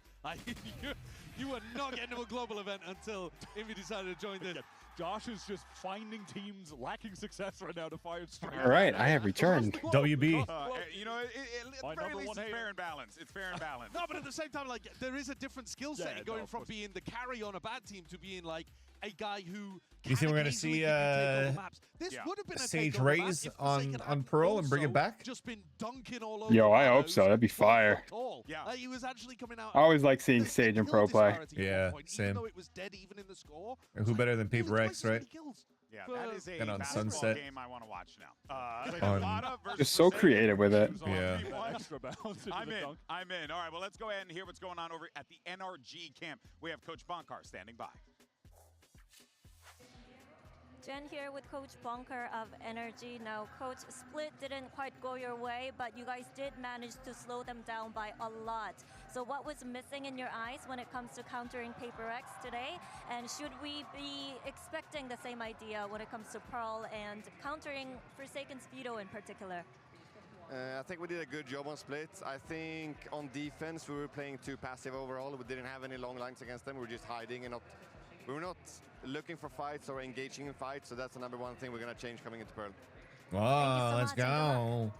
You were not getting to a global event until Envy decided to join this.
Josh is just finding teams lacking success right now to fire straight.
All right, I have returned.
WB.
At the very least, it's fair and balanced. It's fair and balanced.
No, but at the same time, like, there is a different skill set in going from being the carry on a bad team to being like a guy who.
You think we're gonna see Sage Raze on Pearl and bring it back?
Just been dunking all over.
Yo, I hope so. That'd be fire.
Yeah, he was actually coming out.
I always like seeing Sage and Pro play.
Yeah, same.
Even though it was dead even in the score.
And who better than Paper X, right?
Yeah, that is a
on
basketball
Sunset.
game I want to watch now.
Just so creative with it.
Yeah.
I'm in. I'm in. All right, well, let's go ahead and hear what's going on over at the NRG camp. We have Coach Bonkar standing by.
Jen here with Coach Bonker of Energy. Now, Coach, split didn't quite go your way, but you guys did manage to slow them down by a lot. So what was missing in your eyes when it comes to countering Paper X today? And should we be expecting the same idea when it comes to Pearl and countering Forsaken's Veto in particular?
I think we did a good job on split. I think on defense we were playing too passive overall. We didn't have any long lines against them. We were just hiding and we were not looking for fights or engaging in fights. So that's the number one thing we're going to change coming into Pearl.
Oh, let's go.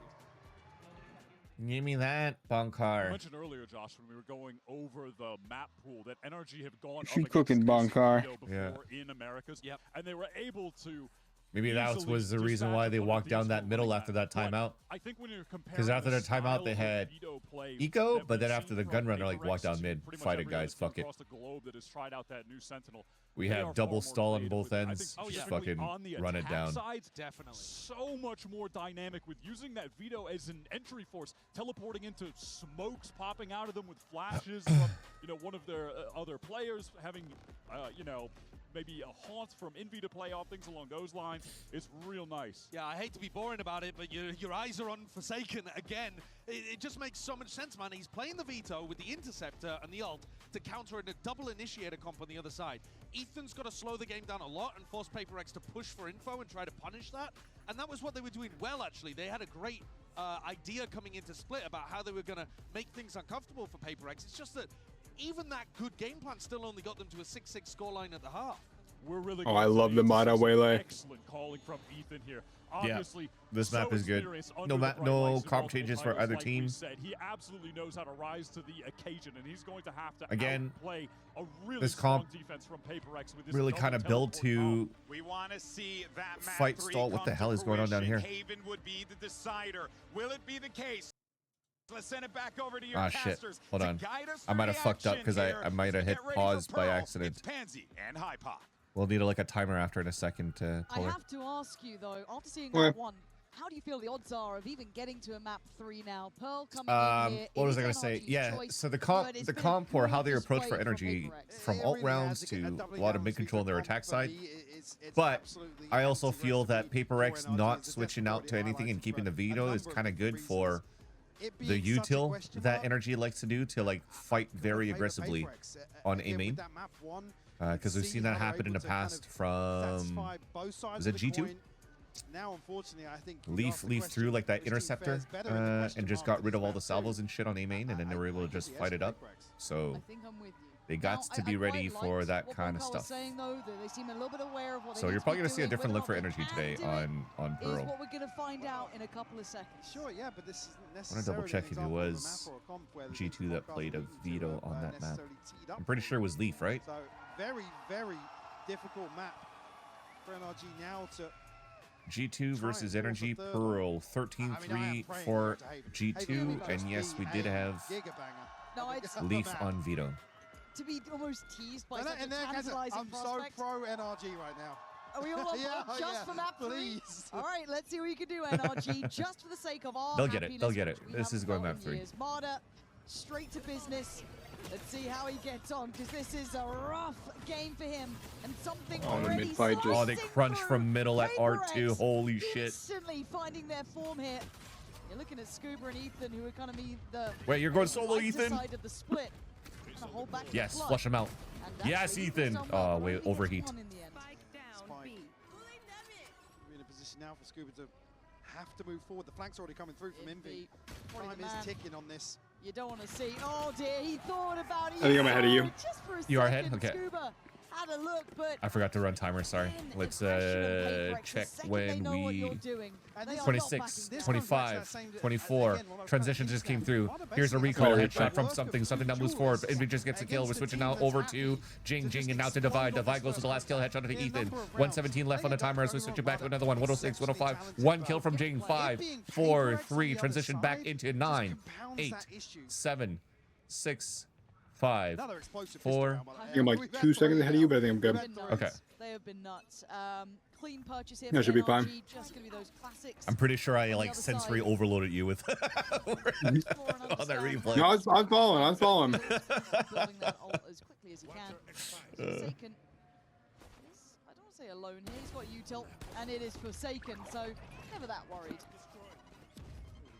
Give me that, Bonkar.
You mentioned earlier, Josh, when we were going over the map pool, that NRG have gone
She
up
cooking Bonkar.
before in Americas, and they were able to.
Maybe that was the reason why they walked down that middle after that timeout.
I think when you're comparing,
because after that timeout they had Eco, but then after the Gunrunner like walked down mid, fight it guys, fuck it.
The globe that has tried out that new Sentinel.
We have double stall on both ends, just fucking run it down.
Definitely. So much more dynamic with using that Veto as an entry force, teleporting into smokes, popping out of them with flashes from one of their other players, having maybe a haunt from Envy to play off, things along those lines. It's real nice.
Yeah, I hate to be boring about it, but your eyes are on Forsaken again. It just makes so much sense, man. He's playing the Veto with the Interceptor and the ult to counter a double initiator comp on the other side. Ethan's got to slow the game down a lot and force Paper X to push for info and try to punish that. And that was what they were doing well, actually. They had a great idea coming into Split about how they were going to make things uncomfortable for Paper X. It's just that even that good game plan still only got them to a 6-6 scoreline at the half.
We're really
I love the Mata Waylay.
Excellent calling from Ethan here.
Yeah,
Obviously,
this map is good. No comp changes for either team.
He absolutely knows how to rise to the occasion, and he's going to have to play a really
this
strong
comp
defense from Paper X with this
really kind of build to
we want to see that map
fight stall. What the hell is going on down here?
Haven would be the decider. Will it be the case? Let's send it back over to your
shit. Hold on. I might have fucked up because I might have hit
Get ready
pause
for
by
Pearl.
accident.
It's Pansy and Hypop.
We'll need like a timer after in a second to
I
pull her.
have to ask you though, after seeing
Okay.
that one, How do you feel the odds are of even getting to a map 3 now? Pearl coming in here.
What was I going to say? Yeah, so the comp or how they approach for energy from alt rounds to a lot of mid control on their attack side. But I also feel that Paper X not switching out to anything and keeping the veto is kind of good for the util that energy likes to do to like fight very aggressively on A main. Because we've seen that happen in the past from, was it G2?
Now, unfortunately, I think
Leaf threw like that interceptor and just got rid of all the salvos and shit on A main, and then they were able to just fight it up. So they got to be ready for that kind of stuff. So you're probably going to see a different look for energy today on Pearl.
Is what we're going to find out in a couple of seconds.
Sure, yeah, but this isn't
I want to
necessarily
double check if it was G2 that played a veto on that map. I'm pretty sure it was Leaf, right?
So very, very difficult map for NRG now to...
G2 versus Energy Pearl, 13-3 for G2, and yes, we did have Leaf on veto.
To be almost teased by such a tantalizing
I'm
prospect.
so pro NRG right now.
Are we all on board just for map 3?
Please.
All right, let's see what we can do, NRG, just for the sake of our
They'll get it. They'll get it. This is going map 3.
Marder, straight to business. Let's see how he gets on, because this is a rough game for him. And something already
Oh, they crunch from middle at R2. Holy shit.
Instantly finding their form here. You're looking at Scuba and Ethan, who are kind of the...
Wait, you're going solo, Ethan?
Side of the split. Hold back
yes, flush him out. Yes, Ethan. Oh, wait, overheat.
Spike. We're in a position now for Scuba to have to move forward. The flank's already coming through from Envy. Time is ticking on this.
You don't want to see. Oh dear, he thought about it.
I think I'm ahead of you.
You are ahead? Okay.
Scuba had a look, but
I forgot to run timer, sorry. Let's check when we... 26, 25, 24. Transition just came through. Here's a recall headshot from something that moves forward. Envy just gets a kill. We're switching now over to Jing, and now to Divide. Divide goes to the last kill headshot to Ethan. 117 left on the timer as we switch it back to another one. 106, 105. One kill from Jing. 5, 4, 3. Transition back into 9, 8, 7, 6, 5, 4.
I'm like 2 seconds ahead of you, but I think I'm good.
Okay.
They have been nuts. Clean purchase here.
That should be fine.
Just gonna be those classics.
I'm pretty sure I like sensory overloaded you with on that replay.
No, I'm following. I'm following.
Building that ult as quickly as he can. Forsaken. I don't want to say alone here. He's got util, and it is Forsaken, so never that worried.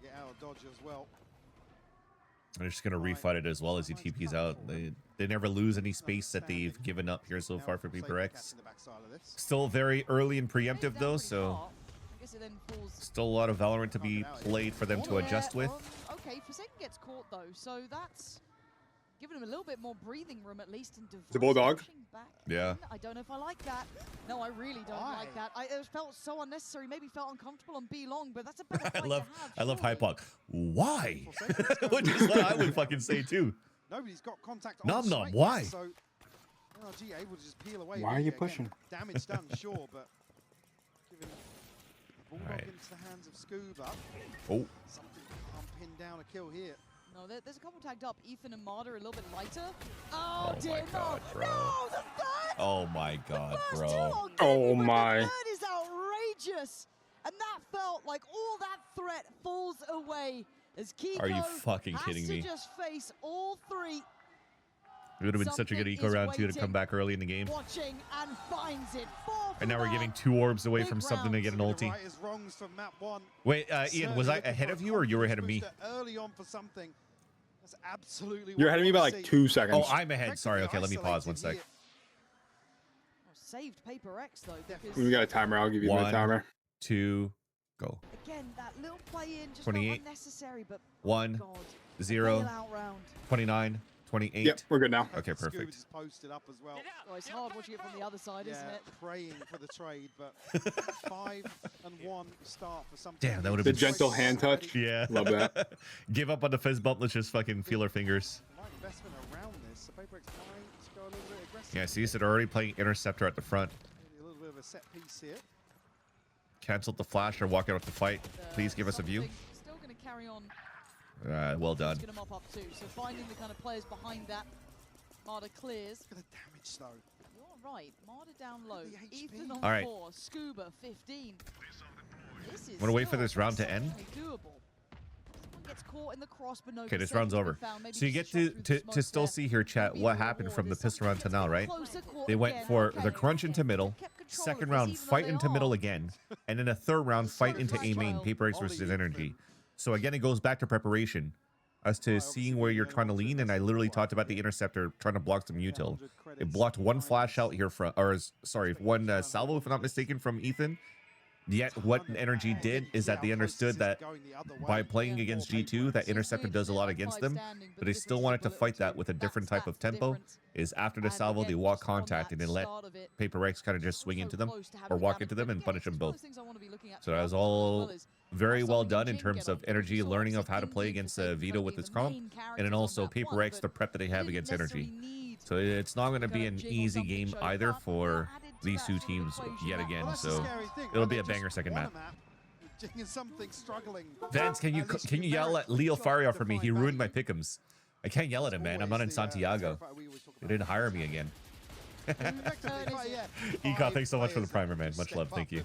Get out of dodge as well.
They're just gonna refight it as well as he TPs out. They never lose any space that they've given up here so far for Paper X. Still very early and preemptive though, so still a lot of Valorant to be played for them to adjust with.
Okay, Forsaken gets caught though, so that's giving him a little bit more breathing room at least. And
the Bulldog.
Yeah.
I don't know if I like that. No, I really don't like that. It felt so unnecessary. Maybe felt uncomfortable on B long, but that's a better fight
I love Hypok. Why? Which is what I would fucking say too.
Nobody's got contact.
Nom nom. Why?
So NRG able to just peel away.
Why are you pushing?
Damage done, sure, but giving Bulldog into the hands of Scuba.
Oh.
Something can't pin down a kill here.
No, there's a couple tagged up. Ethan and Marder a little bit lighter.
Oh
dear,
my god, bro.
No, the third!
Oh my god, bro.
Oh my.
The third is outrageous. And that felt like all that threat falls away as Kiko
Are you fucking kidding me?
has to just face all 3.
It would have been such a good eco round 2 to come back early in the game.
Watching and finds it.
And now we're giving 2 orbs away from something to get an ulti. Wait, Ian, was I ahead of you or you were ahead of me?
Early on for something. That's absolutely.
You're ahead of me by like 2 seconds.
Oh, I'm ahead. Sorry. Okay, let me pause 1 sec.
Saved Paper X though.
When we got a timer, I'll give you my timer.
2, go.
Again, that little play in just
28.
unnecessary, but
1, 0, 29. 28.
Yep, we're good now.
Okay, perfect.
Just posted up as well.
Oh, it's hard watching it from the other side, isn't it?
Praying for the trade, but 5 and 1 start for something.
Damn, that would have
the
been
gentle hand touch.
Yeah,
love that.
Give up on the fizz bump. Let's just fucking feel our fingers.
Investment around this. So Paper X might go a little bit aggressive.
Yeah, see, they're already playing interceptor at the front.
Maybe a little bit of a set piece here.
Canceled the flash or walk out of the fight. Please give us a view.
Still going to carry on.
Well done.
Going to mop up too. So finding the kind of players behind that. Marder clears.
Look at the damage though.
You're right. Marder down low. Ethan on
All right.
4. Scuba 15. This is
Want to wait for
still
this round to end?
doable. Someone gets caught in the cross, but no
Okay, this
second
round's
to be
over.
found. Maybe
So you
just
get
a shot through the
to
smoke
still
there.
see here, chat, what happened from the pistol round to now, right? They went for the crunch into middle, second round fight into middle again, and then a third round fight into A main, Paper X versus Energy. So again, it goes back to preparation as to seeing where you're trying to lean, and I literally talked about the interceptor trying to block some util. It blocked one flash out here from, or sorry, one salvo, if I'm not mistaken, from Ethan. Yet what Energy did is that they understood that by playing against G2, that interceptor does a lot against them, but they still wanted to fight that with a different type of tempo. Is after the salvo, they walk contact and then let Paper X kind of just swing into them or walk into them and punish them both. So that was all very well done in terms of Energy learning of how to play against Vito with its comp, and then also Paper X, the prep that they have against Energy. So it's not going to be an easy game either for these two teams yet again. So it'll be a banger second map. Vance, can you yell at Leo Faria for me? He ruined my pick'ems. I can't yell at him, man. I'm not in Santiago. They didn't hire me again. Econ, thanks so much for the primer, man. Much love. Thank you.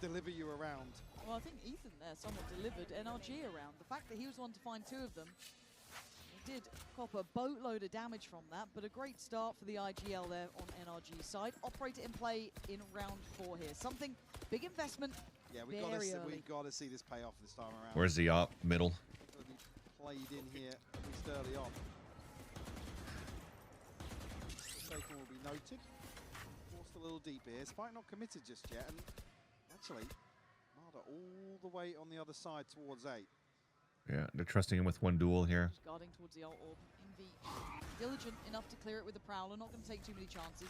Deliver you around.
Well, I think Ethan there somewhat delivered NRG around. The fact that he was the one to find two of them, he did cop a boatload of damage from that, but a great start for the IGL there on NRG's side. Operator in play in round 4 here. Something, big investment.
Yeah, we got to see this pay off this time around.
Where's the op? Middle.
Played in here, at least early on. Forsaken will be noted. Forced a little deeper here. Spike not committed just yet, and actually, Marder all the way on the other side towards 8.
Yeah, they're trusting him with one duel here.
Just guarding towards the alt orb. Envy diligent enough to clear it with the Prowler. Not going to take too many chances.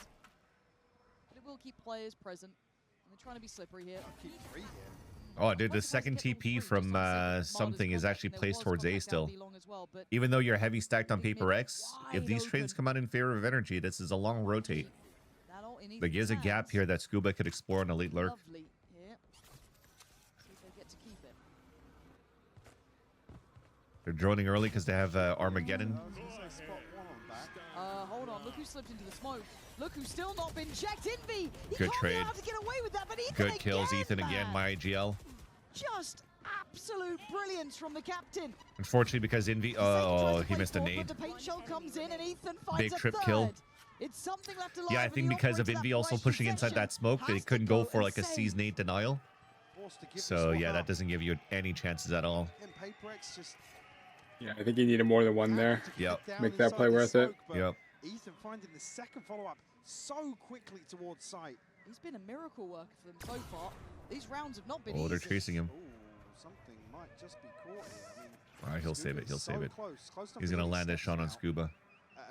But it will keep players present. And they're trying to be slippery here.
Keep 3 here.
Oh, dude, the second TP from something is actually placed towards A still. Even though you're heavy stacked on Paper X, if these trades come out in favor of Energy, this is a long rotate. Like, there's a gap here that Scuba could explore on a late lurk. They're droning early because they have Armageddon.
Hold on, look who slipped into the smoke. Look who's still not been checked. Envy!
Good trade.
To get away with that, but Ethan
Good kills, Ethan again, my IGL.
Just absolute brilliance from the captain.
Unfortunately, because Envy, oh, he missed a nade.
The paint shell comes in and Ethan finds
Big trip
a third.
kill.
It's something left alive.
Yeah, I think because of Envy also pushing inside that smoke, they couldn't go for like a C's nade denial. So yeah, that doesn't give you any chances at all.
Yeah, I think you needed more than one there.
Yep.
Make that play worth it.
Yep.
Ethan finding the second follow-up so quickly towards sight.
He's been a miracle worker for them so far. These rounds have not been easy.
Oh, they're chasing him.
Something might just be caught here. I mean,
All right, he'll save it. He'll save it.
Close
He's going to land this shot on Scuba.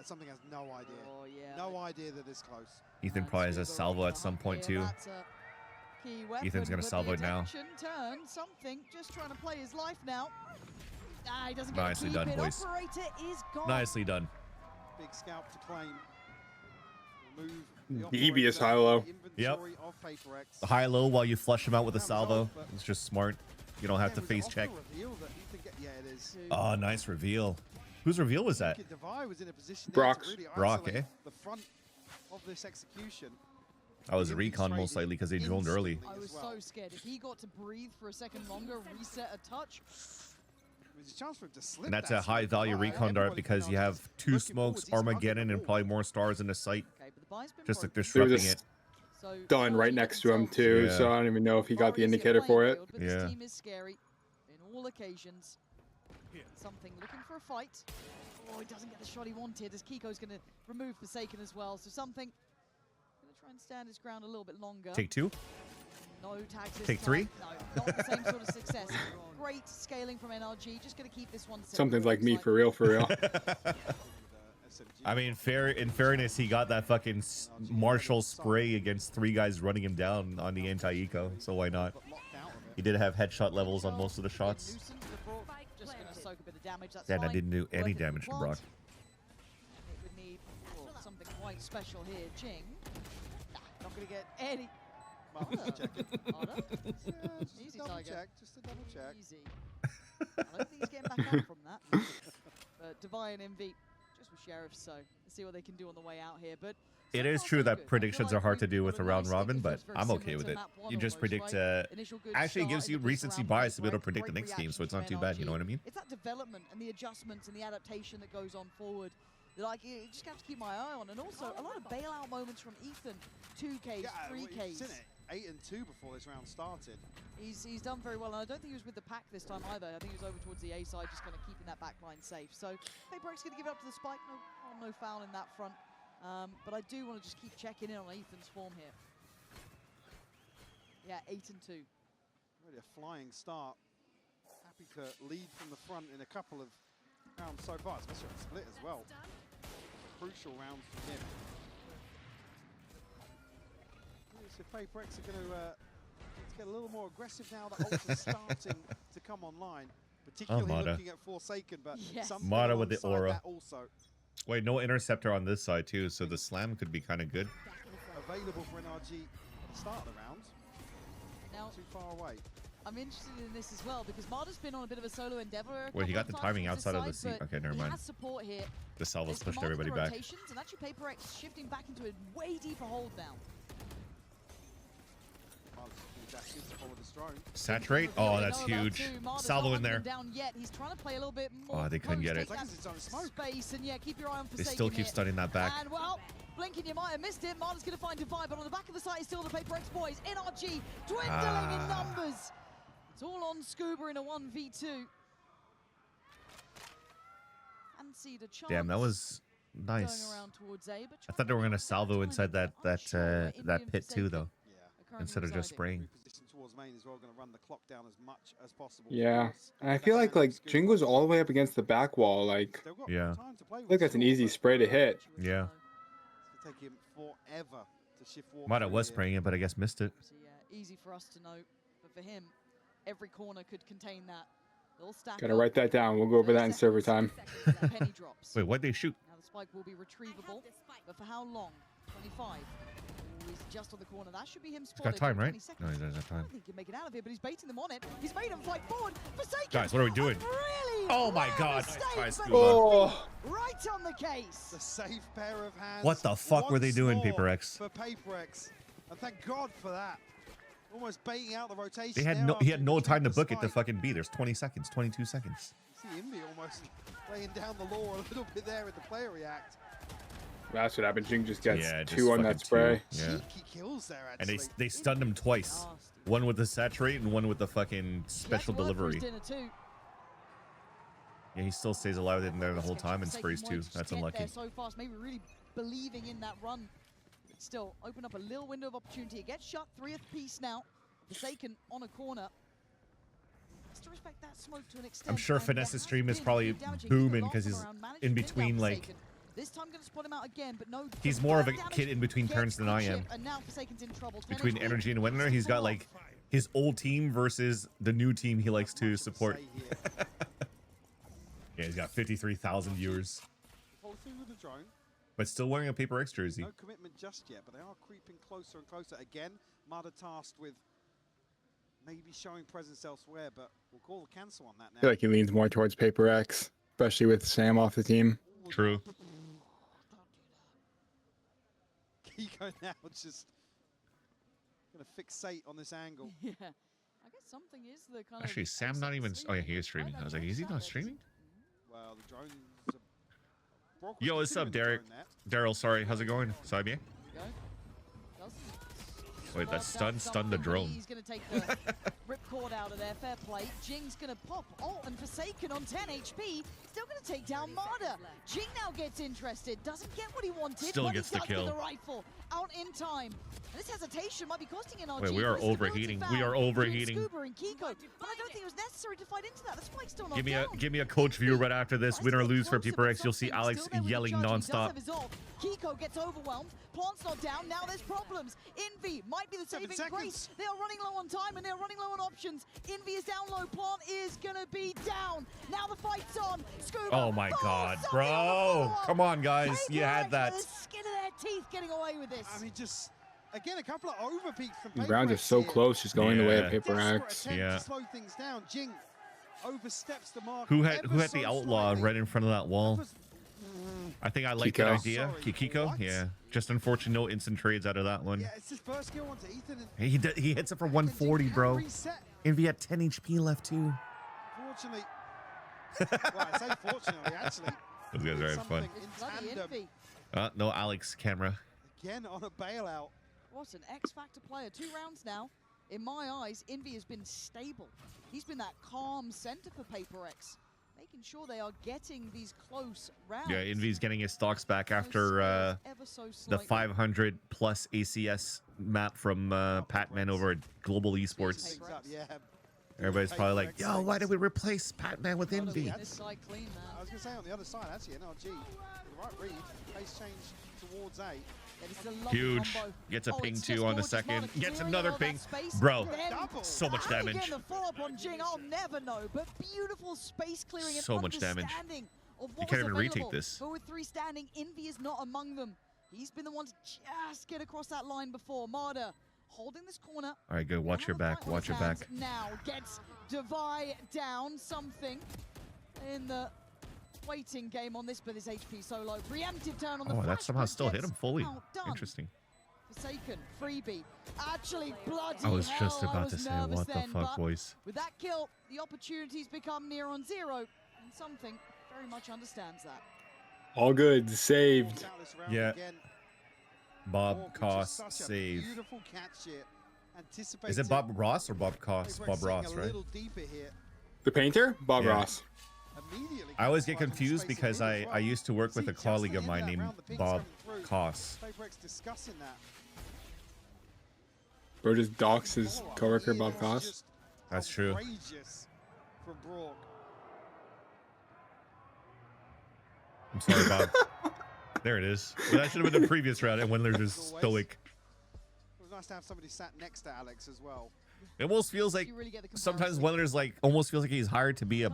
Something has no idea.
Oh, yeah.
No idea that it's close.
Ethan probably has a salvo at some point, too. Ethan's going to salvo it now.
Turn, something, just trying to play his life now. He doesn't get
Nicely done, boys.
Operator is gone.
Nicely done.
Big scalp to claim.
Devious high-low.
Yep. High-low while you flush him out with a salvo. It's just smart. You don't have to face check. Oh, nice reveal. Whose reveal was that?
Brock's.
Brock, eh?
The front of this execution.
That was a recon most likely because they droned early.
I was so scared. If he got to breathe for a second longer, reset a touch.
There's a chance for him to slip.
And that's a high value recon dart because you have 2 smokes, Armageddon, and probably more stars in the sight. Just like disrupting it.
Done right next to him too, so I don't even know if he got the indicator for it.
But this team is scary in all occasions. Something looking for a fight. Oh, he doesn't get the shot he wanted as Kiko's going to remove Forsaken as well. So something going to try and stand his ground a little bit longer.
Take 2.
No tags this
Take
time.
3.
No, not the same sort of success. Great scaling from NRG. Just going to keep this one.
Something's like me for real, for real.
I mean, in fairness, he got that fucking Marshall spray against 3 guys running him down on the anti-eco, so why not? He did have headshot levels on most of the shots.
Just going to soak a bit of damage. That's
Then I
fine.
didn't do any
Worth it
damage to
for
Brock.
It would need something quite special here. Jing. Not going to get any. Easy,
double
Tiger.
check, just a double check.
Easy. I don't think he's getting back up from that. But Divine MV just with Sheriff, so let's see what they can do on the way out here. But
It is true that predictions are hard to do with a round robin, but I'm okay with it. You just predict. Actually, it gives you recency bias to be able to predict the next game, so it's not too bad. You know what I mean?
It's that development and the adjustments and the adaptation that goes on forward. Like, you just have to keep my eye on. And also, a lot of bailout moments from Ethan. 2Ks, 3Ks.
8 and 2 before this round started.
He's done very well, and I don't think he was with the pack this time either. I think he was over towards the A side, just kind of keeping that back line safe. So, PaperX going to give it up to the spike. No foul in that front. But I do want to just keep checking in on Ethan's form here. Yeah, 8 and 2.
Really a flying start. Happy to lead from the front in a couple of rounds so far, especially on split as well. Crucial rounds for him. So PaperX are going to get a little more aggressive now that Ultra's starting to come online, particularly looking at Forsaken, but
Mata with the aura.
Also.
Wait, no interceptor on this side too, so the slam could be kind of good.
Available for NRG at the start of the round.
Now,
too far away.
I'm interested in this as well because Mata's been on a bit of a solo endeavor.
Wait, he got the timing outside of the seat. Okay, never mind.
He has support here.
The salvo's pushed everybody back.
And actually PaperX shifting back into a way deeper hold now.
Saturate? Oh, that's huge. Salvo in there.
Down yet. He's trying to play a little bit more.
Oh, they couldn't get it.
Space, and yeah, keep your eye on Forsaken.
They still keep stunning that back.
And well, blinking, you might have missed it. Marta's going to find Divide, but on the back of the site is still the PaperX boys. NRG dwindling in numbers. It's all on Scuba in a 1v2. Fancied a chance.
Damn, that was nice.
Going around towards A, but
I thought they were gonna salvo inside that pit too, though. Instead of just spraying.
Yeah, and I feel like Jing was all the way up against the back wall. Like,
yeah,
I think that's an easy spray to hit.
Yeah.
Take him forever to shift
Mata was spraying it, but I guess missed it.
So yeah, easy for us to know, but for him, every corner could contain that. They'll stack
Gotta write that down. We'll go over that in server time.
Penny drops.
Wait, why'd they shoot?
Now the spike will be retrievable, but for how long? 25. He's just on the corner. That should be him spotted.
He's got time, right?
No,
he doesn't have time.
I don't think he can make it out of here, but he's baiting them on it. He's made him fight forward. Forsaken.
Guys, what are we doing?
Really?
Oh my God!
Right on the case.
The safe pair of hands.
What the fuck were they doing, PaperX?
For PaperX, and thank God for that. Almost baiting out the rotation.
They had he had no time to book it to fucking be. There's 20 seconds, 22 seconds.
See Invi almost laying down the law a little bit there with the player react.
That's what happened. Jing just gets 2 on that spray.
Yeah.
Kills there,
and they stunned him twice. One with the saturate and one with the fucking special delivery. Yeah, he still stays alive in there the whole time and sprays too. That's unlucky.
So fast, maybe really believing in that run. Still, open up a little window of opportunity. It gets shut. 3th piece now. Forsaken on a corner. Has to respect that smoke to an extent.
I'm sure Finesse's stream is probably booming because he's in between, like.
This time going to spot him out again, but no.
He's more of a kid in between turns than I am.
And now Forsaken's in trouble.
Between Energy and Winner, he's got like his old team versus the new team he likes to support. Yeah, he's got 53,000 viewers. But still wearing a PaperX jersey.
No commitment just yet, but they are creeping closer and closer. Again, Mata tasked with maybe showing presence elsewhere, but we'll call the cancel on that now.
I feel like he leans more towards PaperX, especially with Sam off the team.
True.
Kiko now just gonna fixate on this angle.
Yeah, I guess something is the kind
Actually, Sam not even. Oh yeah, he is streaming. I was like, is he not streaming?
Well, the drones.
Yo, what's up, Derek? Daryl, sorry. How's it going? Saibie? Wait, that stunned the drone.
He's going to take the ripcord out of there. Fair play. Jing's going to pop ult and Forsaken on 10 HP. Still going to take down Mata. Jing now gets interested. Doesn't get what he wanted.
Still gets the kill.
The rifle out in time. And this hesitation might be costing NRG.
Wait, we are overheating. We are overheating.
Scuba and Kiko. But I don't think it was necessary to fight into that. The spike's still not
give me a coach view right after this. Win or lose for PaperX. You'll see Alex yelling nonstop.
Kiko gets overwhelmed. Plant's not down. Now there's problems. Envy might be the saving grace. They are running low on time and they're running low on options. Envy is down low. Plant is going to be down. Now the fight's on. Scuba.
Oh my God, bro. Come on, guys. You had that.
The skin of their teeth getting away with this.
I mean, just... Again, a couple of overpeaks from
PaperX. Rounds are so close, just going the way of PaperX.
Yeah. Slow things down. Jing oversteps the mark.
Who had the outlaw right in front of that wall? I think I like that idea. Kikiko? Yeah. Just unfortunate no instant trades out of that one.
Yeah, it's his first kill onto Ethan. And
He hits it for 140, bro. Envy had 10 HP left, too.
Fortunately. Well, I say fortunately, actually.
Those guys are having fun. No Alex camera.
Again on a bailout.
What an X-Factor player. 2 rounds now. In my eyes, Envy has been stable. He's been that calm center for Paper X, making sure they are getting these close rounds.
Yeah, Envy's getting his stocks back after the 500 plus ACS map from Patman over at Global Esports. Everybody's probably like, yo, why did we replace Patman with Envy?
I was going to say on the other side, actually, NRG, the right read, pace change towards A.
Huge. Gets a ping too on the second. Gets another ping. Bro, so much damage.
Again, the follow-up on Jing, I'll never know, but beautiful space clearing and
so much damage. You can't even retake this.
But with 3 standing, Envy is not among them. He's been the one to just get across that line before. Marder holding this corner.
All right, good. Watch your back. Watch your back.
Now gets Devi down. Something in the waiting game on this, but his HP so low. Preemptive turn on the
that somehow still hit him fully.
Outdone.
Interesting.
Forsaken, freebie. Actually, bloody
I was just
hell,
about to say, what the fuck, boys?
With that kill, the opportunities become near on 0, and something very much understands that.
All good, saved.
Yeah. Bob Koss save.
Beautiful catch here.
Is it Bob Ross or Bob Koss? Bob Ross, right?
The painter? Bob Ross.
I always get confused because I used to work with a colleague of mine named Bob Koss.
Bro just docks his coworker Bob Koss.
That's true. I'm sorry, Bob. There it is. But that should have been the previous round, and when they're just stoic.
It was nice to have somebody sat next to Alex as well.
It almost feels like sometimes Wendler's like almost feels like he's hired to be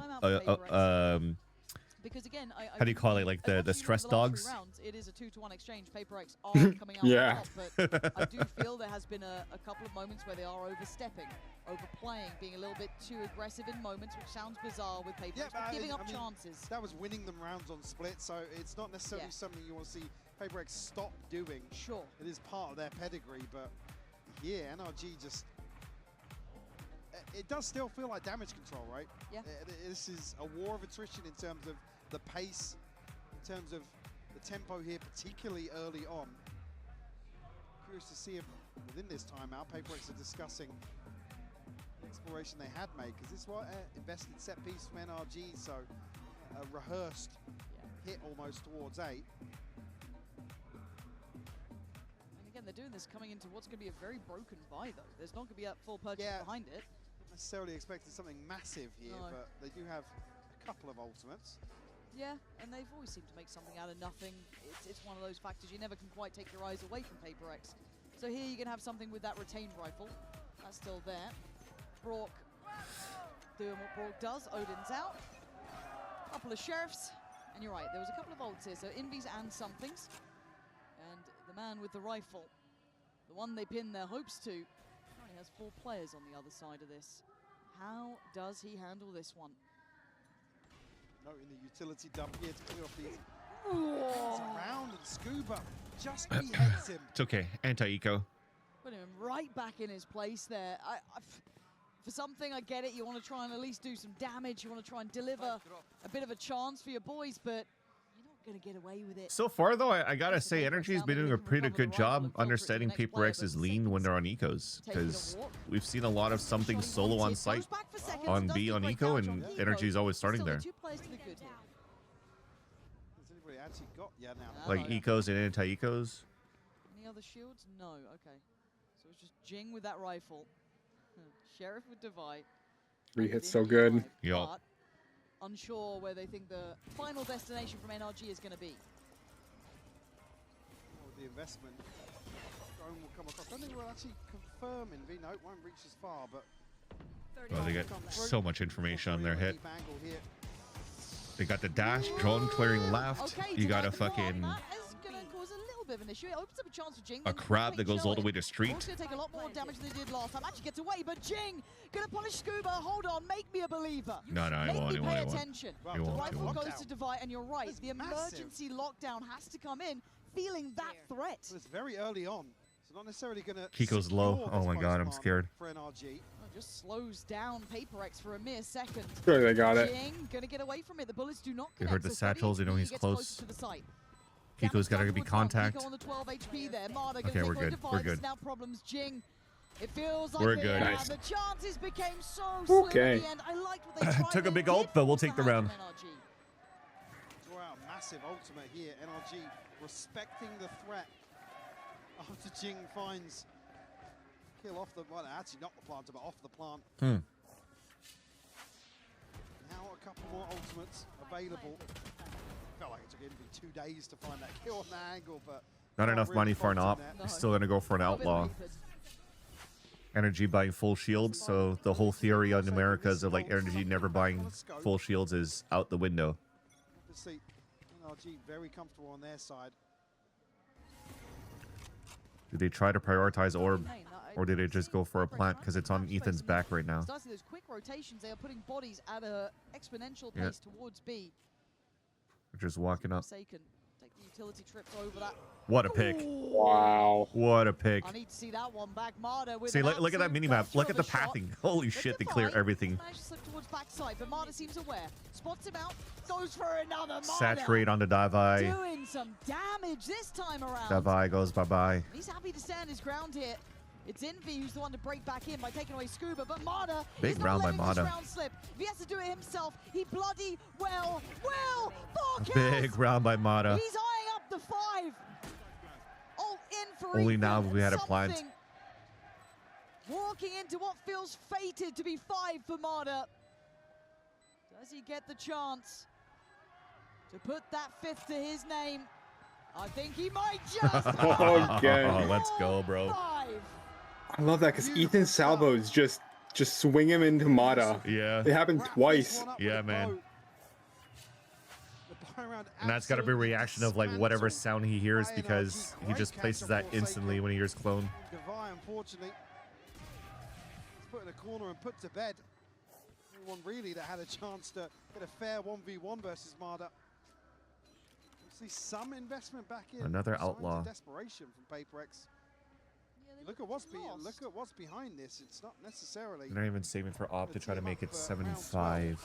because again,
how do you call it? Like the stress dogs.
Rounds, it is a 2-to-1 exchange. Paper X are coming out
yeah.
on top, but I do feel there has been a couple of moments where they are overstepping, overplaying, being a little bit too aggressive in moments, which sounds bizarre with Paper X, but giving up chances.
That was winning them rounds on split, so it's not necessarily something you want to see Paper X stop doing.
Sure.
It is part of their pedigree, but yeah, NRG just... It does still feel like damage control, right?
Yeah.
This is a war of attrition in terms of the pace, in terms of the tempo here, particularly early on. Curious to see if within this timeout, Paper X are discussing the exploration they had made, because this was invested set piece from NRG, so a rehearsed hit almost towards 8.
And again, they're doing this coming into what's going to be a very broken buy, though. There's not going to be a full purchase behind it.
Necessarily expected something massive here, but they do have a couple of ultimates.
Yeah, and they've always seemed to make something out of nothing. It's one of those factors you never can quite take your eyes away from Paper X. So here you can have something with that retained rifle. That's still there. Brock doing what Brock does. Odin's out. Couple of sheriffs. And you're right, there was a couple of ults here. So Invies and somethings. And the man with the rifle, the one they pin their hopes to, currently has 4 players on the other side of this. How does he handle this one?
Noting the utility dump here to clear off these. Around and Scuba just beheads him.
It's okay. Anti-eco.
Put him right back in his place there. For something, I get it. You want to try and at least do some damage. You want to try and deliver a bit of a chance for your boys, but you're not going to get away with it.
So far, though, I gotta say, Energy's been doing a pretty good job understanding Paper X's lean when they're on ecos, because we've seen a lot of something solo on site on B on eco, and Energy's always starting there. Like ecos and anti-ecos.
Any other shields? No. Okay. So it's just Jing with that rifle. Sheriff with Devi.
3 hits so good.
Yup.
Unsure where they think the final destination from NRG is going to be.
The investment drone will come across. I don't think we'll actually confirm in V. No, it won't reach as far, but
well, they get so much information on their hit. They got the dash, drone clearing left. You got a fucking
bit of an issue. It opens up a chance for Jing.
A crab that goes all the way to street.
It's going to take a lot more damage than they did last time. Actually gets away, but Jing going to punish Scuba. Hold on, make me a believer.
No, he won't.
Make me pay attention.
He won't.
Rifle goes to Divide, and you're right. The emergency lockdown has to come in, feeling that threat.
Well, it's very early on, so not necessarily going to.
Kiko's low. Oh my god, I'm scared.
For NRG.
Just slows down PaperX for a mere second.
Sure, they got it.
Jing gonna get away from it. The bullets do not
They
connect.
heard the satchels. They know he's close. Kiko's got to be contact.
Kiko on the 12 HP there. Marta
Okay, we're good. We're good.
Now problems Jing. It feels like
we're good.
Nice.
The chances became so slim at the end. I liked what they tried.
Took a big ult, but we'll take the round.
Wow, massive ultimate here. NRG respecting the threat after Jing finds kill off the, well, actually not the planter, but off the plant. Now a couple more ultimates available. Felt like it took Envy 2 days to find that kill on the angle, but
not enough
really
money for an op.
that.
He's still gonna go for an outlaw. Energy buying full shields, so the whole theory on Americas of like Energy never buying full shields is out the window.
Obviously, NRG very comfortable on their side.
Did they try to prioritize orb, or did they just go for a plant because it's on Ethan's back right now?
Starting those quick rotations, they are putting bodies at a exponential pace towards B.
We're just walking up.
Take the utility trips over that.
What a pick!
Wow.
What a pick!
I need to see that one back. Marta with
See, look at that minimap. Look at the pathing. Holy shit, they clear everything.
Managed to slip towards backside, but Marta seems aware. Spots him out. Goes for another. Marta
Saturate on the Davai.
Doing some damage this time around.
Davai goes bye-bye.
He's happy to stand his ground here. It's Envy who's the one to break back in by taking away Scuba, but Marta
big round by Marta.
Slip. If he has to do it himself, he bloody well.
Big round by Marta.
He's eyeing up the 5. Oh, in for
only
Ethan
now we had a plant.
Walking into what feels fated to be 5 for Marta. Does he get the chance to put that 5th to his name? I think he might just.
Okay.
Oh, let's go, bro.
5.
I love that because Ethan salvos just swing him into Mata.
Yeah.
It happened twice.
Yeah, man. And that's got to be a reaction of like whatever sound he hears because he just places that instantly when he hears clone.
Divide, unfortunately, is put in a corner and put to bed. Anyone really that had a chance to get a fair 1v1 versus Marta. See some investment back in.
Another
Signs of
outlaw.
Desperation from PaperX. Look at what's behind this. It's not necessarily.
They're not even saving for op to try to make it 7-5.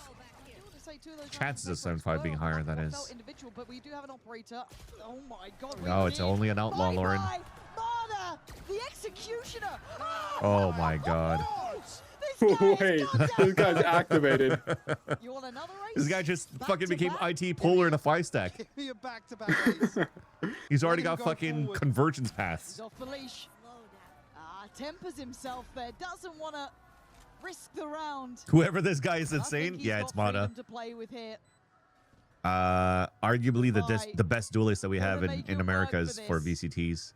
Chances of 7-5 being higher, that is.
But we do have an operator. Oh my god.
No, it's only an outlaw, Lauren.
Marta, the executioner.
Oh my god.
Wait, this guy's activated.
You want another race?
This guy just fucking became IT Polar in a 5-stack.
Give me a back-to-back ace.
He's already got fucking convergence paths.
He's off the leash. Tempers himself there. Doesn't want to risk the round.
Whoever this guy is insane. Yeah, it's Mata.
To play with here.
Arguably the best duelist that we have in Americas for VCTs.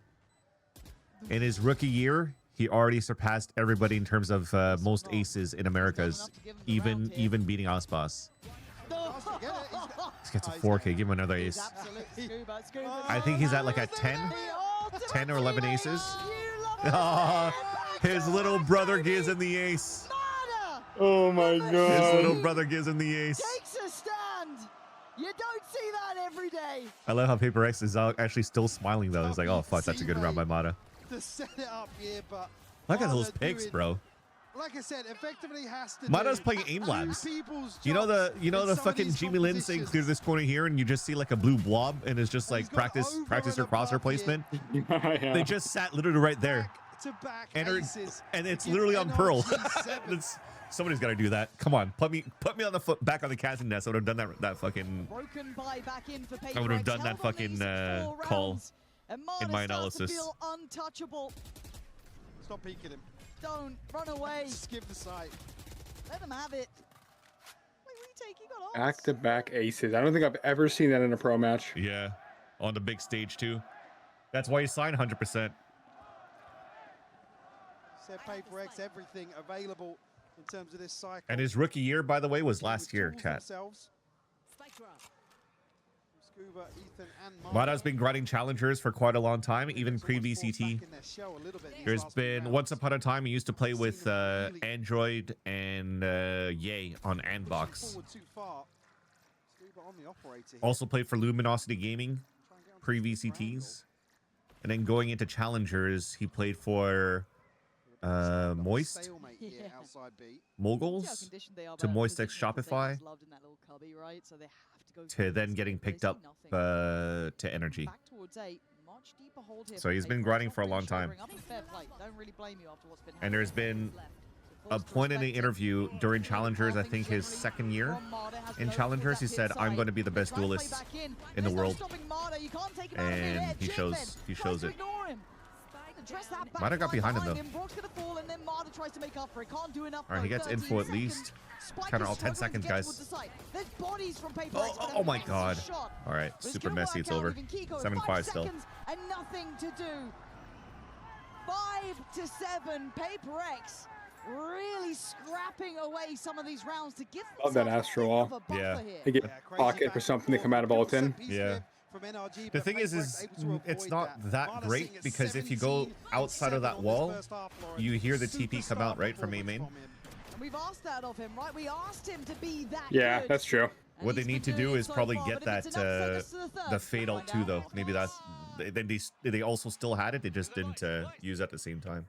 In his rookie year, he already surpassed everybody in terms of most aces in Americas, even beating Ausboss. He's got to 4K. Give him another ace. I think he's at like a 10 or 11 aces. His little brother gives him the ace.
Oh my god.
His little brother gives him the ace.
Takes a stand. You don't see that every day.
I love how PaperX is actually still smiling though. He's like, oh fuck, that's a good round by Mata.
To set it up here, but
look at those picks, bro.
Like I said, effectively has to.
Mata's playing aim labs. You know the fucking Jimmy Lin saying clear this corner here, and you just see like a blue blob, and it's just like practice your crosshair placement.
Yeah.
They just sat literally right there, and it's literally on Pearl. Somebody's got to do that. Come on, put me on the back on the casting nest. I would have done that fucking.
Broken by back in for
I would have done that fucking call in my analysis.
Feel untouchable.
Stop peeking him.
Don't run away.
Just give the sight.
Let him have it. Wait, retake. He got
Back-to-back aces. I don't think I've ever seen that in a pro match.
Yeah, on the big stage too. That's why you sign 100%.
Said PaperX, everything available in terms of this cycle.
And his rookie year, by the way, was last year, chat.
Scuba, Ethan, and
Mada's been grinding challengers for quite a long time, even pre-VCT. There's been, once upon a time, he used to play with Android and Yay on Andbox. Also played for Luminosity Gaming, pre-VCTs. And then going into challengers, he played for Moist, Moguls, to Moist X Shopify, to then getting picked up to Energy. So he's been grinding for a long time. And there's been a point in the interview during challengers, I think his second year in challengers, he said, "I'm going to be the best duelist in the world," and he shows it. Mada got behind him though. Alright, he gets info at least. Counter all 10 seconds, guys. Oh my god. Alright, super messy, it's over. 7-5 still.
And nothing to do. 5-7, Paper X really scrapping away some of these rounds to give
Love that Astro Wall.
Yeah.
They get pocket for something to come out of ult in.
Yeah. The thing is it's not that great, because if you go outside of that wall, you hear the TP come out, right, from A main.
We've asked that of him, right? We asked him to be that
Yeah,
good.
that's true.
What they need to do is probably get that the fade ult too, though. Maybe that's they also still had it, they just didn't use it at the same time.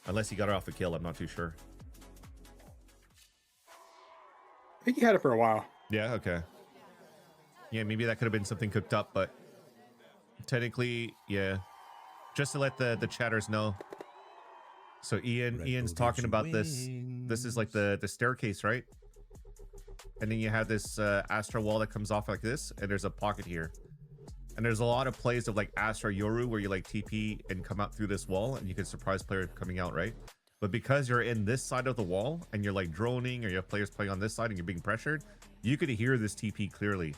Unless he got it off a kill, I'm not too sure.
I think he had it for a while.
Yeah, okay. Yeah, maybe that could have been something cooked up, but technically, yeah. Just to let the chatters know. So Ian's talking about this. This is like the staircase, right? And then you have this Astra wall that comes off like this, and there's a pocket here. And there's a lot of plays of like Astra Yoru where you like TP and come out through this wall, and you can surprise player coming out, right? But because you're in this side of the wall and you're like droning, or you have players playing on this side and you're being pressured, you could hear this TP clearly.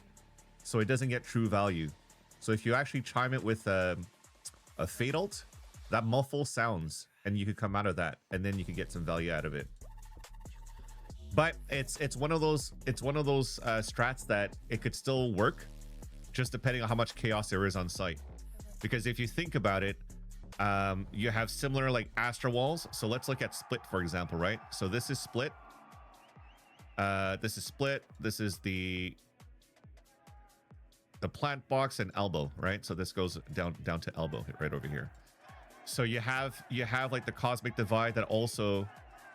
So it doesn't get true value. So if you actually chime it with a fade ult, that muffle sounds, and you could come out of that, and then you could get some value out of it. But it's one of those strats that it could still work, just depending on how much chaos there is on site. Because if you think about it, you have similar like Astra walls. So let's look at Split, for example, right? So this is Split. This is Split. This is the plant box and elbow, right? So this goes down to elbow right over here. So you have like the cosmic divide that also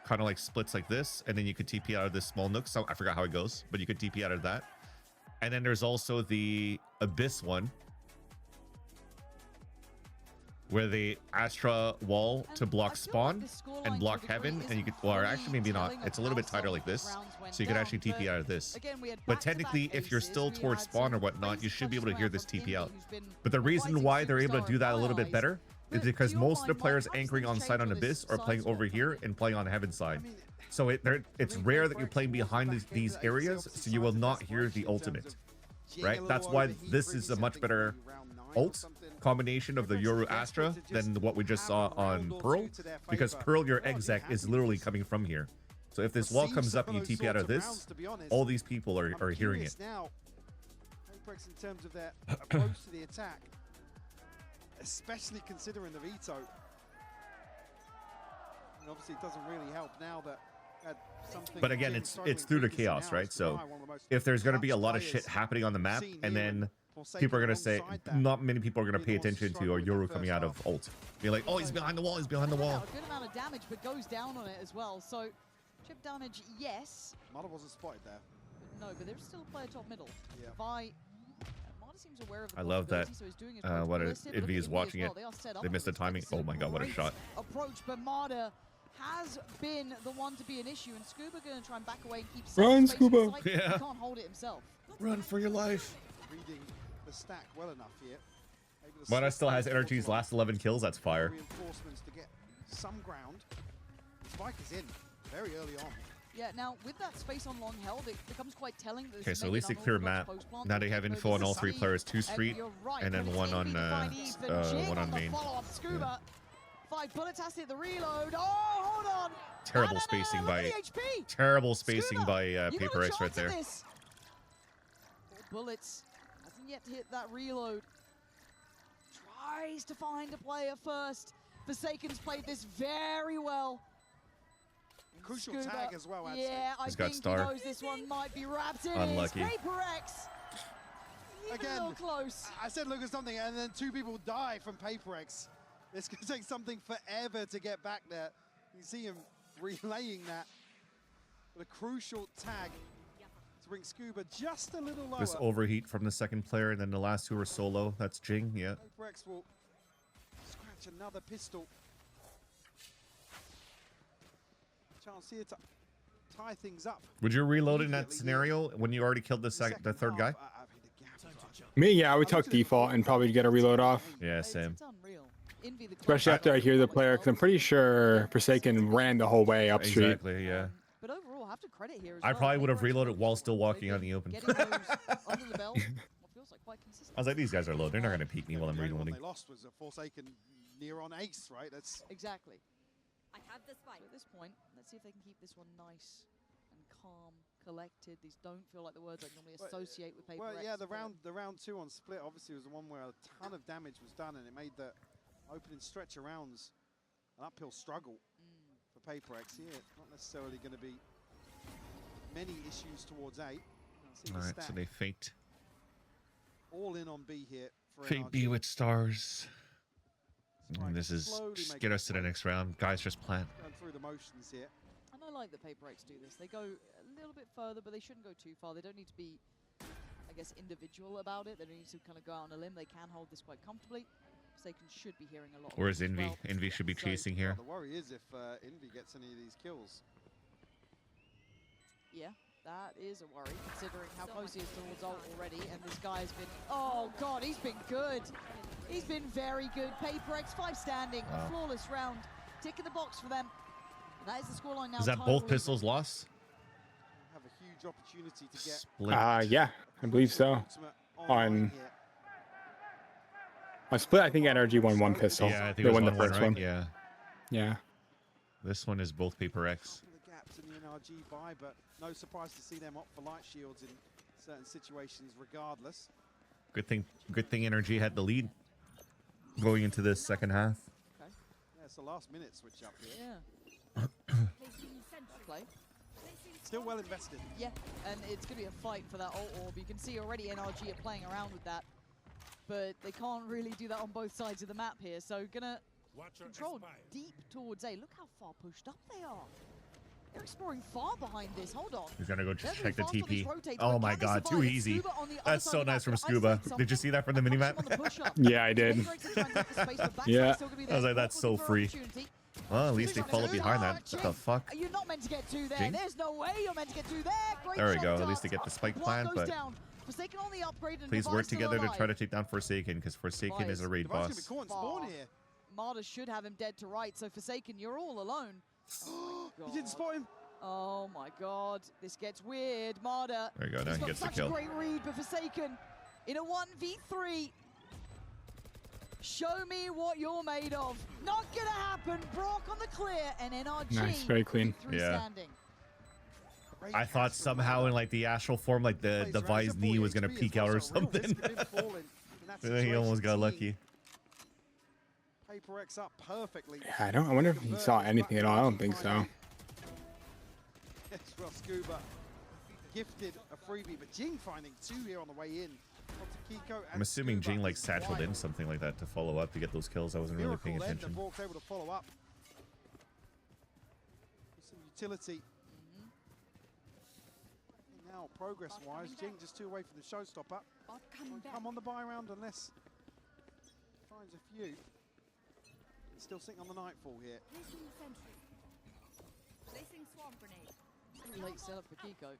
kind of like splits like this, and then you could TP out of this small nook. So I forgot how it goes, but you could TP out of that. And then there's also the abyss one, where the Astra wall to block spawn and block heaven, and you could, or actually maybe not, it's a little bit tighter like this, so you could actually TP out of this. But technically, if you're still towards spawn or whatnot, you should be able to hear this TP out. But the reason why they're able to do that a little bit better is because most of the players anchoring on site on abyss are playing over here and playing on heaven side. So it's rare that you're playing behind these areas, so you will not hear the ultimate, right? That's why this is a much better ult combination of the Yoru Astra than what we just saw on Pearl, because Pearl, your exec is literally coming from here. So if this wall comes up and you TP out of this, all these people are hearing it.
Now, in terms of their approach to the attack, especially considering the veto. And obviously it doesn't really help now that
but again, it's through the chaos, right? So if there's going to be a lot of shit happening on the map, and then people are going to say, not many people are going to pay attention to Yoru coming out of ult. Be like, oh, he's behind the wall, he's behind the wall.
A good amount of damage, but goes down on it as well. So chip damage, yes.
Mada wasn't spotted there.
No, but there's still a player top middle.
Yeah.
Seems aware of the
I love that.
So
What Envy is watching it. They missed the timing. Oh my god, what a shot.
Approach, but Mada has been the one to be an issue, and Scuba going to try and back away and keep
run, Scuba.
Yeah. He can't hold it himself.
Run for your life.
Reading the stack well enough here.
Mada still has Energy's last 11 kills. That's fire.
Reinforcements to get some ground. Spike is in very early on.
Yeah, now with that space on long held, it becomes quite telling. That
okay, so at least they clear map. Now they have info on all three players, 2 street, and then one on main.
Yeah. 5 bullets has to hit the reload. Oh, hold on.
Terrible spacing by Paper X right there.
4 bullets. yet to hit that reload. Tries to find a player first. Forsaken's played this very well.
Crucial
Scuba,
tag as well, I'd say.
yeah, I think he knows this one might be wrapped in.
Unlucky.
Paper X.
Again,
a little close.
I said look at something, and then 2 people die from Paper X. It's going to take something forever to get back there. You see him relaying that. But a crucial tag to bring Scuba just a little lower.
This overheat from the second player, and then the last 2 were solo. That's Jing, yeah.
Paper X will scratch another pistol. Chance here to tie things up.
Would you reload in that scenario when you already killed the third guy?
Me, yeah, I would tuck default and probably get a reload off.
Yeah, same.
Especially after I hear the player, because I'm pretty sure Forsaken ran the whole way up street.
Exactly, yeah.
But overall, I have to credit here as
I probably would have reloaded while still walking on the open.
Getting those under the belt, what feels like quite consistent.
I was like, these guys are low. They're not going to peek me while I'm reloading.
They lost was a Forsaken near on ace, right? That's
exactly. I have the spike. So at this point, let's see if they can keep this one nice and calm, collected. These don't feel like the words I normally associate with Paper X.
Well, yeah, the round 2 on split obviously was the one where a ton of damage was done, and it made the opening stretch of rounds an uphill struggle for Paper X here. Not necessarily going to be many issues towards A.
All right, so they fate.
All in on B here for
Fate B with stars. And this is just get us to the next round. Guys, just plant.
Going through the motions here.
And I like that Paper X do this. They go a little bit further, but they shouldn't go too far. They don't need to be, I guess, individual about it. They don't need to kind of go out on a limb. They can hold this quite comfortably. Forsaken should be hearing a lot.
Where's Envy? Envy should be chasing here.
The worry is if Envy gets any of these kills.
Yeah, that is a worry, considering how close he is towards ult already. And this guy has been, oh God, he's been good. He's been very good. Paper X 5 standing, a flawless round. Tick in the box for them. And that is the scoreline now.
Is that both pistols lost?
Have a huge opportunity to get
Split.
Yeah, I believe so. On split, I think NRG won 1 pistol.
Yeah, I think
they
it was
won the
1-1,
first
right?
one.
Yeah.
Yeah.
This one is both Paper X.
The gaps in the NRG buy, but no surprise to see them opt for light shields in certain situations regardless.
Good thing NRG had the lead going into this second half.
Okay. Yeah, it's the last minute switch up here.
Yeah. Play.
Still well invested.
Yeah, and it's going to be a fight for that ult orb. You can see already NRG are playing around with that, but they can't really do that on both sides of the map here. So gonna control deep towards A. Look how far pushed up they are. They're exploring far behind this. Hold on.
He's gonna go check the TP. Oh my God, too easy. That's so nice from Scuba. Did you see that from the minimap?
Yeah, I did. Yeah.
I was like, that's so free. Well, at least they followed behind that. What the fuck?
You're not meant to get to there.
Jing?
There's no way you're meant to get to there. Great
There we
shot,
go. At
Dust.
least they get the spike
Block
plan,
goes
but
down. Forsaken on the upgrade and
please
Device
work
still
together to
alive.
try to take down Forsaken, because Forsaken is a raid
Device
boss.
gonna be caught in spawn here.
Marta should have him dead to right, so Forsaken, you're all alone. Oh
He didn't spot him.
Oh my God, this gets weird. Marta.
There you go, now he gets the
such
kill.
a great read, but Forsaken in a 1v3. Show me what you're made of. Not gonna happen. Brock on the clear and NRG.
Nice, very clean.
Yeah.
Standing.
I thought somehow in like the astral form, like the Devi's knee was gonna peek out or something. He almost got lucky.
Paper X up perfectly.
Yeah, I wonder if he saw anything at all. I don't think so.
Yes, well, Scuba gifted a freebie, but Jing finding 2 here on the way in.
I'm assuming Jing like satcheled in something like that to follow up to get those kills. I wasn't really paying attention.
Bork's able to follow up. Some utility. Now, progress-wise, Jing just 2 away from the showstopper. Come on the buy round unless finds a few. Still sitting on the nightfall here.
Placing swamp grenade.
Pretty late setup for Kiko.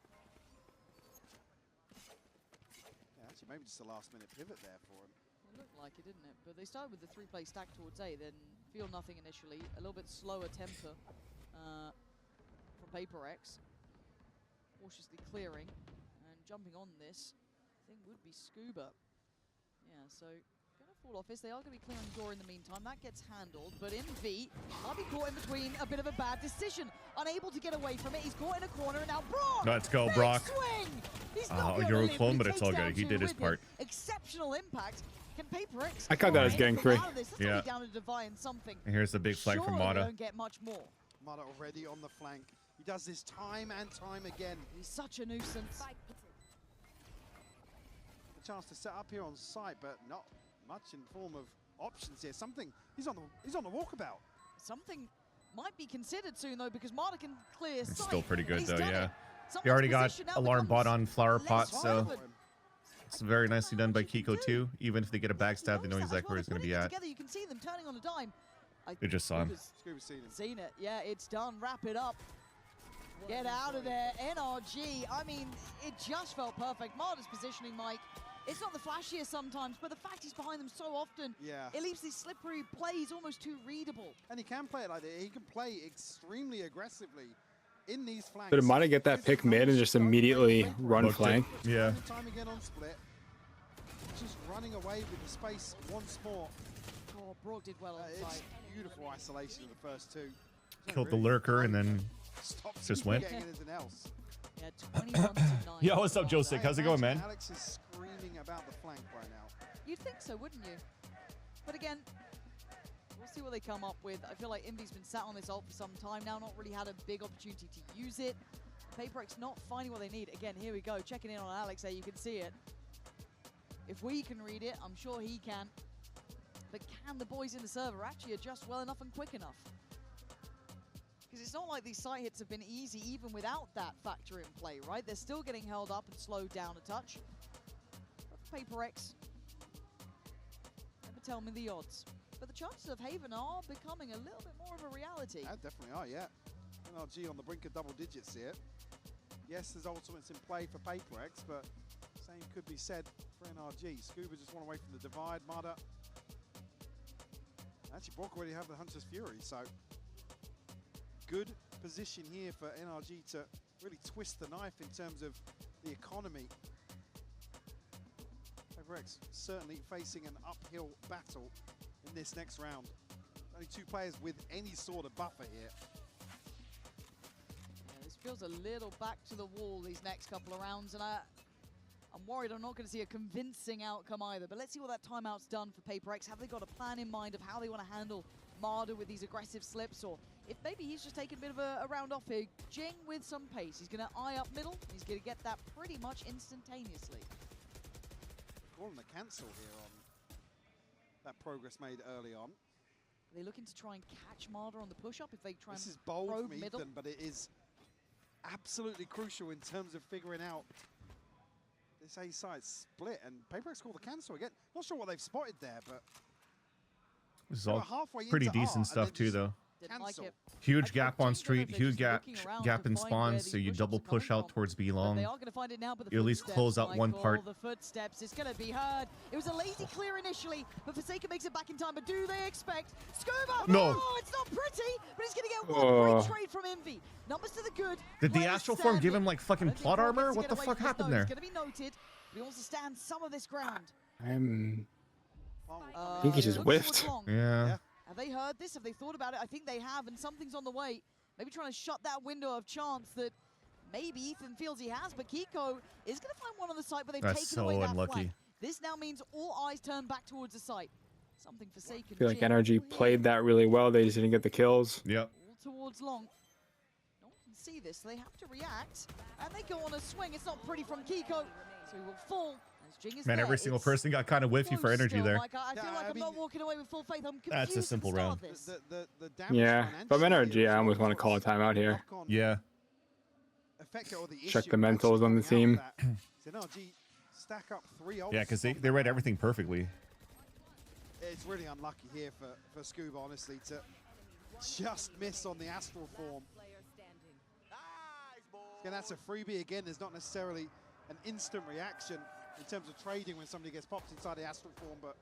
Yeah, actually, maybe just a last-minute pivot there for him.
It looked like it, didn't it? But they started with the 3-play stack towards A, then feel nothing initially. A little bit slower temper from Paper X. Cautiously clearing and jumping on this, I think would be Scuba. Yeah, so gonna fall off this. They are gonna be clearing door in the meantime. That gets handled, but Envy might be caught in between a bit of a bad decision. Unable to get away from it. He's caught in a corner and now Brock!
Let's go,
Big
Brock.
swing! He's
Oh, you're a clone, but it's all good. He did his part.
Exceptional impact. Can PaperX
I caught that as gang 3.
Yeah.
Down to Divine something.
And here's the big flank from Mata.
Don't get much more.
Mata already on the flank. He does this time and time again.
He's such a nuisance.
A chance to set up here on site, but not much in form of options here. Something. He's on the walkabout.
Something might be considered soon though, because Mata can clear sight.
It's still pretty good though. Yeah.
Someone's
He already got
position now
alarm bot on flower pot,
less
so
relevant.
it's very nicely done by Kiko too. Even if they get a backstab, they know exactly where he's going to be at.
Together, you can see them turning on a dime.
They just saw him.
Scuba's
seen it. Yeah, it's done. Wrap it up. Get out of there. NRG. I mean, it just felt perfect. Mata's positioning, Mike. It's not the flashiest sometimes, but the fact he's behind them so often, it leaves these slippery plays almost too readable.
And he can play it like that. He can play extremely aggressively in these flanks.
Did Amada get that pick mid and just immediately run flank?
Yeah.
Time again on split. Just running away with the space once more.
Oh, Brock did well on
It's beautiful isolation of the first two.
Killed the lurker and then just went.
Yeah, 21 to 9.
Yo, what's up, Josic? How's it going, man?
Alex is screaming about the flank right now.
You'd think so, wouldn't you? But again, we'll see what they come up with. I feel like Envy's been sat on this ult for some time now, not really had a big opportunity to use it. PaperX not finding what they need. Again, here we go, checking in on Alex there, you can see it. If we can read it, I'm sure he can. But can the boys in the server actually adjust well enough and quick enough? Because it's not like these site hits have been easy even without that factor in play, right? They're still getting held up and slowed down a touch. But for PaperX, never tell me the odds. But the chances of Haven are becoming a little bit more of a reality.
Yeah, definitely are, yeah. NRG on the brink of double digits here. Yes, there's ultimates in play for PaperX, but same could be said for NRG. Scuba just one away from the divide. Mata. Actually, Brock already have the Hunter's Fury, so good position here for NRG to really twist the knife in terms of the economy. PaperX certainly facing an uphill battle in this next round. Only two players with any sort of buffer here.
Yeah, this feels a little back to the wall these next couple of rounds, and I'm worried I'm not going to see a convincing outcome either. But let's see what that timeout's done for PaperX. Have they got a plan in mind of how they want to handle Mada with these aggressive slips, or if maybe he's just taking a bit of a round off here. Jing with some pace. He's going to eye up middle. He's going to get that pretty much instantaneously.
Calling the cancel here on that progress made early on.
Are they looking to try and catch Mada on the push-up if they try
this
and
is bold
probe
from
middle?
Ethan, but it is absolutely crucial in terms of figuring out this A side split, and PaperX called the cancel again. Not sure what they've spotted there, but
This is all pretty decent stuff too, though. Huge gap on street, huge gap in spawns, so you double push out towards B long.
They are going to find it now, but the
You at least close out one part.
The footsteps, it's going to be heard. It was a lazy clear initially, but Forsaken makes it back in time. But do they expect Scuba?
No.
Oh, it's not pretty, but he's going to get one great trade from Envy. Numbers to the good.
Did the astral form give him like fucking plot armor? What the fuck happened there?
It's going to be noted, but he wants to stand some of this ground.
I think he just whiffed.
Yeah.
Have they heard this? Have they thought about it? I think they have, and something's on the way. Maybe trying to shut that window of chance that maybe Ethan feels he has, but Kiko is going to find one on the site, but they've taken away that flank. This now means all eyes turn back towards the site. Something Forsaken.
I feel like NRG played that really well. They just didn't get the kills.
Yep.
All towards long. No one can see this, so they have to react, and they go on a swing. It's not pretty from Kiko, so he will fall.
Man, every single person got kind of whiffy for energy there.
Like, I feel like I'm not walking away with full faith. I'm confused.
That's a simple round.
Yeah, but NRG, I almost want to call a timeout here.
Yeah.
Check the mentals on the team.
Yeah, because they read everything perfectly.
It's really unlucky here for Scuba, honestly, to just miss on the astral form. Again, that's a freebie. Again, there's not necessarily an instant reaction in terms of trading when somebody gets popped inside the astral form, but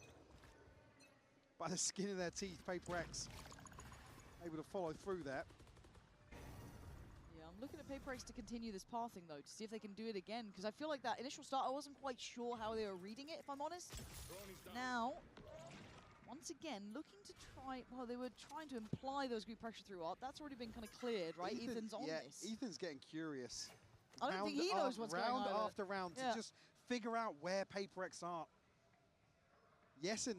by the skin of their teeth, PaperX able to follow through that.
Yeah, I'm looking at PaperX to continue this pathing, though, to see if they can do it again, because I feel like that initial start, I wasn't quite sure how they were reading it, if I'm honest. Now, once again, looking to try, well, they were trying to imply there was going to be pressure through art. That's already been kind of cleared, right? Ethan's on this.
Ethan's getting curious.
I don't think he knows what's going on.
Round after round to just figure out where PaperX are. Yes, in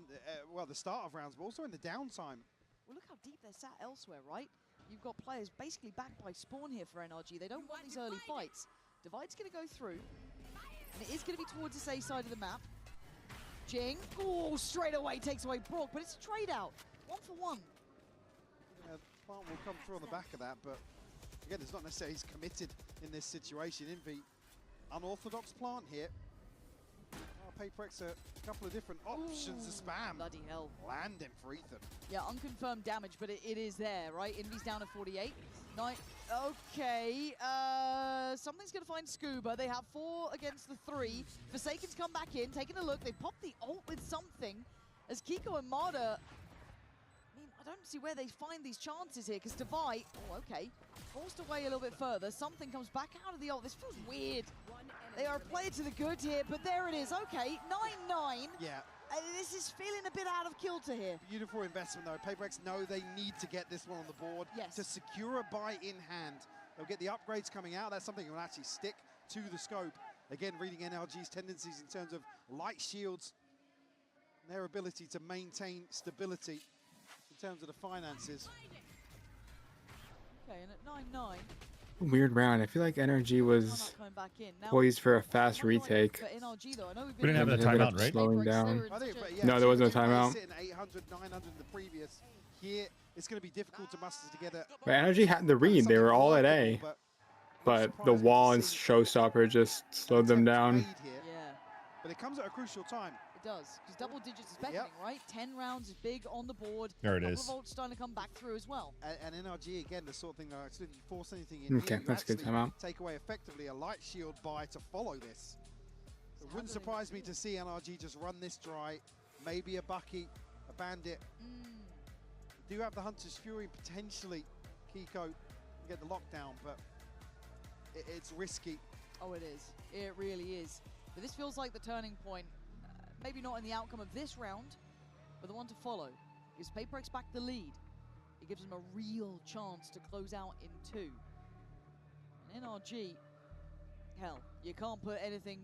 well, the start of rounds, but also in the downtime.
Well, look how deep they're sat elsewhere, right? You've got players basically backed by Spawn here for NRG. They don't want these early fights. Divide's going to go through, and it is going to be towards this A side of the map. Jing, oh, straight away takes away Brock, but it's a trade out. 1 for 1.
Yeah, Plant will come through on the back of that, but again, it's not necessarily he's committed in this situation. Envy, unorthodox Plant here. PaperX a couple of different options to spam.
Bloody hell.
Landing for Ethan.
Yeah, unconfirmed damage, but it is there, right? Envy's down to 48. Okay, something's going to find Scuba. They have 4 against the 3. Forsaken's come back in, taking a look. They popped the ult with something. As Kiko and Marder, I mean, I don't see where they find these chances here, because Divide, forced away a little bit further. Something comes back out of the ult. This feels weird. They are played to the good here, but there it is. Okay, 9-9.
Yeah.
This is feeling a bit out of kilter here.
Beautiful investment, though. PaperX know they need to get this one on the board to secure a buy in hand. They'll get the upgrades coming out. That's something that will actually stick to the scope. Again, reading NLG's tendencies in terms of light shields, and their ability to maintain stability in terms of the finances.
Okay, and at 9-9.
Weird round. I feel like NRG was poised for a fast retake.
NRG, though, I know
we didn't have that timeout, right?
Slowing down.
Yeah,
no, there wasn't a timeout.
Sitting 800, 900 in the previous. Here, it's going to be difficult to muster together.
But NRG had the read. They were all at A. But the wall and showstopper just slowed them down.
Yeah.
But it comes at a crucial time.
It does, because double digits is beckoning, right? 10 rounds is big on the board.
There it is.
Couple of ults starting to come back through as well.
And NRG, again, the sort of thing that actually didn't force anything in
Okay,
here.
that's a good timeout.
Take away effectively a light shield buy to follow this. It wouldn't surprise me to see NRG just run this dry. Maybe a Bucky, a Bandit. Do have the Hunter's Fury, potentially Kiko can get the lockdown, but it's risky.
Oh, it is. It really is. But this feels like the turning point. Maybe not in the outcome of this round, but the one to follow. Is PaperX back the lead? It gives them a real chance to close out in 2. And NRG, hell, you can't put anything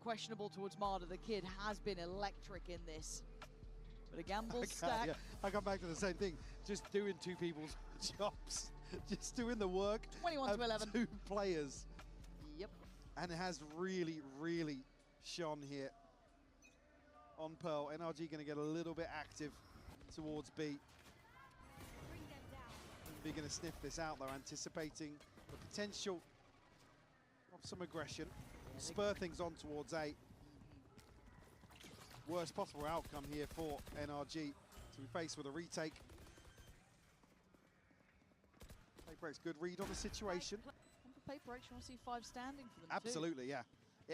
questionable towards Marder. The kid has been electric in this. But a gamble stack.
Yeah. I come back to the same thing. Just doing 2 people's jobs. Just doing the work
21 to 11.
2 players.
Yep.
And it has really, really shone here on Pearl. NRG going to get a little bit active towards B. Be going to sniff this out, though, anticipating the potential of some aggression. Spur things on towards A. Worst possible outcome here for NRG to be faced with a retake. PaperX, good read on the situation.
For PaperX, you want to see 5 standing for them.
Absolutely, yeah.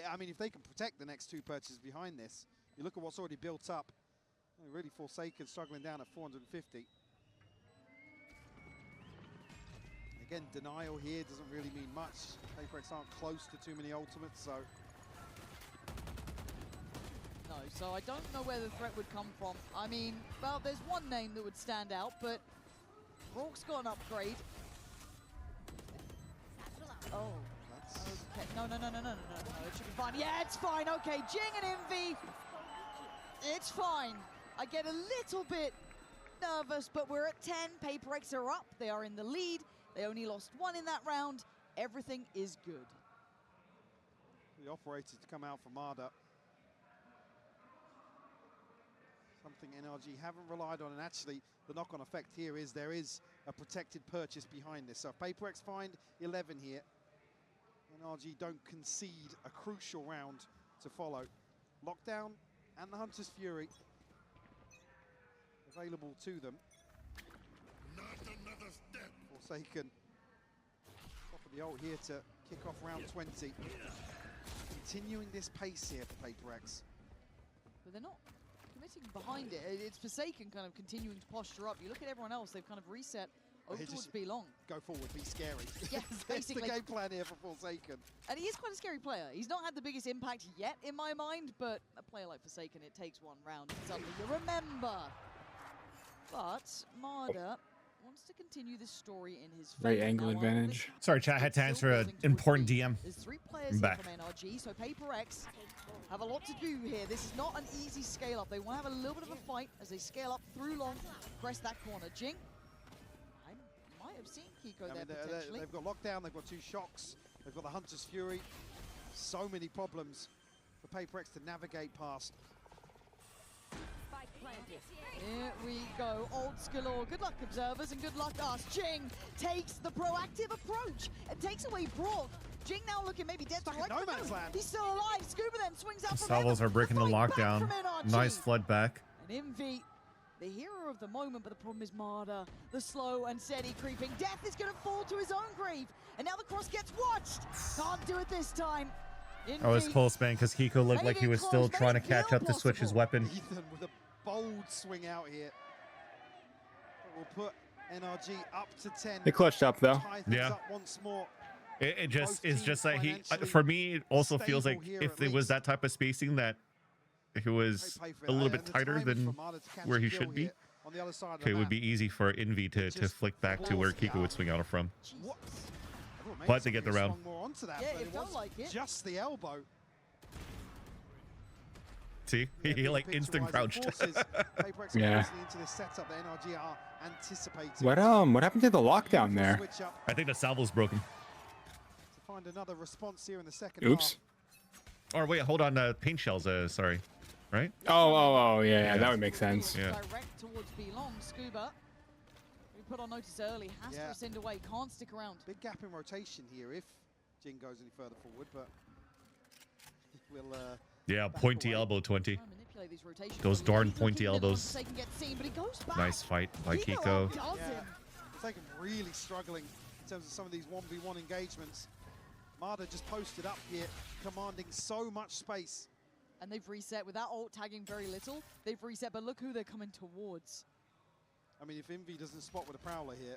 I mean, if they can protect the next 2 purchases behind this, you look at what's already built up. Really Forsaken struggling down at 450. Again, denial here doesn't really mean much. PaperX aren't close to too many ultimates, so.
No, so I don't know where the threat would come from. I mean, well, there's one name that would stand out, but Rourke's got an upgrade. Oh. Okay. No. It should be fine. Yeah, it's fine. Okay, Jing and Envy. It's fine. I get a little bit nervous, but we're at 10. PaperX are up. They are in the lead. They only lost 1 in that round. Everything is good.
The operator to come out for Marder. Something NRG haven't relied on, and actually the knock-on effect here is there is a protected purchase behind this. So if PaperX find 11 here, NRG don't concede a crucial round to follow. Lockdown and the Hunter's Fury available to them.
Not another step.
Forsaken. Top of the ult here to kick off round 20. Continuing this pace here for PaperX.
But they're not committing behind it. It's Forsaken kind of continuing to posture up. You look at everyone else, they've kind of reset over towards B long.
Go forward, be scary.
Yeah,
That's the
basically.
game plan here for Forsaken.
And he is quite a scary player. He's not had the biggest impact yet in my mind, but a player like Forsaken, it takes 1 round and suddenly you remember. But Marder wants to continue this story in his
Right
favor.
angle
Now,
advantage.
Sorry, chat. I had to answer an important DM.
There's 3
I'm
players here
back.
from NRG, so Paper X have a lot to do here. This is not an easy scale up. They want to have a little bit of a fight as they scale up through long, press that corner. Jing, I might have seen Kiko there potentially.
They've got lockdown, they've got 2 shocks, they've got the Hunter's Fury. So many problems for Paper X to navigate past.
Here we go, Olds galore. Good luck, observers, and good luck us. Jing takes the proactive approach and takes away Brock. Jing now looking maybe dead.
Stuck in no man's land.
He's still alive. Scuba then swings out from
Salvos are breaking the lockdown.
NRG.
Nice flood back.
And Envy, the hero of the moment, but the problem is Marder, the slow and steady creeping. Death is going to fall to his own grave. And now the cross gets watched. Can't do it this time. Envy,
Oh, it's close, man, because Kiko looked like he was still trying to catch up to switch his weapon.
Ethan with a bold swing out here. Will put NRG up to 10.
They clutched up though.
Yeah.
Up once more.
It just is just like he. For me, it also feels like if it was that type of spacing that he was a little bit tighter than where he should be. Okay, it would be easy for Envy to flick back to where Kiko would swing out from. But they get the round.
Yeah, it felt like it. Just the elbow.
See, he like instant crouched.
Yeah.
Into this setup that NRG are anticipating.
What happened to the lockdown there?
I think the salvo's broken.
To find another response here in the second
Oops.
half.
Or wait, hold on. Paint shells. Sorry, right?
Oh, yeah, that would make sense.
Yeah.
Direct towards B-Long. Scuba, we put on notice early, has to rescind away, can't stick around.
Big gap in rotation here if Jing goes any further forward, but we'll
Yeah, pointy elbow 20.
Manipulate these rotations.
Those darn pointy elbows.
They can get seen, but he goes back.
Nice fight by Kiko.
Yeah. It's like him really struggling in terms of some of these 1v1 engagements. Marder just posted up here, commanding so much space.
And they've reset without ult tagging very little. They've reset, but look who they're coming towards.
I mean, if Envy doesn't spot with a Prowler here.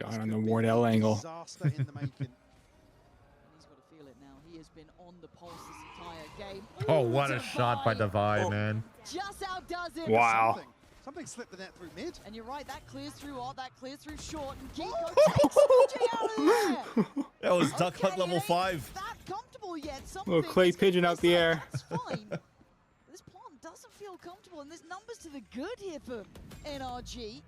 God, on the Wardell angle.
Disaster in the making.
He's got to feel it now. He has been on the pulse this entire game.
Oh, what a shot by Divide, man.
Just outdoes him.
Wow.
Something slipped the net through mid.
And you're right, that clears through art, that clears through short, and Kiko takes Suji out of there.
That was Duck Hunt level 5.
That comfortable yet.
Little clay pigeon out the air.
That's fine. This plant doesn't feel comfortable, and there's numbers to the good here for NRG.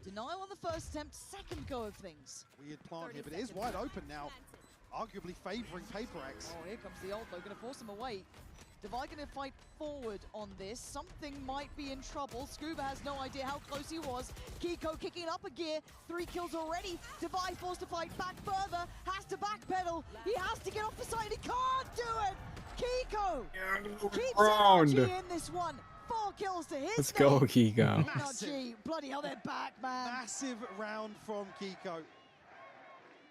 Denial on the first attempt, second go of things.
Weird plant here, but it is wide open now. Arguably favoring Paper X.
Oh, here comes the ult though, gonna force him away. Divide gonna fight forward on this. Something might be in trouble. Scuba has no idea how close he was. Kiko kicking up a gear. 3 kills already. Divide forced to fight back further. Has to backpedal. He has to get off the side. He can't do it. Kiko keeps NRG in this one. 4 kills to his
Let's go, Kiko.
NRG, bloody hell, they're back, man.
Massive round from Kiko.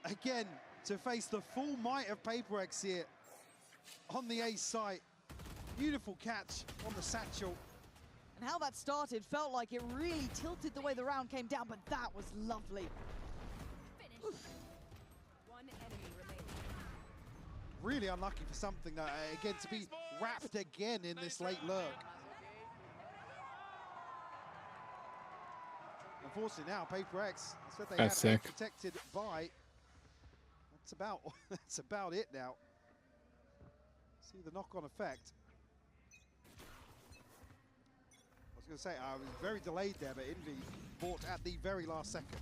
Again, to face the full might of Paper X here on the ace site. Beautiful catch on the satchel.
And how that started felt like it really tilted the way the round came down, but that was lovely.
One enemy remaining.
Really unlucky for something, again, to be wrapped again in this late lurk. Unfortunately now, Paper X, said they
That's
had
sick.
protected by. That's about it now. See the knock-on effect. I was going to say, I was very delayed there, but Envy bought at the very last second.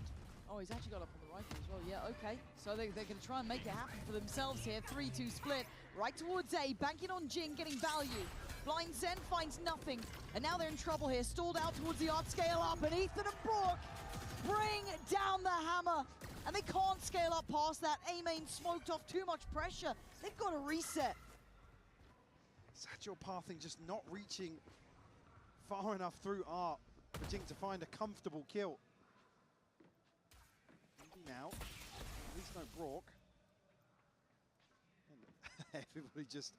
Oh, he's actually got up on the rifle as well. Yeah, okay. So they're going to try and make it happen for themselves here. 3-2 split. Right towards A, banking on Jing, getting value. Blind Zen finds nothing. And now they're in trouble here. Stalled out towards the art, scale up. And Ethan and Brock bring down the hammer. And they can't scale up past that. A-main smoked off too much pressure. They've got to reset.
Satchel pathing just not reaching far enough through art for Jing to find a comfortable kill. Now, at least no Brock. And everybody just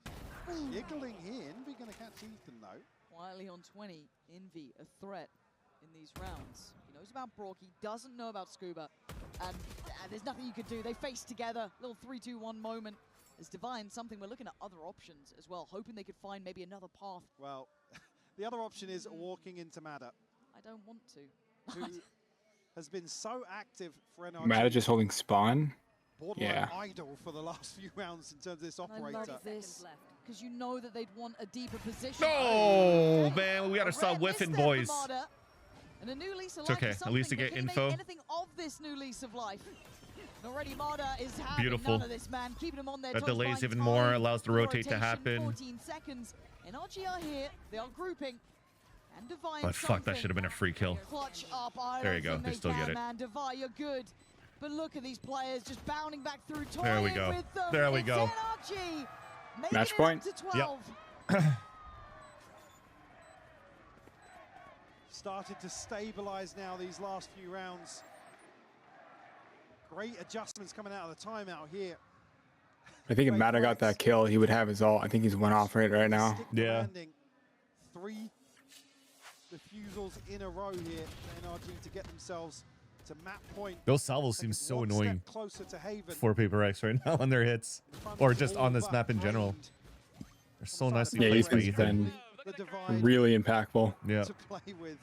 giggling here. Envy going to catch Ethan though.
Quietly on 20, Envy a threat in these rounds. He knows about Brock, he doesn't know about Scuba. And there's nothing you could do. They face together, little 3-2-1 moment. As Divine, something we're looking at other options as well, hoping they could find maybe another path.
Well, the other option is walking into Madder.
I don't want to.
has been so active for NRG.
Mata just holding spawn.
Borderline
Yeah.
idle for the last few rounds in terms of this operator.
I love this because you know that they'd want a deeper position.
No, man, we gotta stop whiffing, boys.
And a new lease of
It's
life
okay.
is
At least to
something,
get
but can he
info.
make anything of this new lease of life? And already Mada is having
Beautiful.
none of this, man. Keeping him on their
That
toes,
delays
buying
even
time
more, allows the
for
rotate to
rotation,
happen.
14 seconds. NRG are here. They are grouping. And Divine
But fuck, that should have been a free kill.
clutch up. I
There you
don't
go.
think
They still
can,
get it.
Man. Divine, you're good. But look at these players just bounding back through.
There we
toying
go.
with them.
There we
It's
go.
NRG. Making
Match
it
point.
up to 12.
Yep.
Started to stabilize now these last few rounds. Great adjustments coming out of the timeout here.
I think if Mata got that kill, he would have his ult. I think he's one off right now.
Yeah.
Landing 3 refusals in a row here for NRG to get themselves to map point.
Those salvos seem so
One
annoying
step closer to Haven.
for Paper X right now on their hits, or just on this map in general. They're so nicely
Yeah,
placed by
Ethan's
Ethan.
been really impactful.
Yeah.
To play with.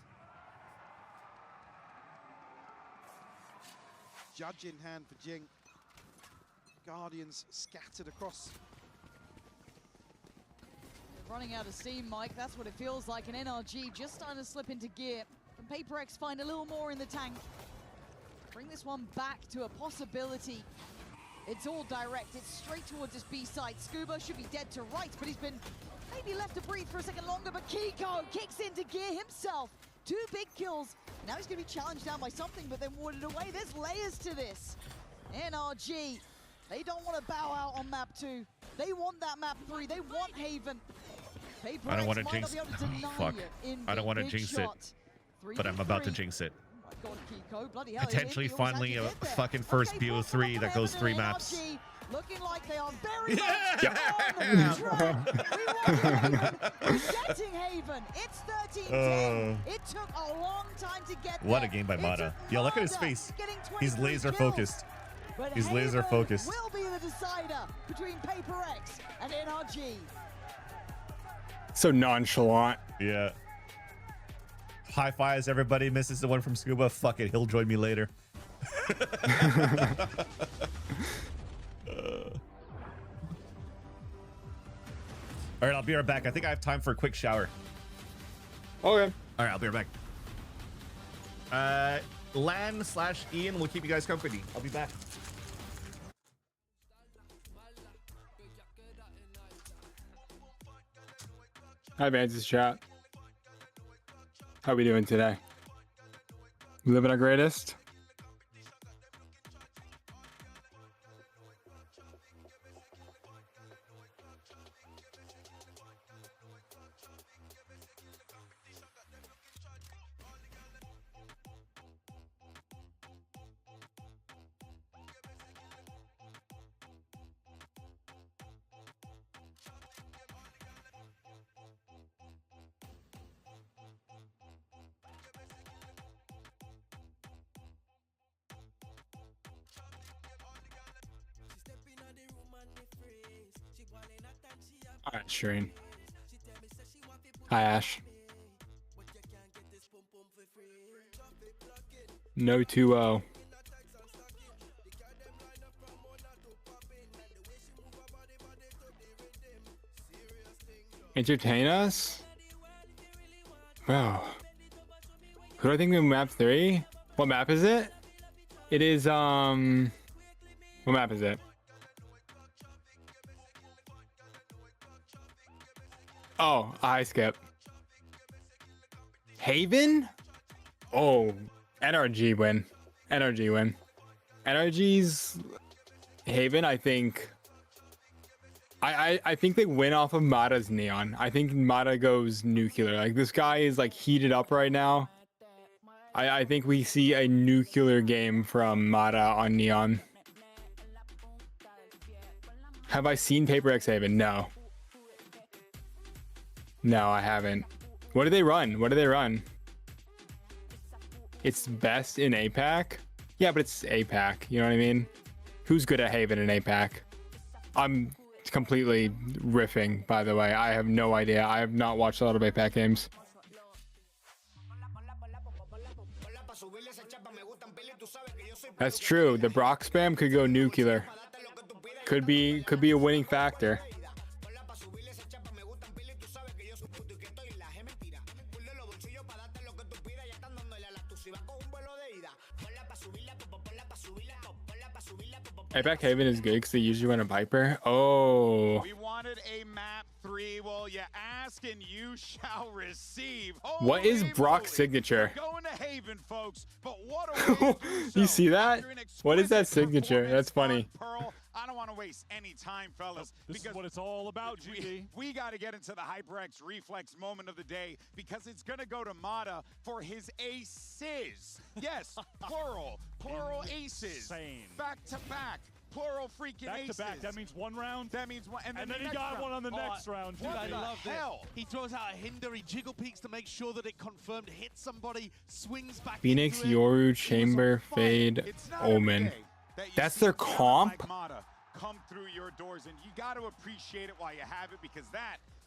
Judge in hand for Jing. Guardians scattered across.
They're running out of steam, Mike. That's what it feels like. An NRG just starting to slip into gear. And Paper X find a little more in the tank. Bring this one back to a possibility. It's all direct. It's straight towards this B side. Scuba should be dead to right, but he's been maybe left to breathe for a second longer. But Kiko kicks into gear himself. 2 big kills. Now he's going to be challenged down by something, but then warded away. There's layers to this. NRG, they don't want to bow out on map 2. They want that map 3. They want Haven. Paper
I don't
X
want to
might
jinx.
not be able to deny
Fuck.
you in
I don't
the
want to
big
jinx it,
shot.
but I'm about to
3v3.
jinx it.
Oh my God, Kiko, bloody hell,
Potentially,
he almost
finally,
had
a
to get there.
fucking first
Okay,
BO3 that goes 3
NRG
maps.
looking like they are very
Yeah.
much on track. We want Haven. We're getting Haven. It's 13-10. It took a long time to get there.
What a game by
It
Mata.
took
Yo, look at his
Mata
face.
getting
He's
23
laser
kills.
focused.
But
He's laser
Haven
focused.
will be the decider between Paper X and NRG.
So nonchalant.
Yeah. High fives, everybody. Misses the one from Scuba. Fuck it. He'll join me later. All right, I'll be right back. I think I have time for a quick shower.
Okay.
All right, I'll be right back. Lan/Ian will keep you guys company. I'll be back.
Hi, Vance's chat. How we doing today? We living our greatest? All right, Shireen. Hi, Ash. No 2-0. Entertain us? Wow. Who do I think we map 3? What map is it? It is, what map is it? Oh, I skip. Haven? Oh, NRG win. NRG win. NRG's Haven, I think. I think they win off of Mata's Neon. I think Mata goes nuclear. Like, this guy is like heated up right now. I think we see a nuclear game from Mata on Neon. Have I seen Paper X Haven? No. No, I haven't. What do they run? What do they run? It's best in APAC? Yeah, but it's APAC. You know what I mean? Who's good at Haven in APAC? I'm completely riffing, by the way. I have no idea. I have not watched a lot of APAC games. That's true. The Brock spam could go nuclear. Could be a winning factor. I bet Haven is good because they usually run a Viper. Oh.
We wanted a map 3. Well, you ask and you shall receive.
What is Brock's signature?
Going to Haven, folks. But what a way to do so.
You see that? What is that signature? That's funny.
Pearl. I don't want to waste any time, fellas.
This is what it's all about, GD.
We got to get into the HyperX Reflex moment of the day because it's going to go to Mata for his aces. Yes, plural aces. Back to back. Plural freaking aces.
Back to back. That means one round.
That means one. And
then
the
he
next
got
round.
one on the next round.
Dude, I love
hell?
He throws out a hinder. He jiggle peeks to make sure that it confirmed hits somebody. Swings back.
Phoenix, Yoru, Chamber, Fade, Omen. That's their comp?
Come through your doors, and you got to appreciate it while you have it because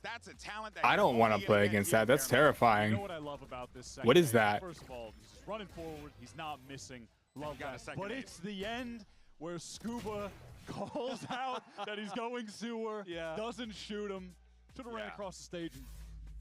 that's a talent that
I don't want to play against that. That's terrifying.
You know what I love about this second
What is
game?
that?
First of all, he's just running forward. He's not missing. Love that. But it's the end where Scuba calls out that he's going sewer. Doesn't shoot him. Should have ran across the stage and,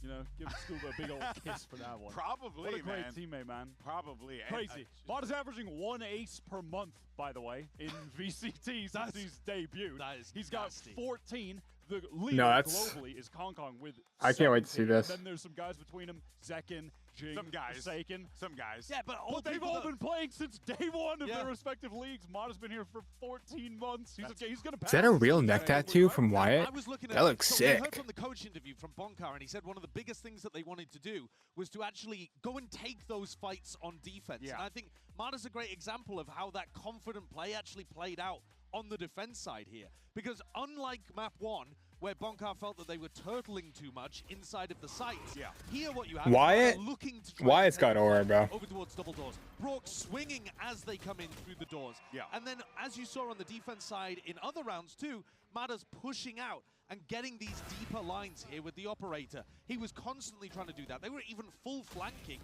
you know, give Scuba a big old kiss for that one.
Probably,
What a great
man.
teammate, man.
Probably.
Crazy. Mata's averaging 1 ace per month, by the way, in VCT since he's debuted. He's got 14. The leader globally is Kong with
I can't wait to see
17.
this.
And then there's some guys between him, Zekin, Jing, Forsaken.
Some guys.
Yeah, but
they've all been playing since day one of their respective leagues. Mata's been here for 14 months. He's going to pass.
Is that a real neck tattoo from Wyatt?
I was looking at
That looks
so we heard
sick.
from the coach interview from Bonkar, and he said one of the biggest things that they wanted to do was to actually go and take those fights on defense. And I think Mata's a great example of how that confident play actually played out on the defense side here. Because unlike map 1, where Bonkar felt that they were turtling too much inside of the sites. Here what you have
Wyatt?
is looking to try
Wyatt's
and take
got aura, bro.
over towards double doors. Brock swinging as they come in through the doors. And then as you saw on the defense side in other rounds too, Mata's pushing out and getting these deeper lines here with the operator. He was constantly trying to do that. They were even full flanking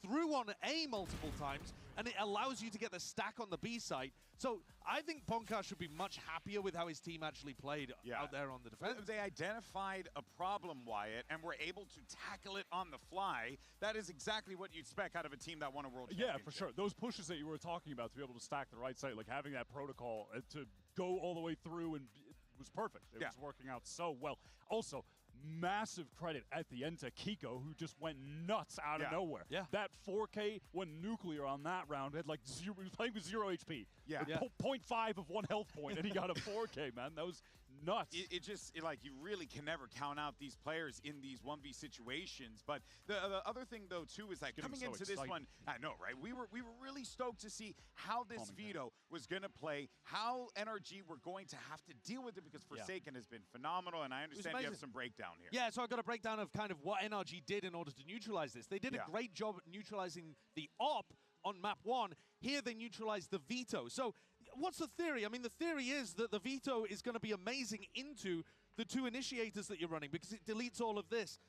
through on A multiple times, and it allows you to get the stack on the B side. So I think Bonkar should be much happier with how his team actually played out there on the defense.
They identified a problem, Wyatt, and were able to tackle it on the fly. That is exactly what you expect out of a team that won a world championship.
Yeah, for sure. Those pushes that you were talking about to be able to stack the right side, like having that protocol to go all the way through, and it was perfect. It was working out so well. Also, massive credit at the end to Kiko, who just went nuts out of nowhere. That 4K went nuclear on that round. Had like zero, he was playing with 0 HP. With 0.5 of 1 health point, and he got a 4K, man. That was nuts.
Like, you really can never count out these players in these 1v situations. But the other thing, though, too, is like coming into this one, I know, right? We were really stoked to see how this veto was going to play, how NRG were going to have to deal with it, because Forsaken has been phenomenal, and I understand you have some breakdown here.
Yeah, so I got a breakdown of kind of what NRG did in order to neutralize this. They did a great job at neutralizing the op on map 1. Here they neutralized the veto. So what's the theory? I mean, the theory is that the veto is going to be amazing into the 2 initiators that you're running because it deletes all of this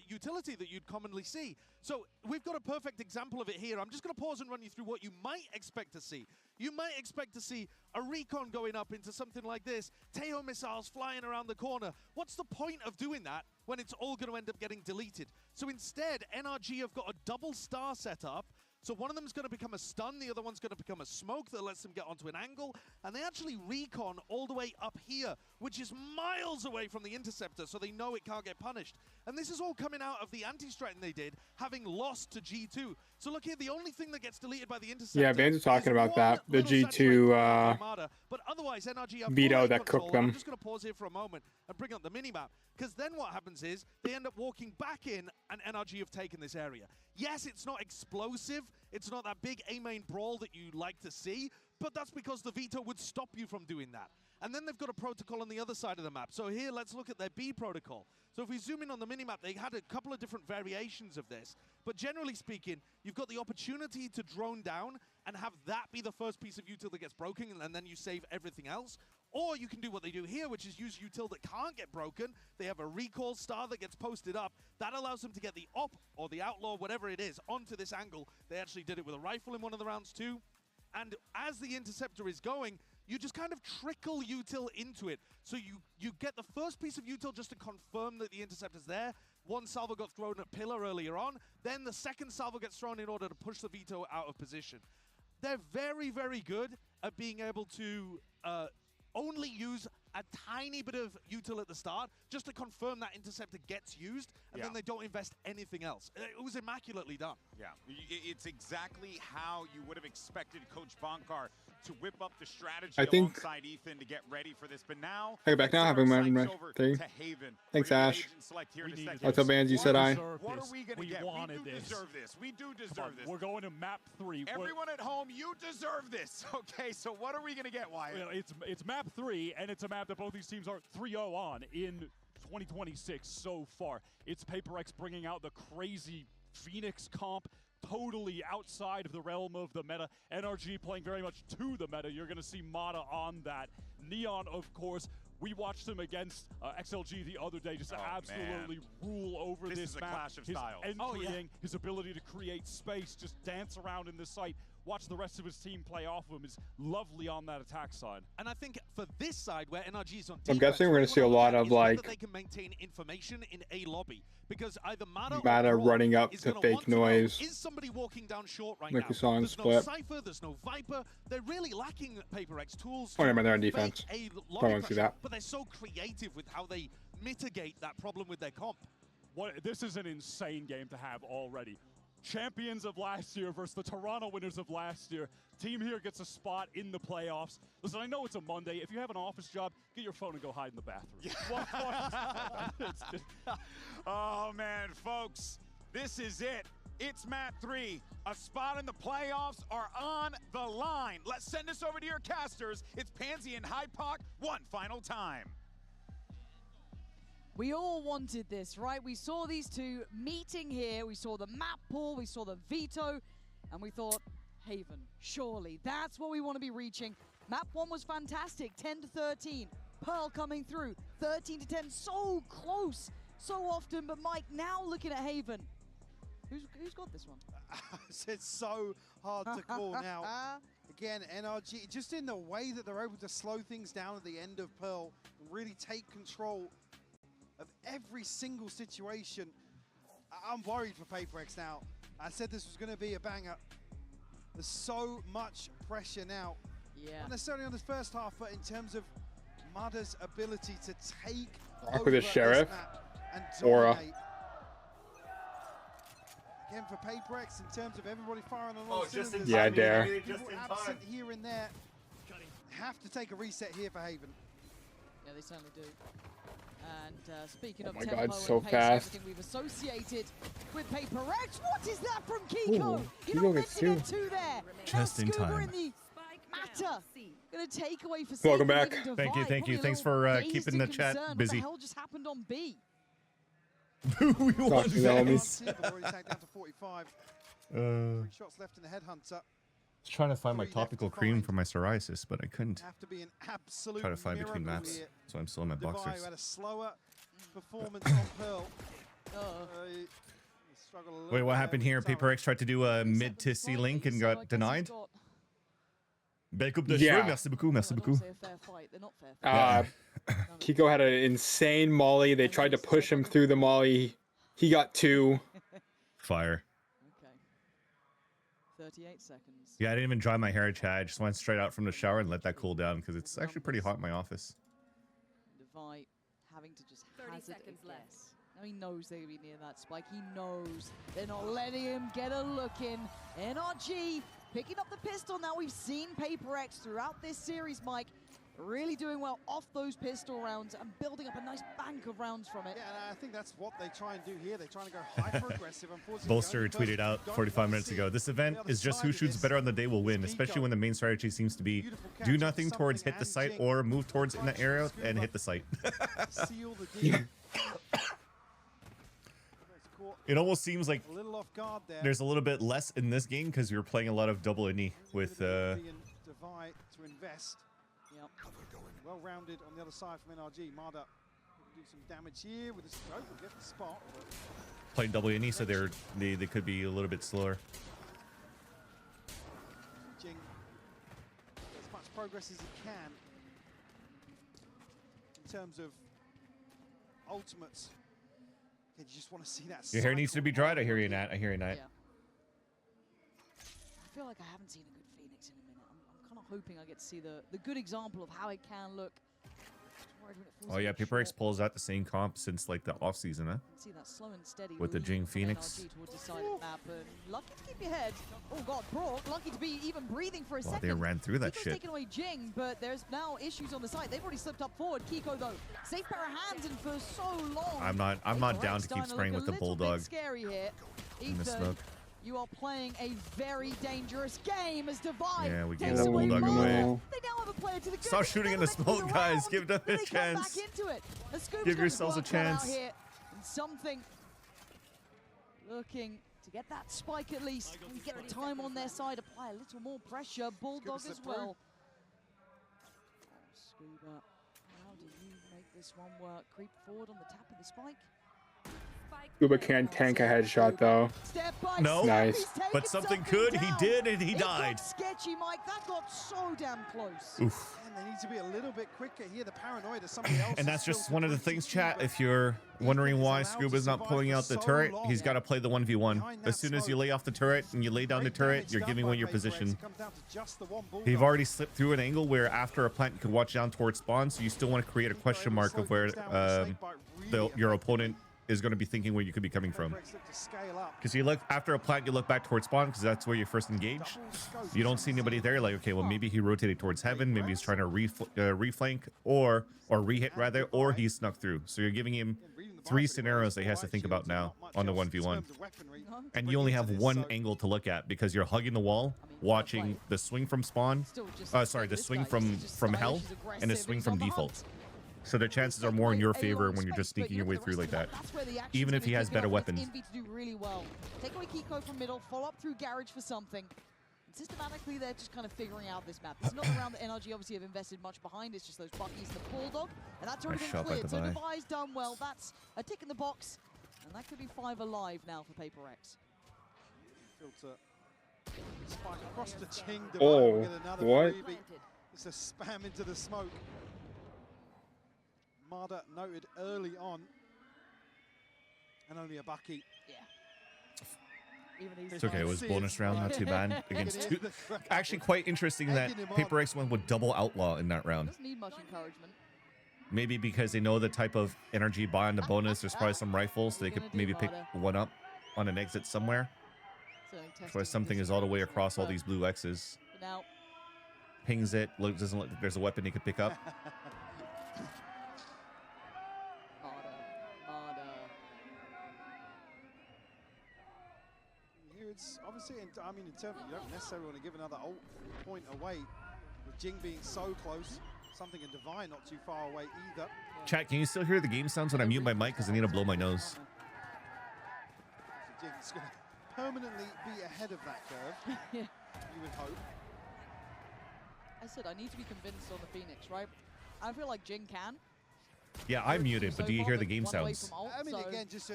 utility that you'd commonly see. So we've got a perfect example of it here. I'm just going to pause and run you through what you might expect to see. You might expect to see a recon going up into something like this, Teo missiles flying around the corner. What's the point of doing that when it's all going to end up getting deleted? So instead, NRG have got a double star set up. So one of them is going to become a stun, the other one's going to become a smoke that lets them get onto an angle, and they actually recon all the way up here, which is miles away from the interceptor, so they know it can't get punished. And this is all coming out of the anti-strategy they did, having lost to G2. So look here, the only thing that gets deleted by the interceptor.
Yeah, Vans are talking about that. The G2
but otherwise, NRG have
veto
full
that
control.
cooked them.
I'm just going to pause here for a moment and bring up the minimap, because then what happens is they end up walking back in, and NRG have taken this area. Yes, it's not explosive. It's not that big A-main brawl that you like to see, but that's because the veto would stop you from doing that. And then they've got a protocol on the other side of the map. So here, let's look at their B protocol. So if we zoom in on the minimap, they had a couple of different variations of this. But generally speaking, you've got the opportunity to drone down and have that be the first piece of util that gets broken, and then you save everything else. Or you can do what they do here, which is use util that can't get broken. They have a recall star that gets posted up. That allows them to get the op or the outlaw, whatever it is, onto this angle. They actually did it with a rifle in one of the rounds too. And as the interceptor is going, you just kind of trickle util into it. So you get the first piece of util just to confirm that the interceptor's there. One salvo got thrown at pillar earlier on. Then the second salvo gets thrown in order to push the veto out of position. They're very, very good at being able to only use a tiny bit of util at the start just to confirm that interceptor gets used, and then they don't invest anything else. It was immaculately done.
Yeah, it's exactly how you would have expected Coach Bonkar to whip up the strategy alongside Ethan to get ready for this. But now,
Hey, back now, having my thing. Thanks, Ash. What's up, bands? You said I.
What are we going to get?
Wanted
we do deserve this. We do deserve this.
We're going to map 3.
Everyone at home, you deserve this. Okay, so what are we going to get, Wyatt?
Well, it's map 3, and it's a map that both these teams are 3-0 on in 2026 so far. It's PaperX bringing out the crazy Phoenix comp, totally outside of the realm of the meta. NRG playing very much to the meta. You're going to see Mata on that. Neon, of course. We watched him against XLG the other day, just absolutely rule over this
is a
map.
clash of
his
styles.
entrying, his ability to create space, just dance around in this site. Watch the rest of his team play off of him is lovely on that attack side.
And I think for this side where NRG is on
I'm guessing we're going to see a lot of like
they can maintain information in a lobby, because either Mata
running up to fake noise.
Is somebody walking down short right
like
now?
we saw in
There's
Split.
no Cypher, there's no Viper. They're really lacking PaperX tools.
Oh, never mind, they're on defense.
I
don't want to see that.
But they're so creative with how they mitigate that problem with their comp.
This is an insane game to have already. Champions of last year versus the Toronto winners of last year. Team here gets a spot in the playoffs. Listen, I know it's a Monday. If you have an office job, get your phone and go hide in the bathroom.
Oh, man, folks, this is it. It's map 3. A spot in the playoffs are on the line. Let's send this over to your casters. It's Pansy and Hypoc one final time.
We all wanted this, right? We saw these two meeting here. We saw the map pool, we saw the veto, and we thought, Haven, surely that's what we want to be reaching. Map 1 was fantastic, 10-13. Pearl coming through, 13-10, so close, so often. But Mike, now looking at Haven, who's got this one?
It's so hard to call now. Again, NRG, just in the way that they're able to slow things down at the end of Pearl and really take control of every single situation. I'm worried for PaperX now. I said this was going to be a banger. There's so much pressure now.
Yeah.
Not necessarily on this first half, but in terms of Mada's ability to take
Rock with a sheriff.
And
Aura.
dominate. Again, for PaperX, in terms of everybody firing on all cylinders.
Yeah, I dare.
People absent here and there. Have to take a reset here for Haven.
Yeah, they certainly do. And speaking of
my
tempo
God, so
and pace,
fast.
everything we've associated with PaperX. What is that from Kiko?
Ooh,
You're
Kiko
not meant
gets
to get
2.
two there.
Just
Now
in
Scuba
time.
in the matter. Gonna take away for
Welcome
Satan
back.
with the
Thank you,
divide.
thank you.
Probably a
Thanks
little
for
dazed
keeping the
and
chat
concerned.
busy.
What the hell just happened on B?
We won
Talk to the
that.
homies.
They've already tagged down to 45. 3 shots left in the headhunter.
I was trying to find my topical cream for my psoriasis, but I couldn't.
Have to be an absolute
Try to find between
miracle
maps,
here.
so I'm still in my
Divide
boxers.
had a slower performance on Pearl. Struggled a little
Wait, what
bit
happened
there
here?
with Tara.
PaperX tried to do a mid to C link and got denied. Belle coupe de
Yeah.
cheveux, merci beaucoup, merci beaucoup.
Say a fair fight. They're not fair.
Kiko had an insane molly. They tried to push him through the molly. He got 2.
Fire.
Okay. 38 seconds.
Yeah, I didn't even dry my hair, Chad. I just went straight out from the shower and let that cool down because it's actually pretty hot in my office.
Divide having to just
30
hazard
seconds
a
left.
guess. Now he knows they're going to be near that spike. He knows they're not letting him get a look in. NRG picking up the pistol. Now we've seen PaperX throughout this series, Mike, really doing well off those pistol rounds and building up a nice bank of rounds from it.
Yeah, and I think that's what they try and do here. They're trying to go hyper-aggressive. Unfortunately,
Bolster
the only
tweeted
person
out
who don't
45
wanna
minutes
see
ago. This event
the other
is just
side
who
of
shoots
this
better on the day will win,
is
especially
Kiko.
when the main strategy seems to be
Beautiful catch
do
of
nothing towards
something
hit the
and
site
Jing.
or move towards in the
Punch
area
Scuba.
and hit the site.
Seal the deal.
It almost seems like
A little off guard there.
there's a little bit less in this game because we were playing a lot of double knee with
Divide to invest.
Yep.
Well-rounded on the other side from NRG. Mada do some damage here with a stroke. Will get the spot.
playing double knee, so they could be a little bit slower.
Jing progress as he can in terms of ultimates. You just want to see that.
Your hair needs to be dried. I hear you, Nat. I hear you, Nat.
Yeah. I feel like I haven't seen a good Phoenix in a minute. I'm kind of hoping I get to see the good example of how it can look.
Oh yeah, Paper X pulls out the same comp since like the off season, huh?
See that slow and steady
with the Jing Phoenix.
Towards the side of the map, and lucky to keep your head. Oh god, Brock, lucky to be even breathing for a second.
They ran through that
Kiko's
shit.
taking away Jing, but there's now issues on the side. They've already slipped up forward. Kiko though, safe pair of hands, and for so long.
I'm not down to keep spraying with the bulldog.
Scary here.
In the smoke.
You are playing a very dangerous game as Divide.
Yeah, we gave that bulldog away.
They now have a player to the good.
Stop shooting in the smoke, guys. Give them a chance.
Back into it.
Give yourselves a chance.
Here and something looking to get that spike at least. And get the time on their side. Apply a little more pressure. Bulldog as well. Oh, Scuba, how do you make this one work? Creep forward on the tap of the spike.
Scuba can't tank a headshot though.
No,
nice.
But something could. He did, and he died.
Sketchy, Mike. That got so damn close.
Oof.
And they need to be a little bit quicker here. The paranoia to somebody else.
And that's just one of the things, chat. If you're wondering why Scuba's not pulling out the turret, he's got to play the 1v1. As soon as you lay off the turret and you lay down the turret, you're giving away your position. You've already slipped through an angle where after a plant you could watch down towards spawn, so you still want to create a question mark of where your opponent is going to be thinking where you could be coming from. Because you look after a plant, you look back towards spawn because that's where you first engage. You don't see anybody there. Like, okay, well maybe he rotated towards heaven, maybe he's trying to reflank or re-hit rather, or he snuck through. So you're giving him 3 scenarios that he has to think about now on the 1v1, and you only have one angle to look at because you're hugging the wall, watching the swing from spawn. Sorry, the swing from hell and the swing from default. So the chances are more in your favor when you're just sneaking your way through like that, even if he has better weapons.
Envy to do really well. Take away Kiko from middle, follow up through Garage for something. And systematically, they're just kind of figuring out this map. It's not around the NRG obviously have invested much behind. It's just those Buckies and the Bulldog, and that's already been cleared. So Devi's done well. That's a tick in the box, and that could be 5 alive now for Paper X.
Filter. Spike across the Ching.
Oh, what?
It's a spam into the smoke. Marder noted early on, and only a Bucky.
Yeah.
It's okay, it was bonus round, not too bad. Against 2. Actually, quite interesting that Paper X went with double outlaw in that round.
Doesn't need much encouragement.
Maybe because they know the type of energy buy on the bonus. There's probably some rifles, so they could maybe pick one up on an exit somewhere. That's why something is all the way across all these blue X's.
Now,
pings it, doesn't look like there's a weapon he could pick up.
It's obviously, I mean, in terms of, you don't necessarily want to give another ult point away. With Jing being so close, something in Divine not too far away either.
Chat, can you still hear the game sounds when I mute my mic? Because I need to blow my nose.
So Jing's going to permanently be ahead of that curve,
yeah.
You would hope.
I said I need to be convinced on the Phoenix, right? I feel like Jing can.
Yeah, I'm muted, but do you hear the game sounds?
I mean, again, just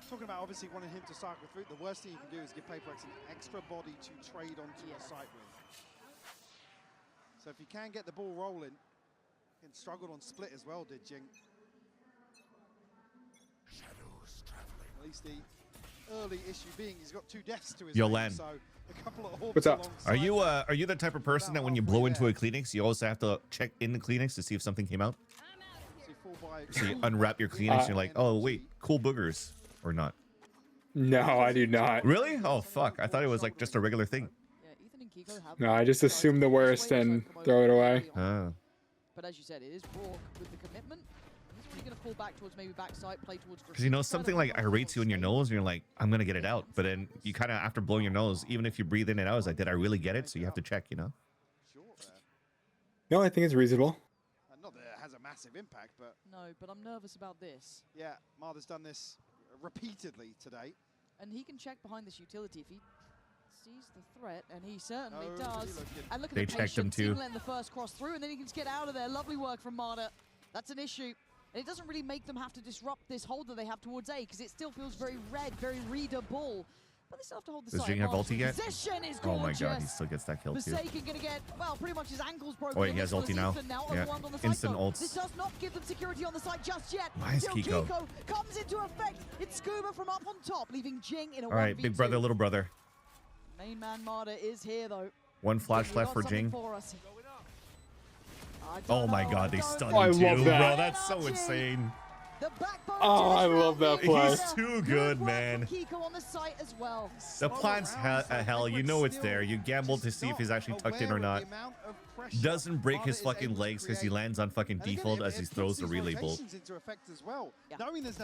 talking about obviously wanting him to cycle through, the worst thing you can do is give Paper X an extra body to trade onto the site with. So if you can get the ball rolling, and struggled on split as well, did Jing. Shadows traveling. At least the early issue being he's got 2 deaths to his name, so a couple of orbs.
What's up?
Are you the type of person that when you blow into a Kleenex, you also have to check in the Kleenex to see if something came out? So you unwrap your Kleenex and you're like, oh wait, cool boogers. Or not?
No, I do not.
Really? Oh, fuck. I thought it was like just a regular thing.
No, I just assume the worst and throw it away.
But as you said, it is Brock with the commitment. He's really going to pull back towards maybe backside, play towards...
Because you know, something like irates you in your nose and you're like, I'm going to get it out. But then you kind of, after blowing your nose, even if you breathe in and out, it's like, did I really get it? So you have to check, you know?
No, I think it's reasonable.
Not that it has a massive impact, but...
No, but I'm nervous about this.
Yeah, Marder's done this repeatedly today.
And he can check behind this utility if he sees the threat, and he certainly does. And look at the
checked him too.
Letting the first cross through, and then he can just get out of there. Lovely work from Marder. That's an issue. And it doesn't really make them have to disrupt this hold that they have towards A, because it still feels very red, very readable. But they still have to hold the
Does
site.
Jing have
Mar's
ulti yet?
Position is
Oh my god, he
gorgeous.
still gets that kill too.
Forsaken gonna get, well, pretty much his ankles broken.
Oh wait, he has ulti now. Yeah,
Overwhelmed on the
instant
site, though.
ults.
This does not give them security on the site just yet.
Nice,
Till
Kiko.
Kiko comes into effect. It's Scuba from up on top, leaving Jing in a 1v2.
All right, big brother, little brother.
Main man Marta is here though.
One flash
We
left
got
for
something
Jing.
for us.
Oh my god, they stunned
I
him too,
love that.
bro. That's so insane.
The backbone
Oh, I love that play.
He's too good, man.
Kiko on the site as well.
The plan's hell. You know it's there. You gambled to see if he's actually tucked in or not. Doesn't break his fucking legs because he lands on fucking default as he throws the relay bolt.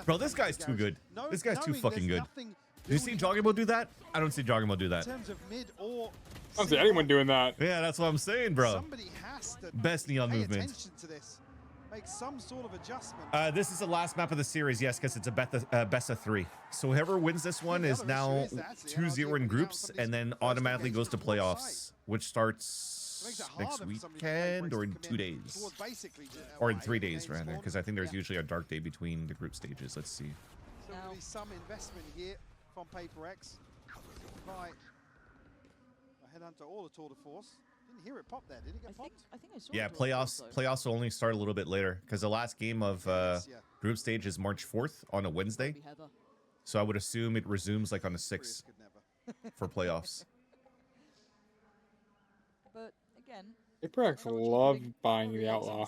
Bro, this guy's too good. This guy's too fucking good. Do you see Joggimo do that? I don't see Joggimo do that.
In terms of mid or
I don't see anyone doing that.
Yeah, that's what I'm saying, bro.
somebody has to
Best neon
pay
movement.
attention to this. Make some sort of adjustment.
This is the last map of the series, yes, because it's a best of 3. So whoever wins this one is now 2-0 in groups, and then automatically goes to playoffs, which starts next weekend or in 2 days, or in 3 days rather, because I think there's usually a dark day between the group stages. Let's see.
So there'll be some investment here from PaperX. By a headhunter or the Tour de Force. Didn't hear it pop there. Did it get popped?
I think I saw
Yeah,
it.
playoffs will only start a little bit later because the last game of group stage is March 4th on a Wednesday. So I would assume it resumes like on the 6th for playoffs.
But again,
PaperX love buying the Outlaw.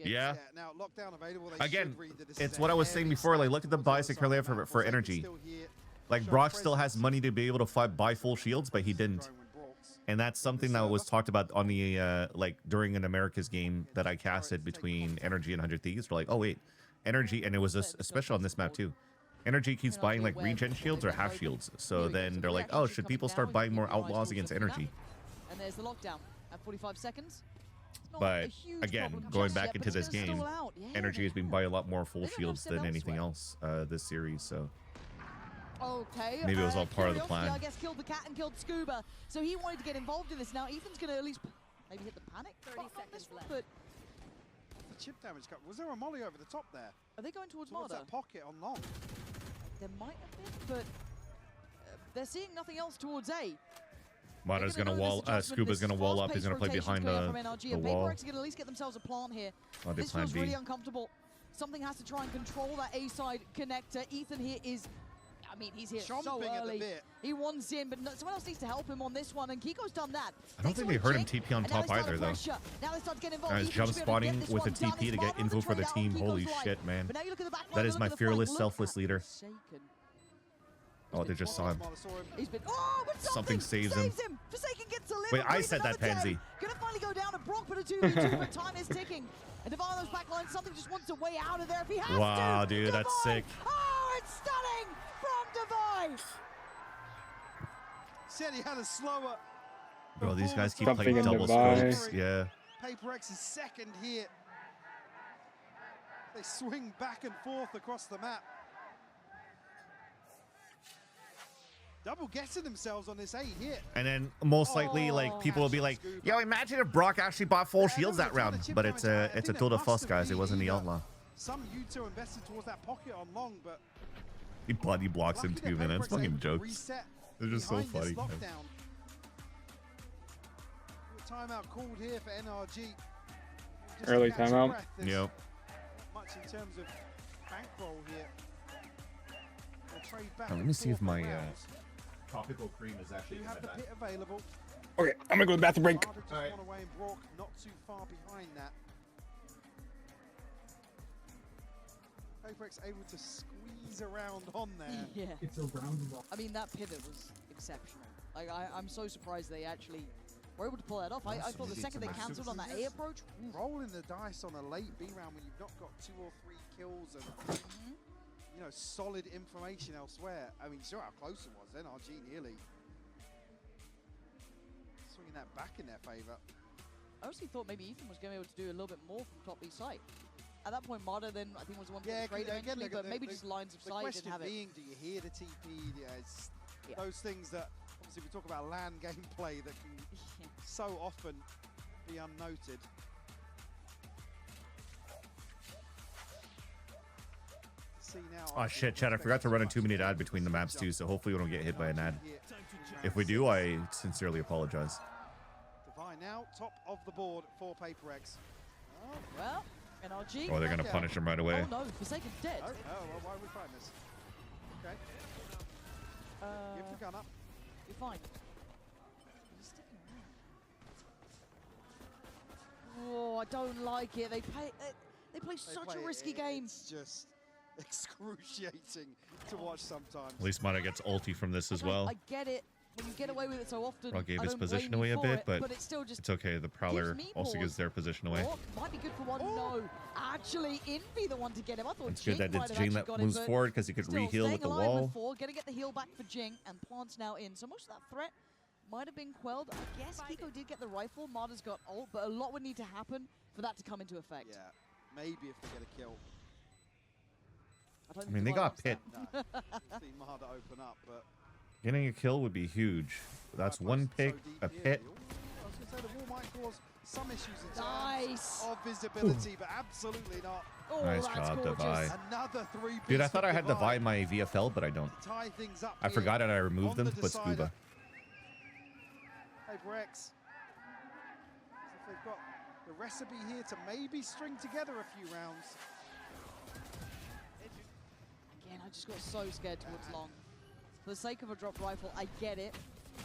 Yeah.
Now lockdown available. They
Again,
should read that this is
it's
a
what I was saying
heavy
before. Like,
start
look at the buys that Curly for energy. Like, Brock still has money to be able to buy full shields, but he didn't. And that's something that was talked about on the, like, during an America's game that I casted between Energy and 100 Thieves. We're like, oh, wait. Energy, and it was a special on this map, too. Energy keeps buying, like, regen shields or half shields. So then they're like, oh, should people start buying more Outlaws against Energy?
And there's the lockdown at 45 seconds.
But, again, going back into this game, Energy has been buying a lot more full shields than anything else this series, so...
Okay.
Maybe it was all part of the
Curiosity,
plan.
I guess killed the cat and killed Scuba, so he wanted to get involved in this. Now Ethan's going to at least maybe hit the panic
30
button on this
seconds
one,
left.
but
The chip damage cut. Was there a molly over the top there?
are they going towards
Towards
Marta?
that pocket on long.
There might have been, but they're seeing nothing else towards A.
Mata's gonna wall. Scuba's gonna wall up. He's gonna play behind the wall.
PaperX are gonna at least get themselves a plant here.
Oh, they
This
plan
feels
B.
really uncomfortable. Something has to try and control that A side connector. Ethan here is. I mean, he's here so
Chomping at the
early.
bit.
He wants in, but someone else needs to help him on this one, and Kiko's done that.
I don't think they heard him TP on top either, though.
Now they start to get involved.
Guys,
Ethan
jump
should be able to get
spotting
this
with a
one done.
TP to
It's
get
Marta
info
with
for the
trade out.
team.
Kiko's
Holy
right.
shit, man.
But now you look at the back
That
line,
is
look
my
at the
fearless,
flank.
selfless leader.
Forsaken.
Oh, they just saw him.
He's been. Oh, but
Something saves him.
Forsaken gets delivered.
Wait, I
Brings
said that,
another
Pansy.
down. Gonna finally go down to Brock, but a 2v2, but time is ticking. And Divine those backlines, something just wants a way out of there if he has
Wow,
to.
dude, that's
Divine.
sick.
Oh, it's stunning from Divine.
Said he had a slower.
Bro, these guys keep
Something
playing
in
double
Dubai.
scopes. Yeah.
PaperX's second hit. They swing back and forth across the map. Double getting themselves on this A hit.
And then most likely, like, people will be like, yo, imagine if Brock actually bought full shields that round. But it's a Tour de Force, guys. It wasn't the Outlaw.
Some U2 invested towards that pocket on long, but
He body blocks him too, man. That's fucking jokes. They're just so
behind this
funny. man.
lockdown. Timeout called here for NRG. Just
Early
to catch
timeout.
your breath. There's
Yep.
Much in terms of bankroll here. We'll trade back
Now, let
and
me see if
forth
my
around.
tropical cream is actually.
You have the pit available.
Okay, I'm gonna go to the bathroom break.
Marta just one away and Brock not too far behind that. PaperX able to squeeze around on there.
Yeah.
It's a round.
I mean, that pivot was exceptional. Like, I'm so surprised they actually were able to pull that off. I thought the second they cancelled on that A approach.
Rolling the dice on a late B round when you've not got 2 or 3 kills and you know, solid information elsewhere. I mean, sure how close it was. NRG nearly swinging that back in their favour.
I honestly thought maybe Ethan was going to be able to do a little bit more from top B site. At that point, Marta then I think was the one for the trade eventually, but maybe just lines of sight didn't have it.
The question being, do you hear the TP? Yeah, it's those things that obviously we talk about LAN gameplay that can so often be unnoted. see now.
Oh shit, Chad, I forgot to run a 2-minute ad between the maps too, so hopefully we don't get hit by an ad. If we do, I sincerely apologize.
Divine now top of the board for Paper X.
Oh, well, NRG.
Oh, they're gonna punish him right away.
Oh no, Forsaken's dead.
Oh, well, why are we fighting this? Okay. Give the gun up.
You're fine. He's sticking around. Oh, I don't like it. They play such a risky game.
It's just excruciating to watch sometimes.
At least Mata gets ulti from this as well.
I get it. When you get away with it so often,
Rock gave
I
his
don't
position
blame
away
you
a
for
bit,
it,
but
it still just
it's okay. The Prowler
gives me
also gives
pause.
their position away.
Oh, might be good for one. No, actually, Envy the one to get him. I thought
It's good that
Jing
it's
might have
Jing
actually
that
got
moves
him, but
forward because he could
still,
re-heal with
staying
the
alive
wall.
with 4, gonna get the heal back for Jing, and Plant's now in. So most of that threat might have been quelled. I guess Kiko did get the rifle. Mada's got ult, but a lot would need to happen for that to come into effect.
Yeah, maybe if they get a kill.
I mean, they got Pit.
No. See Mada open up, but
Getting a kill would be huge. That's one pick, a Pit.
I was going to say the wall might cause some issues in
Nice.
terms of visibility, but absolutely not.
Oh,
Nice
that's
job,
gorgeous.
Devi.
Another 3
Dude, I thought I had Devi in my VFL, but I don't.
tie things up
I forgot it. I removed them
on
to
the
put
decider.
Scuba.
Paper X. As if they've got the recipe here to maybe string together a few rounds.
Again, I just got so scared towards long. For the sake of a dropped rifle, I get it.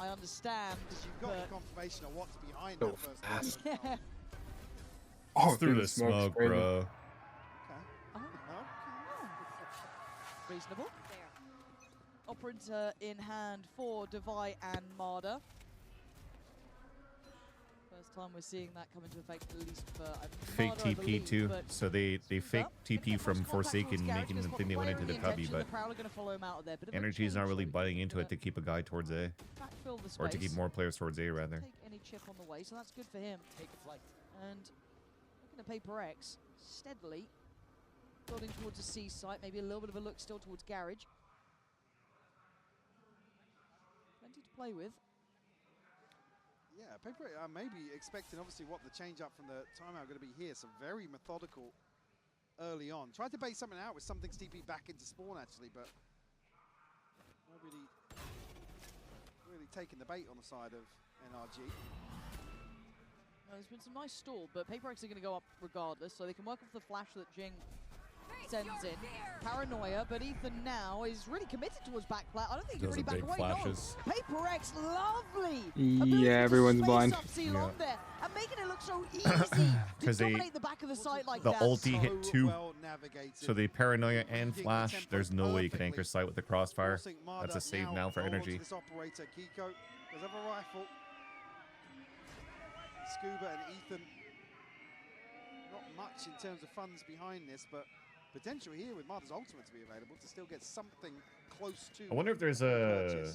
I understand.
Because you've got
but
the confirmation of what's behind
So
that first
fast.
one.
yeah.
Oh,
It's through
dude,
the
smoke's
smoke,
crazy.
bro.
Reasonable. Operator in hand for Devi and Marder. First time we're seeing that come into effect, at least for
Fake
Marder, I
TP
believe,
too.
but
So they fake TP from Forsaken, making them think they went into the cubby, but Energy's not really butting into it to keep a guy towards A.
Backfill the
Or to keep
space.
more players towards A, rather.
Take any chip on the way, so that's good for him. Take a flight. And looking at Paper X, steadily building towards the C site, maybe a little bit of a look still towards Garage. Plenty to play with.
Yeah, Paper maybe expecting obviously what the change up from the timeout going to be here. So very methodical early on. Tried to bait something out with something's TP back into spawn actually, but not really taking the bait on the side of NRG.
Well, there's been some nice stall, but Paper X are going to go up regardless, so they can work off the flash that Jing sends in. Paranoia, but Ethan now is really committed towards back plat. I don't think he
Those
can really
are
back
big
away.
flashes.
No. Paper X, lovely.
Yeah, everyone's blind.
Yeah. There and making it look so easy to
they
dominate the back of the site like
the
that.
ulti hit
So
2.
well navigated.
So they Paranoia and
Reading the
Flash.
tempo
There's no way you can
perfectly.
anchor sight with the crossfire.
Forcing Marder
That's a save now for
over to
Energy.
This operator, Kiko, does have a rifle. Scuba and Ethan, not much in terms of funds behind this, but potential here with Marder's ultimate to be available to still get something close to.
I wonder if there's a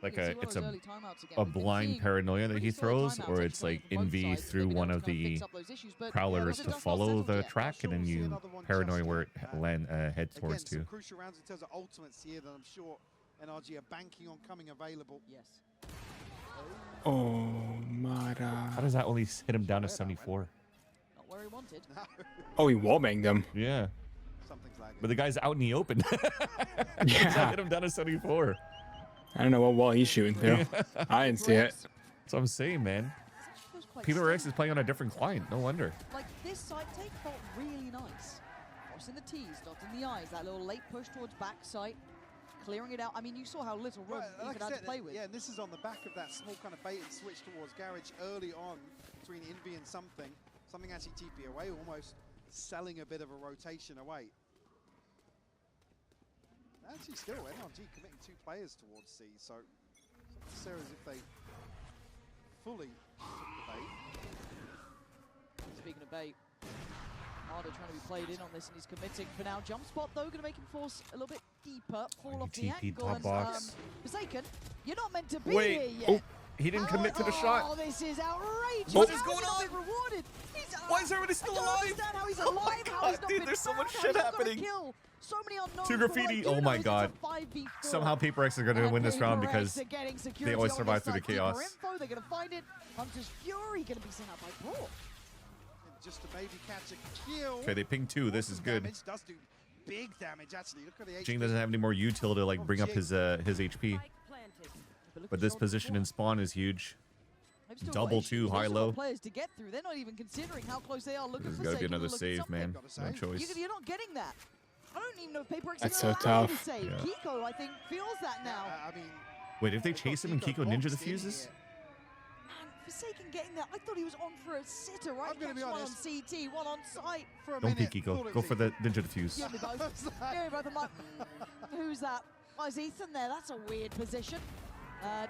like
we can see
a
one of
it's
those
a
early timeouts again?
a
We've been
blind
seeing
paranoia that he
pretty solid
throws,
timeouts
or
actually
it's like
from both
envy
sides,
through
looking
one
to
of
kind
the
fix up those issues, but
prowlers
yeah,
to
it does not
follow
settle
the
yet.
track, and then you paranoia where it head towards
Again, some
to.
crucial rounds in terms of ultimates here that I'm sure NRG are banking on coming available.
Yes.
Oh, Mara.
How does that only hit him down to 74?
Not where he wanted.
Oh, he wallbanged them.
Yeah.
Something's lagging.
But the guy's out in the open.
Yeah.
Hit him down to 74.
I don't know what wall he's shooting through. I didn't see it.
That's what I'm saying, man.
Feels quite
Paper X is playing on a different client. No wonder.
Like this side take felt really nice. Crossing the T's, dotting the I's, that little late push towards back sight, clearing it out. I mean, you saw how little room
Like
Ethan
I
had
said,
to play with.
yeah, and this is on the back of that small kind of bait and switch towards Garage early on between Envy and something. Something actually TP away, almost selling a bit of a rotation away. Actually, still, NRG committing 2 players towards C, so it's not necessarily as if they fully took the bait.
Speaking of bait, Marder trying to be played in on this, and he's committing for now. Jump spot, though, going to make him force a little bit deeper, fall off the
TP'd
angle.
top
And,
box.
Forsaken, you're not meant to be
Wait.
here yet.
Oh, he didn't commit to the shot.
Oh, this is outrageous.
What
How
is
has
going
he not
on?
been rewarded?
Why is everybody still
I don't
alive?
understand how he's
Oh
alive,
my
how he's
God,
not
dude,
been
there's so much
found,
shit
how he's got a
happening.
kill. So many unknowns.
Two
but what I
graffiti.
do
Oh
know
my
is it's
God.
a 5v4.
Somehow Paper X are going to
And
win this round
Paper
because
X are getting
they
security
always
on
survive
this
through the
side.
chaos.
Deeper info, they're going to find it. Hunter's Fury going to be sent out by Brawl.
Just to maybe catch a kill.
Okay, they ping 2. This is good.
Damage does do big damage, actually. Look at the HP.
Jing doesn't have any more util to like bring up his HP. But this position in spawn is huge. Double too, high low.
Players to get through. They're not even considering how close they are.
There's got to be another save, man. No choice.
You're not getting that. I don't even know if PaperX
That's
is
so tough.
to save.
Yeah.
Kiko, I think, feels that now.
I mean,
wait, if they chase him and Kiko ninja defuses?
Man, Forsaken getting that. I thought he was on for a sitter, right?
I'm gonna be honest.
One on CT, one on site.
For a
Don't
minute,
peek Kiko. Go for the ninja defuse.
Give me both. Give me both. I'm like, who's that? Oh, is Ethan there? That's a weird position.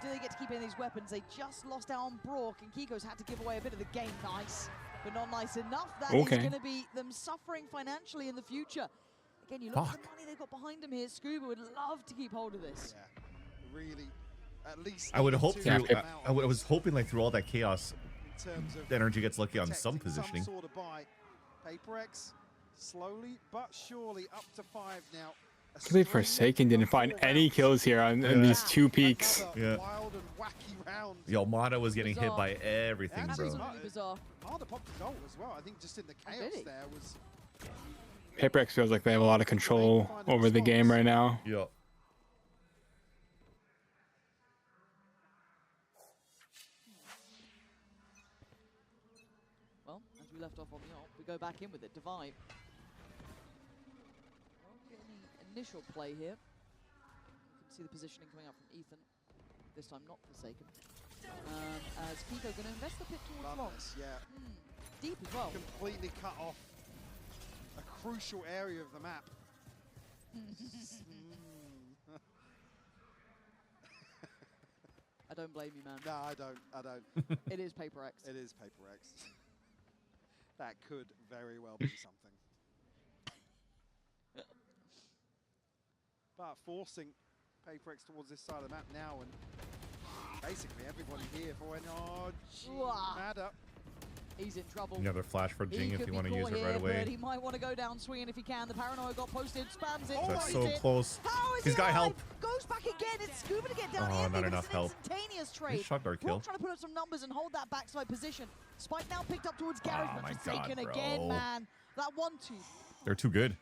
Do they get to keep in these weapons? They just lost out on Brock, and Kiko's had to give away a bit of the game. Nice, but not nice enough. That is going to be them suffering financially in the future. Again, you look at the money they've got behind them here. Scuba would love to keep hold of this.
Yeah, really, at least.
I would hope through. I was hoping like through all that chaos,
in terms of
the energy gets lucky on some positioning.
Some sort of buy. PaperX slowly but surely up to 5 now.
I believe Forsaken didn't find any kills here on these 2 peaks.
Yeah.
Wild and wacky round.
Yo, Mata was getting hit by everything, bro.
Absolutely bizarre.
Mata popped the goal as well. I think just in the chaos there was.
PaperX feels like they have a lot of control over the game right now.
Yeah.
Well, as we left off on the ult, we go back in with it. Divide. Initial play here. You can see the positioning coming up from Ethan. This time not Forsaken. As Kiko going to invest the pit towards long.
Yeah.
Deep as well.
Completely cut off a crucial area of the map.
I don't blame you, man.
No, I don't.
It is PaperX.
It is PaperX. That could very well be something. But forcing PaperX towards this side of the map now, and basically everybody here for NRG. Mad.
He's in trouble.
Another flash for Jing if you want to use it right away.
He might want to go down swinging if he can. The paranoia got posted, spams it.
That's so close.
He's
got help.
Goes back again. It's Scuba to get down.
Oh, not enough help.
Instantaneous trade.
He shot our kill.
Trying to put up some numbers and hold that backside position. Spike now picked up towards Garage.
Oh my
Forsaken
God, bro.
again, man. That 1-2.
They're too good.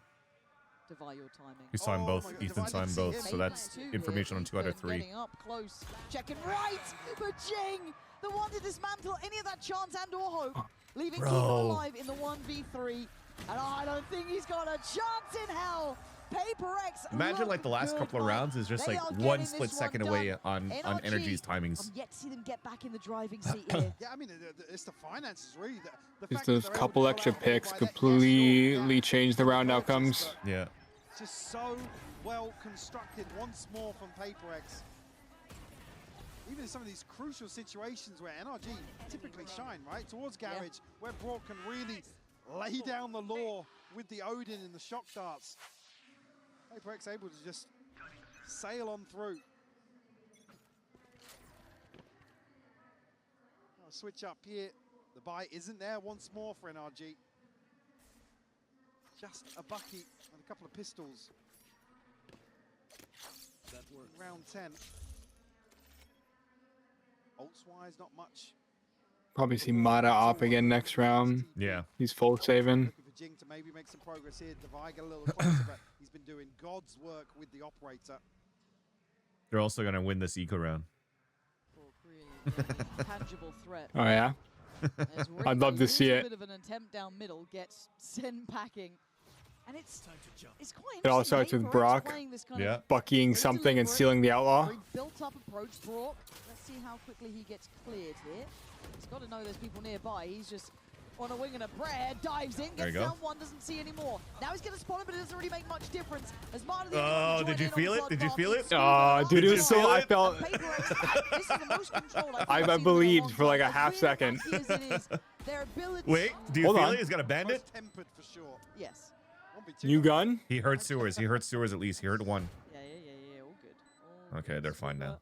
Divide your timing.
We saw him both. Ethan saw him both. So that's information on 2 out of 3.
Getting up close. Checking right. But Jing, the one to dismantle any of that chance and or hope. Leaving Kiko alive in the 1v3. And I don't think he's got a chance in hell. PaperX.
Imagine like the last couple of rounds is just like one split second away on Energy's timings.
I'm yet to see them get back in the driving seat here.
Yeah, I mean, it's the finances really.
Just those couple extra picks completely change the round outcomes.
Yeah.
Just so well constructed once more from PaperX. Even in some of these crucial situations where NRG typically shine, right? Towards Garage, where Brock can really lay down the law with the Odin and the shock darts. PaperX able to just sail on through. I'll switch up here. The buy isn't there once more for NRG. Just a bucket and a couple of pistols. That works. Round 10. Ults-wise, not much.
Probably see Mata op again next round.
Yeah.
He's full saving.
Looking for Jing to maybe make some progress here. Divide get a little closer, but he's been doing God's work with the operator.
They're also going to win this eco round.
Tangible threat.
Oh, yeah? I'd love to see it.
A bit of an attempt down middle gets sent packing. And it's quite
It all starts with Brock buckying something and stealing the outlaw.
Built up approach, Brock. Let's see how quickly he gets cleared here. He's got to know there's people nearby. He's just on a wing and a prayer, dives in, gets down one, doesn't see anymore. Now he's going to spawn him, but it doesn't really make much difference. As
oh, did you feel it? Did you feel it?
Oh, dude, it was so, I felt, I believed for like a half second.
Wait, do you feel it? He's got a bandit?
Yes.
New gun?
He heard sewers. He heard sewers at least. He heard one.
Yeah, all good. All
okay, they're fine now.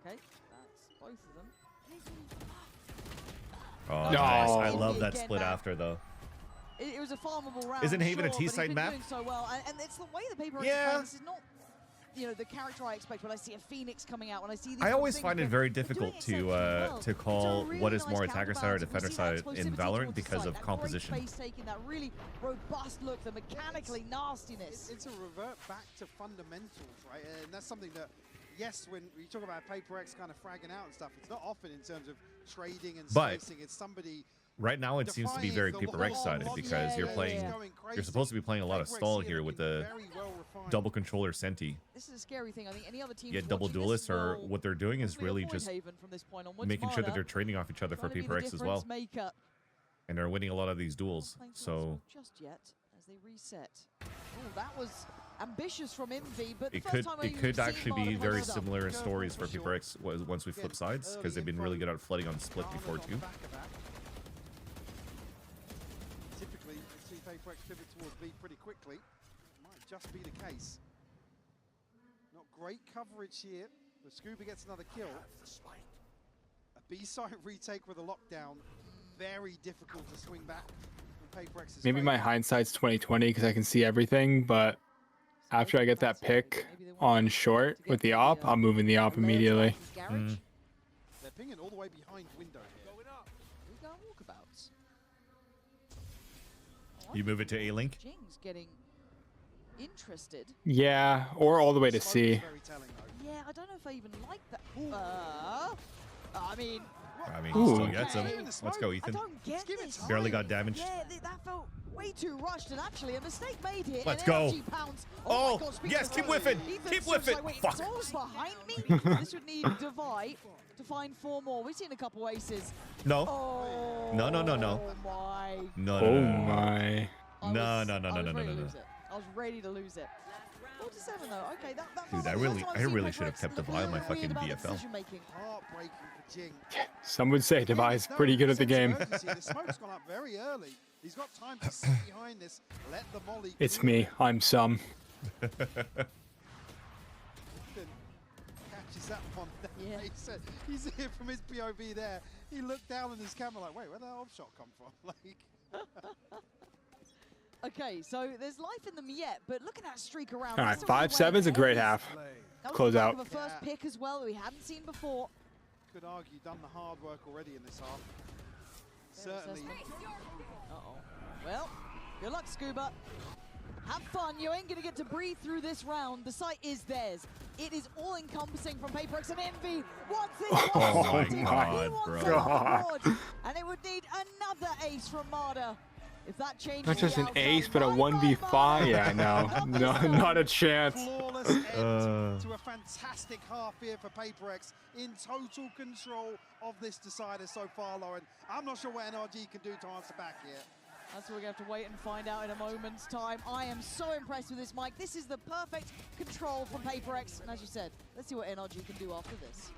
Okay, that's both of them.
Oh, nice. I love that split after, though.
It was a farmable round.
Isn't Haven a
T-side
map?
Doing so well, and it's the way the paper is not you know, the character I expect when I see a Phoenix coming out, when I see these
I always
things,
find it
but
very
they're doing
difficult
exceptionally well.
to call
Really
what is
nice
more attacker side or
counterbalance.
defender
We see that
side in
explosivity
Valorant
towards the
because
side,
of
that
composition.
Great face taking, that really robust look, the mechanically nastiness.
It's a revert back to fundamentals, right? And that's something that, yes, when you talk about Paper X kind of fragging out and stuff, it's not often in terms of trading and
But
spacing. It's somebody.
Right now, it seems to be very Paper X sided because you're playing. You're supposed to be playing a lot of stall here with the double controller Senti.
This is a scary thing. I think any other team.
Yeah, double duelists are what they're doing is really just making sure that they're trading off each other for Paper X as well. And they're winning a lot of these duels. So
just yet as they reset. Oh, that was ambitious from Envy, but
it could actually be very similar stories for Paper X once we flip sides because they've been really good at flooding on split before too.
Typically, we see Paper X pivot towards B pretty quickly. Might just be the case. Not great coverage here, but Scuba gets another kill. A B side retake with a lockdown. Very difficult to swing back from Paper X's
Maybe my hindsight's 2020 because I can see everything, but after I get that pick on short with the op, I'm moving the op immediately.
They're pinging all the way behind window here.
We got walkabouts.
You move it to A-Link?
Jing's getting interested.
Yeah, or all the way to C.
Yeah, I don't know if I even like that. I mean,
he still gets him. Let's go, Ethan.
I don't get this.
Barely got damaged.
Yeah, that felt way too rushed, and actually a mistake made here.
Let's go.
Oh,
God, yes, keep whiffing. Keep whiffing.
Like,
Fuck.
It's behind me. This would need Divide to find 4 more. We've seen a couple aces.
No.
Oh,
no.
my.
No.
Oh my.
No.
I was ready to lose it. 47 though. Okay, that
Dude, I really should have kept Divide on my fucking BFL.
Heartbreaking for Jing.
Some would say Devi's pretty good at the game.
The smoke's gone up very early. He's got time to sit behind this. Let the molly.
It's me. I'm some.
Catches that one. Yeah. He's here from his POV there. He looked down on his camera like, wait, where'd that off shot come from? Like.
Okay, so there's life in them yet, but look at that streak around.
All right, 5-7's a great half. Close out.
A first pick as well that we hadn't seen before.
Could argue done the hard work already in this half. Certainly.
Uh-oh. Well, good luck, Scuba. Have fun. You ain't going to get to breathe through this round. The site is theirs. It is all-encompassing from Paper X and Envy. What's this?
Oh my God, bro.
And it would need another ace from Marder. If that changes
not just an ace, but a 1v5. Yeah, no, not a chance.
Flawless end to a fantastic half here for Paper X, in total control of this decider so far, Lauren. I'm not sure what NRG can do to answer back here.
That's what we're going to have to wait and find out in a moment's time. I am so impressed with this, Mike. This is the perfect control from Paper X. And as you said, let's see what NRG can do after this.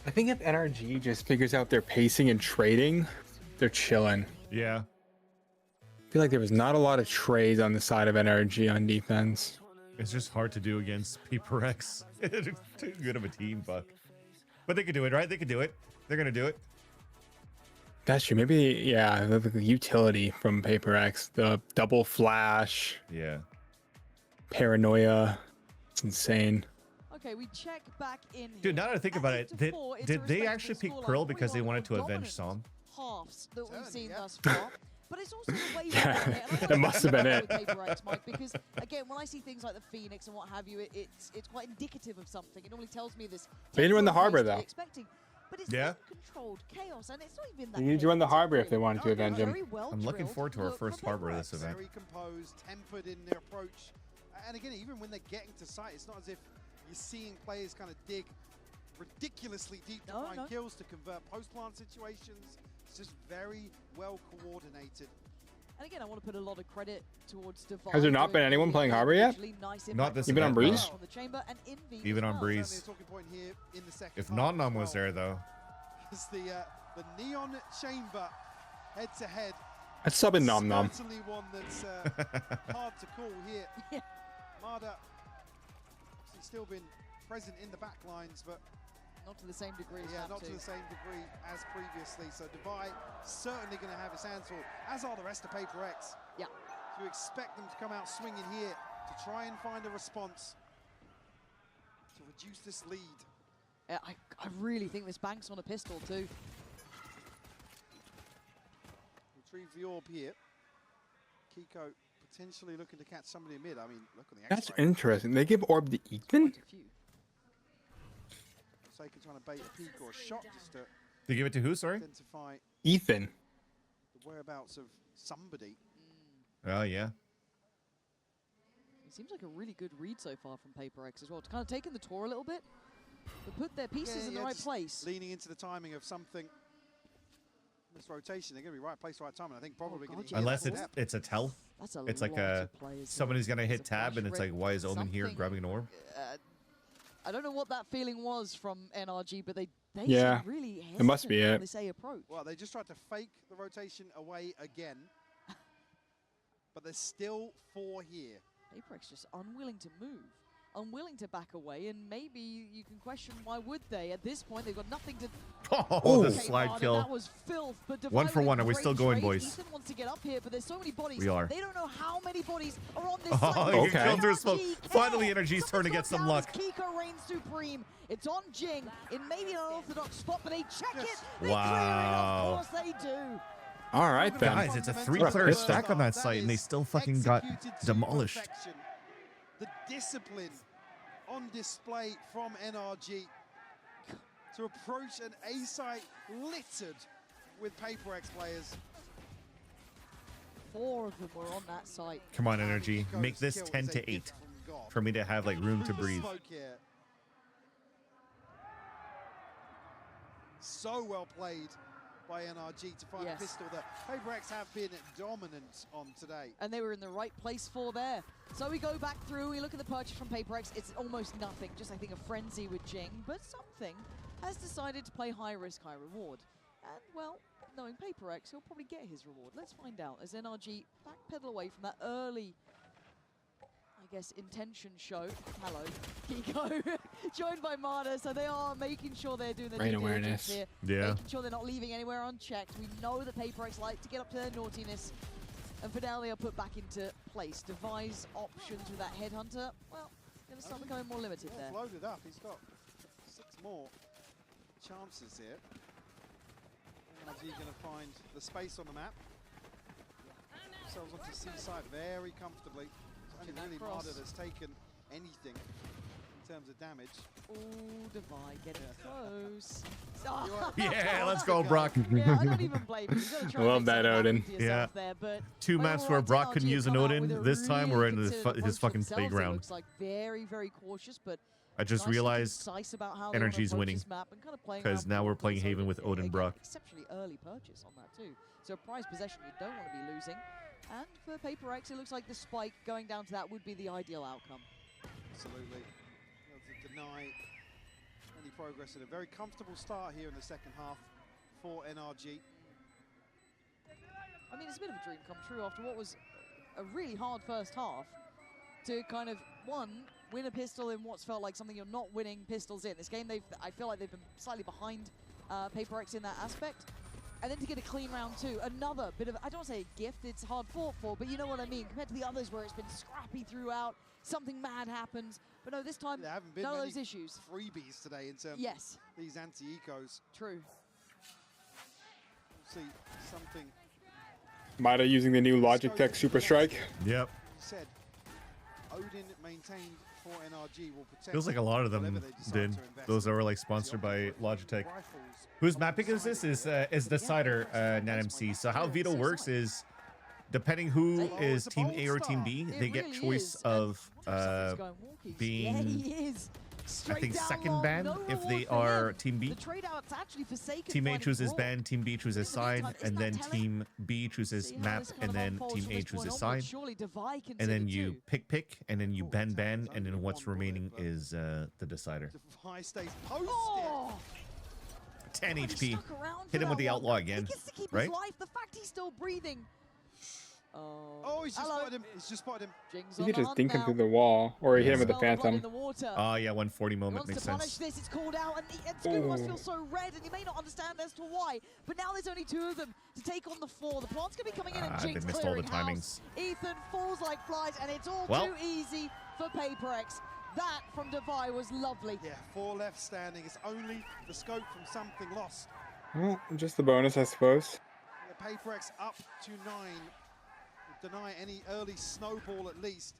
I think if NRG just figures out their pacing and trading, they're chilling.
Yeah.
I feel like there was not a lot of trades on the side of NRG on defense.
It's just hard to do against Paper X. Too good of a team, but they could do it, right? They could do it. They're gonna do it.
That's true. Maybe, yeah, the utility from Paper X, the double flash.
Yeah.
Paranoia. It's insane.
Okay, we check back in.
Dude, now that I think about it, did they actually pick Pearl because they wanted to avenge Som?
Halves that we've seen thus far. But it's also the way
Yeah, that must have been it.
Paper X, Mike, because again, when I see things like the Phoenix and what have you, it's quite indicative of something. It normally tells me this.
They didn't run the harbor though.
Expecting. but it's controlled chaos, and it's not even that.
You need to run the harbor if they wanted to avenge him.
I'm looking forward to our first harbor of this event.
Very composed, tempered in their approach. And again, even when they're getting to site, it's not as if you're seeing players kind of dig ridiculously deep to find kills to convert post-plant situations. It's just very well coordinated.
And again, I want to put a lot of credit towards Divide.
Has there not been anyone playing harbor yet?
Not this
even on Breeze?
Even on Breeze. If Nom was there, though.
It's the Neon Chamber head-to-head.
I'd sub in Nom Nom.
Certainly one that's hard to call here.
Yeah.
Marder, he's still been present in the back lines, but
not to the same degree.
Yeah, not to the same degree as previously. So Divide certainly going to have his hands full, as are the rest of Paper X.
Yeah.
So you expect them to come out swinging here to try and find a response to reduce this lead.
I really think this banks on a pistol too.
Retrieve the orb here. Kiko potentially looking to catch somebody in mid. I mean, look on the
That's
X-ray.
interesting. They give orb to Ethan?
Forsaken trying to bait a peek or a shot just to
They give it to who, sorry?
identify
Ethan.
the whereabouts of somebody.
Oh, yeah.
It seems like a really good read so far from Paper X as well. To kind of taking the tour a little bit, but put their pieces in the right place.
Leaning into the timing of something. This rotation, they're going to be right place, right time, and I think probably going to
Unless it's a tell.
That's a
it's like
lot of players
somebody's going to hit tab, and it's like, why is Omen here grabbing an orb?
I don't know what that feeling was from NRG, but they
Yeah,
really
it must be
hesitant
it.
when they say approach.
Well, they just tried to fake the rotation away again, but there's still 4 here.
Paper X just unwilling to move, unwilling to back away, and maybe you can question why would they? At this point, they've got nothing to.
Oh, the slide
Marder,
kill.
That was filth. But
One for
Divide
one.
with
Are we
great
still going,
trade.
boys?
Ethan wants to get up here, but there's so many bodies.
We are.
They don't know how many bodies are on this
Oh,
side.
you killed her smoke. Finally, Energy's turn to get some luck.
Kiko reigns supreme. It's on Jing in maybe an unorthodox spot, but they check it. They
Wow.
clear it. Of course they do.
All right, then.
Guys, it's a 3-player stack on that site, and they still fucking got demolished.
Perfection. The discipline on display from NRG to approach an A site littered with Paper X players.
4 of them were on that site.
Come on, Energy. Make this 10 to 8 for me to have like room to breathe.
So well played by NRG to find a pistol that Paper X have been dominant on today.
And they were in the right place for there. So we go back through, we look at the purchase from Paper X. It's almost nothing, just I think a frenzy with Jing, but something has decided to play high risk, high reward. And well, knowing Paper X, he'll probably get his reward. Let's find out as NRG backpedal away from that early, I guess, intention show. Hello, Kiko, joined by Marder. So they are making sure they're doing their
Brain
due diligence
awareness.
here.
Yeah.
Making sure they're not leaving anywhere unchecked. We know that Paper X like to get up to their naughtiness. And for now, they are put back into place. Devise options with that Headhunter. Well, going to start becoming more limited there.
Loaded up. He's got 6 more chances here. NRG going to find the space on the map. Themselves onto C side very comfortably. It's only really Marder that's taken anything in terms of damage.
Ooh, Divide getting close.
Yeah, let's go, Brock.
Yeah, I don't even blame you.
Love that, Odin.
Yeah.
There, but
2 maps where Brock couldn't use an Odin. This time we're in his fucking playground.
Looks like very, very cautious, but
I just realized Energy's winning because now we're playing Haven with Odin Brock.
Exceptionally early purchase on that too. So a prize possession you don't want to be losing. And for Paper X, it looks like the spike going down to that would be the ideal outcome.
Absolutely. To deny any progress in a very comfortable start here in the second half for NRG.
I mean, it's a bit of a dream come true after what was a really hard first half to kind of, one, win a pistol in what's felt like something you're not winning pistols in. This game, I feel like they've been slightly behind Paper X in that aspect. And then to get a clean round 2, another bit of, I don't want to say a gift, it's hard fought for, but you know what I mean, compared to the others where it's been scrappy throughout, something mad happens. But no, this time,
there haven't been
none of
many
those issues.
Freebies today in terms of these anti-ecos.
True.
We'll see something.
Marder using the new Logitech Super Strike.
Yep.
You said Odin maintained for NRG will protect.
Feels like a lot of them did. Those are like sponsored by Logitech. Whose map pick is this? Is Decider, NatMC. So how Veto works is, depending who is Team A or Team B, they get choice of being, I think, second ban if they are Team B. Team A chooses ban, Team B chooses side, and then Team B chooses map, and then Team A chooses side. And then you pick, and then you ban, and then what's remaining is the Decider. 10 HP. Hit him with the outlaw again, right?
The fact he's still breathing.
Oh, he's just spotted him. He's just spotted him.
You could just dink him through the wall, or hit him with the Phantom.
Oh, yeah, 140 moment makes sense.
This, it's called out, and Scuba must feel so red, and you may not understand as to why. But now there's only 2 of them to take on the 4. The plant's going to be coming in, and Jinx
they missed all the
clearing
timings.
house. Ethan falls like flies, and it's all too easy for PaperX. That from Devi was lovely.
Yeah, 4 left standing. It's only the scope from something lost.
Well, just the bonus, I suppose.
Yeah, PaperX up to 9. Deny any early snowball at least.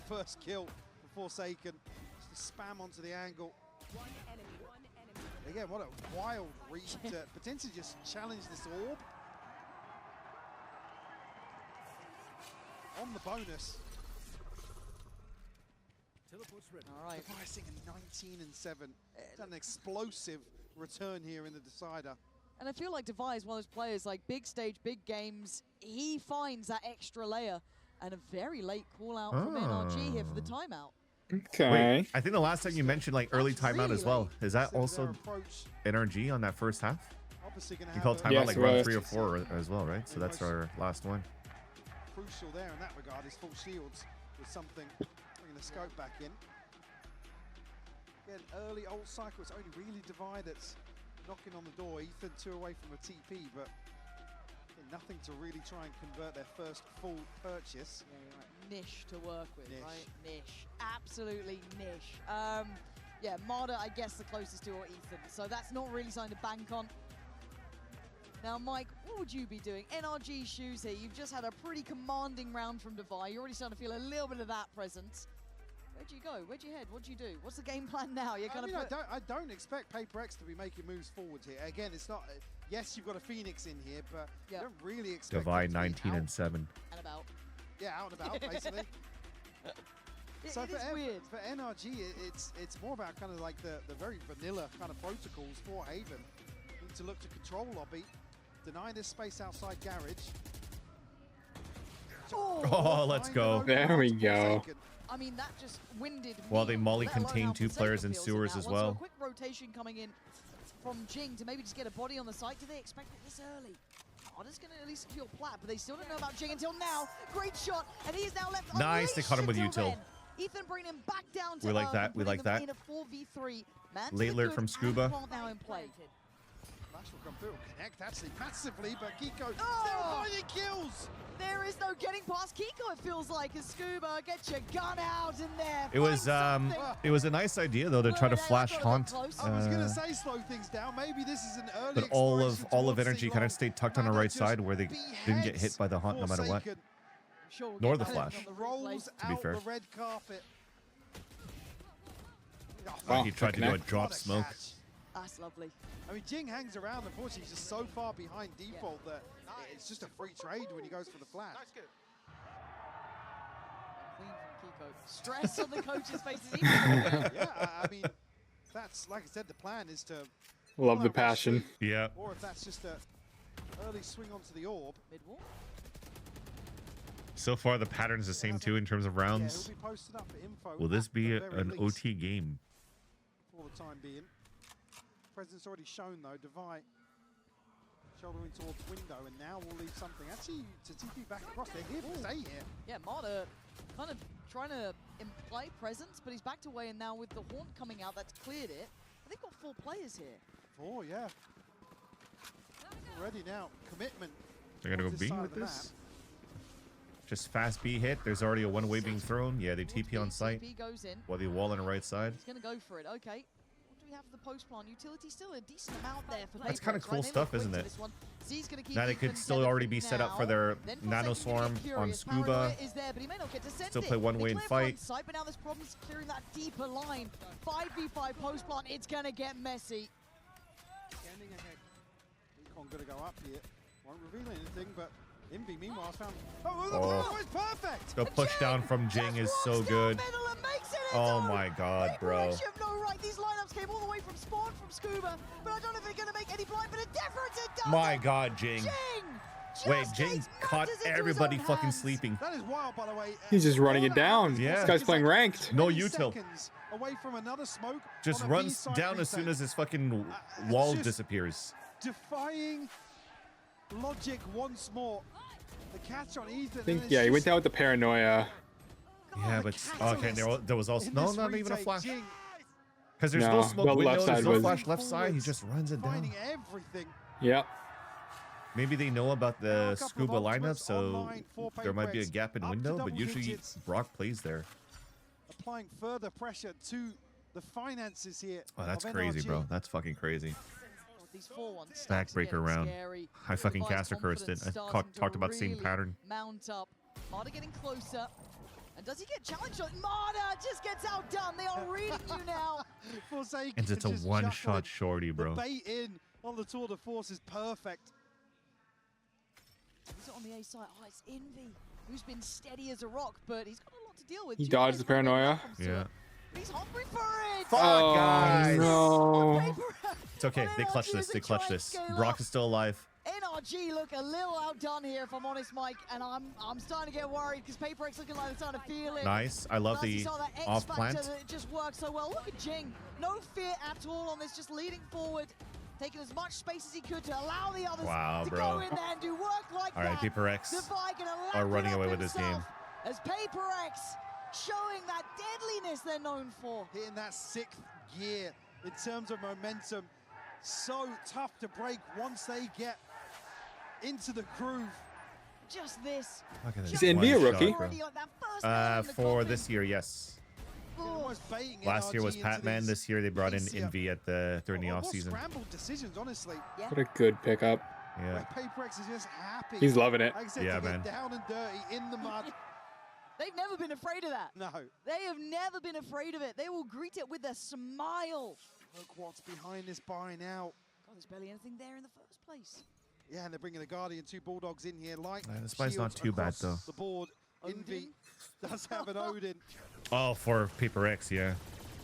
First kill for Forsaken. Just spam onto the angle.
One enemy.
Again, what a wild read to potentially just challenge this orb. On the bonus.
All right.
Devising a 19 and 7. It's an explosive return here in the decider.
And I feel like Devi is one of those players, like big stage, big games, he finds that extra layer. And a very late call out from NRG here for the timeout.
Okay.
Wait, I think the last time you mentioned like early timeout as well. Is that also NRG on that first half? You call timeout like round 3 or 4 as well, right? So that's our last one.
Crucial there in that regard is full shields with something bringing the scope back in. Again, early old cycle, it's only really Devi that's knocking on the door. Ethan 2 away from a TP, but nothing to really try and convert their first full purchase.
Yeah, you're right. Niche to work with, right? Niche. Absolutely niche. Yeah, Marder, I guess the closest to, or Ethan. So that's not really something to bank on. Now, Mike, what would you be doing? NRG shoes here. You've just had a pretty commanding round from Devi. You're already starting to feel a little bit of that presence. Where'd you go? Where'd you head? What'd you do? What's the game plan now? You're kind of.
I don't expect PaperX to be making moves forward here. Again, it's not. Yes, you've got a Phoenix in here, but you don't really expect.
Devi 19 and 7.
And about.
Yeah, out and about, basically. So
it is weird.
For NRG, it's more about kind of like the very vanilla kind of protocols for Haven. Need to look to control lobby, deny this space outside garage.
Oh, let's go.
There we go.
I mean, that just winded me.
Well, they Molly contained 2 players in sewers as well.
So a quick rotation coming in from Jing to maybe just get a body on the site. Do they expect it this early? Marder's going to at least secure Plat, but they still don't know about Jing until now. Great shot, and he is now left.
Nice, they caught him with util.
Ethan bringing him back down to
we like that. We like that.
In a 4v3.
Late alert from Scuba.
Now in play.
Flash will come through, connect actually massively, but Kiko still finding kills.
There is no getting past Kiko, it feels like, as Scuba, get your gun out in there.
It was a nice idea though to try to flash haunt.
I was gonna say slow things down. Maybe this is an early.
But all of energy kind of stayed tucked on the right side where they didn't get hit by the haunt no matter what. Nor the flash. To be fair.
The red carpet.
Oh, he tried to do a drop smoke.
That's lovely.
I mean, Jing hangs around. Unfortunately, he's just so far behind default that it's just a free trade when he goes for the flash.
Clean from Kiko. Stress on the coach's faces.
Yeah, I mean, that's, like I said, the plan is to...
Love the passion.
Yeah.
Or if that's just a early swing onto the orb.
Mid-wall.
So far, the pattern's the same too in terms of rounds.
Yeah, he'll be posted up for info.
Will this be an OT game?
For the time being. Presence already shown though. Devi shouldering towards the window, and now we'll leave something actually to TP back across. They're here to stay here.
Yeah, Marder kind of trying to imply presence, but he's backed away, and now with the haunt coming out, that's cleared it. They've got 4 players here.
4, yeah. Already now, commitment.
They're gonna go B with this. Just fast B hit. There's already a one-way being thrown. Yeah, they TP on site.
TP goes in.
While they wall on the right side.
He's gonna go for it. Okay. What do we have for the post plant? Utility still a decent amount there for
That's kind of cool stuff, isn't it?
Z's gonna keep
That it could still already be set up for their Nano Swarm on Scuba.
Is there, but he may not get to send
Still
it.
play one way and fight.
Side, but now there's problems clearing that deeper line. 5v5 post plant. It's gonna get messy.
Standing ahead. Econ gonna go up here. Won't reveal anything, but Envy meanwhile has found. Oh, it's perfect.
The push down from Jing is so good. Oh my god, bro.
You have no right. These lineups came all the way from Spawn, from Scuba, but I don't know if they're gonna make any blind, but a difference it does.
My god, Jing. Wait, Jing caught everybody fucking sleeping.
That is wild, by the way.
He's just running it down.
Yeah.
This guy's playing ranked.
No util.
Away from another smoke.
Just runs down as soon as his fucking wall disappears.
Defying logic once more. The catch on Ethan.
I think, yeah, he went down with the paranoia.
Yeah, but okay, there was also not even a flash. Because there's
No,
no smoke
the
window,
left
there's
side
no
was-
flash left side. He just runs it down.
Everything.
Yeah.
Maybe they know about the Scuba lineup, so there might be a gap in window, but usually Brock plays there.
Applying further pressure to the finances here.
Oh, that's crazy, bro. That's fucking crazy.
These 4-1
Backbreaker round.
scary.
I fucking caster cursed it. I talked about the same
really
pattern.
Mount up. Marta getting closer. And does he get challenged? Marta just gets outdone. They are reading you now.
And it's a one-shot shorty, bro.
The bait in on the tour de force is perfect.
He's on the A side. Oh, it's Envy, who's been steady as a rock, but he's got a lot to deal with.
He dodged the paranoia.
Yeah.
He's hungry for it.
Fuck, guys.
No.
It's okay. They clutch this. They clutch this. Brock is still alive.
NRG look a little outdone here, if I'm honest, Mike, and I'm starting to get worried because PaperX looking like they're starting to feel it.
Nice. I love the off plant.
It just works so well. Look at Jing. No fear at all on this, just leading forward, taking as much space as he could to allow the others to go in there and do work like that.
All right, PaperX are running away with this game.
As PaperX showing that deadliness they're known for.
Hitting that 6th gear in terms of momentum. So tough to break once they get into the groove.
Just this.
Look at this.
Is Envy a rookie?
For this year, yes. Last year was Patman. This year they brought in Envy during the offseason.
Scrambled decisions, honestly.
What a good pickup.
Yeah.
PaperX is just happy.
He's loving it.
Like I said,
yeah,
to
man.
Get down and dirty in the mud.
They've never been afraid of that.
No.
They have never been afraid of it. They will greet it with a smile.
Look what's behind this buy now.
God, there's barely anything there in the first place.
Yeah, and they're bringing a Guardian, 2 Bulldogs in here. Like
this buy's not too bad, though.
The board. Envy does have an Odin.
Oh, for PaperX, yeah.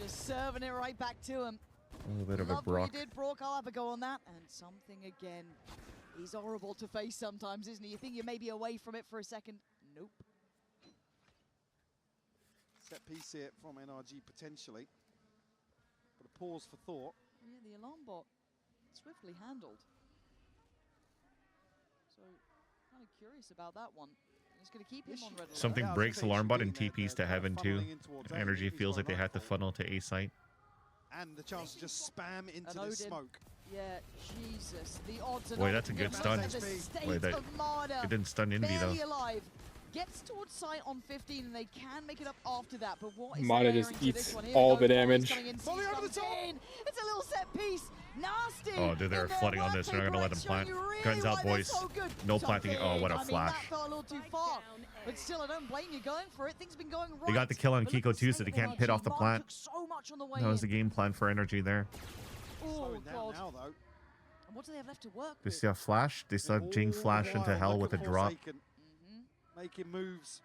Just serving it right back to him.
A little bit of a
Love
Brock.
what he did, Brock. I'll have a go on that. And something again. He's horrible to face sometimes, isn't he? You think you're maybe away from it for a second. Nope.
Set piece here from NRG potentially. But a pause for thought.
Yeah, the alarm bot swiftly handled. So, kind of curious about that one. He's going to keep him on red alert.
Something breaks alarm bot and TPs to heaven too. Energy feels like they have to funnel to A site.
And the chance to just spam into the smoke.
Yeah, Jesus. The odds are
Wait, that's a good stun. Wait, that it didn't stun Envy though.
Barely alive. Gets towards sight on 15 and they can make it up after that, but what is
Mata
the
just
layering to
eats
this one? Here
all
we go.
the
Volley's
damage.
coming in, Volley over the top. It's a little set piece. Nasty.
Oh, dude, they're flooding on this. They're not gonna let them plant. Guns out, boys. No planting. Oh, what a flash.
That fell a little too far. But still, I don't blame you going for it. Things have been going right.
They got the kill on Kiko too, so they can't pit off the plant.
So much on the way
That was the
in.
game plan for Energy there.
Oh, God.
Now, though.
And what do they have left to work
They
with?
still have flash. They still have Jing flash into hell with a drop.
Making moves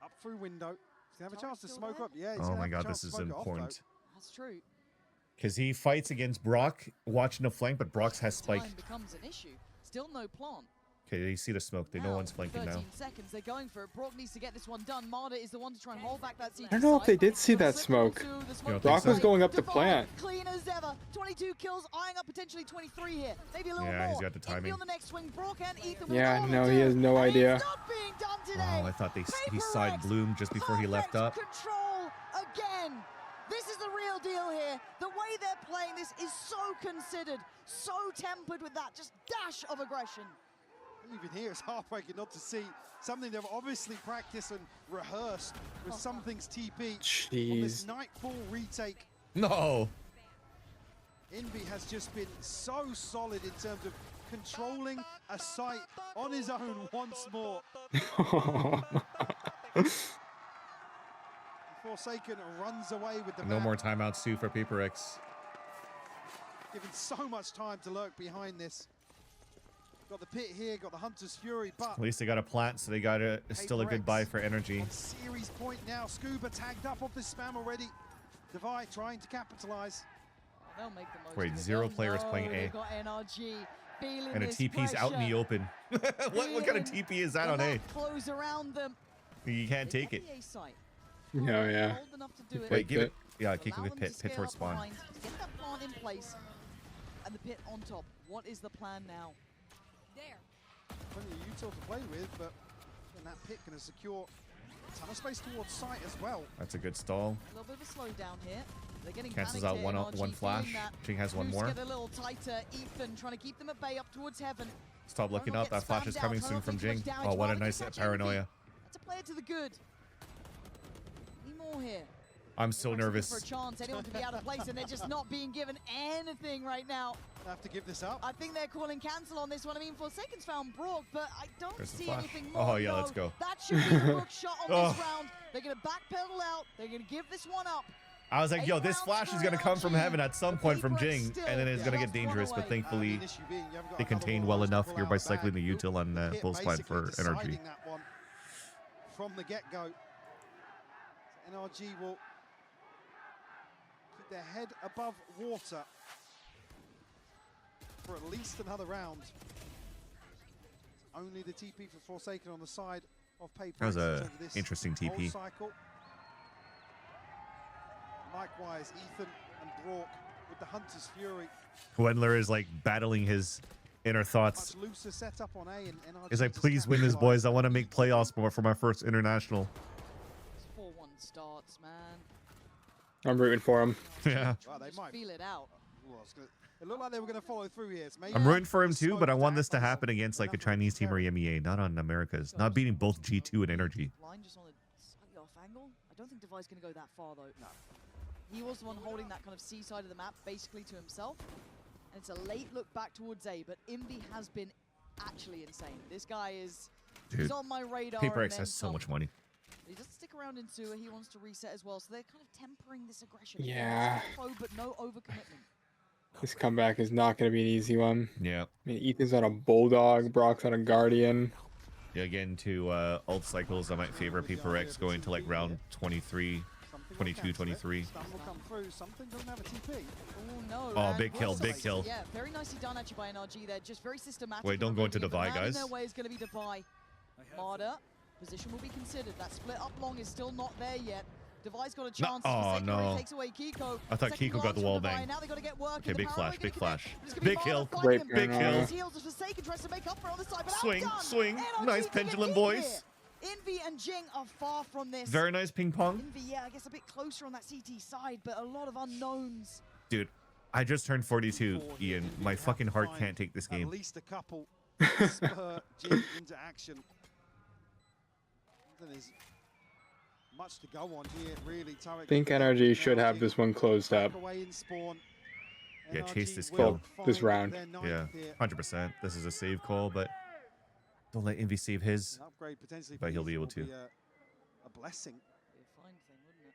up through window. He's gonna have a chance to smoke up. Yeah.
Oh my god, this is important.
That's true.
Because he fights against Brock, watching the flank, but Brock has spike.
Time becomes an issue. Still no plant.
Okay, they see the smoke. They know one's flanking
13
now.
seconds, they're going for it. Brock needs to get this one done. Marta is the one to try and hold back that siege.
I don't know if they did see that smoke. Brock was going up the plant.
Clean as ever. 22 kills, eyeing up potentially 23 here. Maybe a little more.
Yeah, he's got the timing.
On the next swing, Brock and Ethan
Yeah, no, he has no idea.
Oh, I thought he side bloomed just before he left up.
Control again. This is the real deal here. The way they're playing this is so considered, so tempered with that just dash of aggression.
Even here, it's heartbreaking not to see something they've obviously practiced and rehearsed with Something's TP on this Nightfall retake.
No.
Envy has just been so solid in terms of controlling a site on his own once more. Forsaken runs away with the
No
map.
more timeouts too for Paper X.
Given so much time to lurk behind this. Got the pit here, got the Hunter's Fury, but
At least they got a plant, so they got still a good buy for energy.
on series point now. Scuba tagged up off this spam already. Devi trying to capitalize.
They'll make the most
Wait,
of it.
0
They'll
players
know
playing A.
they've got NRG feeling
And a
this
TP's out in the
pressure.
open. what kind of TP is that
The
on A?
map close around them.
You can't
They
take
have
it.
the A site.
Oh, yeah.
Old enough to do it.
Wait, give it. Yeah,
Allow
kick it with
them
pit.
to
Pit
scale
towards
up
spawn.
behind, to get that plant in place and the pit on top. What is the plan now?
There.
Plenty of util to play with, but and that pit going to secure a ton of space towards site as well.
That's a good stall.
A little bit of a slowdown here. They're getting
Cancels
panicked
out
here,
one
NRG
flash.
feeling that.
Jing has one
Moves
more.
Get a little tighter. Ethan trying to keep them at bay up towards heaven.
Stop looking
Trying
up.
not
That
get
flash is
spammed
coming
out,
soon
trying
from
not to take
Jing.
too much damage.
Oh, what a
Rather
nice
catch
paranoia.
Envy. That's a player to the good. Need more here.
I'm so
Looking
nervous.
For a chance, anyone can be out of place, and they're just not being given anything right now.
Have to give this up.
I think they're calling cancel on this one. I mean, Forsaken's found Brock, but I don't
There's the
see
flash.
anything more.
Oh, yeah,
No,
let's go.
That should be the Brook shot on
Oh.
this round. They're going to backpedal out. They're going to give this one up.
I was like, yo, this flash is going to come from heaven at some point from
Paper
Jing,
still
and then it's going to get
just run
dangerous, but
away.
thankfully
The issue being you haven't got
they
another
contained
one
well
of those
enough
to
here
pull
by
out
cycling the
back.
util on
The pit
post line
basically
for energy.
deciding that one from the get-go. So NRG will keep their head above water for at least another round. Only the TP for Forsaken on the side of Paper.
That was
in
a
terms of this
interesting
whole
TP.
cycle. Likewise, Ethan and Brock with the Hunter's Fury.
Wendler is like battling his inner thoughts.
Much looser setup on A, and NRG
He's like,
just
please win this,
capitalised.
boys. I want to make playoffs for my first international.
4-1 starts, man.
I'm rooting for him.
Yeah.
Well, they might
Feel it out.
It looked like they were going to follow through here. It's maybe
I'm rooting for him too, but I want this to happen against like a Chinese team or EMEA, not on America's. Not beating both G2 and Energy.
Line just on a slightly off angle. I don't think Devi's going to go that far, though. No. He was the one holding that kind of C side of the map basically to himself. And it's a late look back towards A, but Envy has been actually insane. This guy is
Dude,
he's on my radar.
Paper
and
X
then
has so
some.
much money.
He doesn't stick around in sewer. He wants to reset as well. So they're kind of tempering this aggression.
Yeah.
Flow, but no overcommitment.
This comeback is not going to be an easy one.
Yeah.
I mean, Ethan's on a Bulldog, Brock's on a Guardian.
Yeah, again, to ult cycles, I might favor Paper X going to like round 23, 22, 23.
Stun will come through. Something doesn't have a TP.
Oh, no.
Oh,
and
big kill, big kill.
Yeah, very nicely done actually by NRG there. Just very systematic.
Wait, don't go into Devi,
Man in
guys.
their way is going to be Devi. Marder, position will be considered. That split up long is still not there yet. Devi's got a chance.
Oh,
Forsaken
no.
already takes away Kiko.
I thought
Second
Kiko got the
glance
wall
from Devi.
bang.
Now they got to get work.
Okay,
The
big
Paranoid
flash,
gonna
big
connect,
flash.
but it's gonna be
Big kill,
Marder fighting him.
big kill.
His heals as Forsaken tries to make up for it on the side, but
Swing,
outdone.
swing.
NRG
Nice
can get
pendulum,
in
boys.
here. Envy and Jing are far from this.
Very nice ping pong.
Envy, yeah, I guess a bit closer on that CT side, but a lot of unknowns.
Dude, I just turned 42, Ian. My fucking heart can't take this game.
At least a couple spur Jing into action. There's much to go on here, really.
I think NRG should have this one closed up.
Away in spawn.
Yeah, chase this
Well,
kill.
this round.
Yeah, 100%. This is a save call, but don't let Envy save his.
An upgrade potentially,
But he'll be able
will
to.
a blessing.
Be a fine thing, wouldn't it?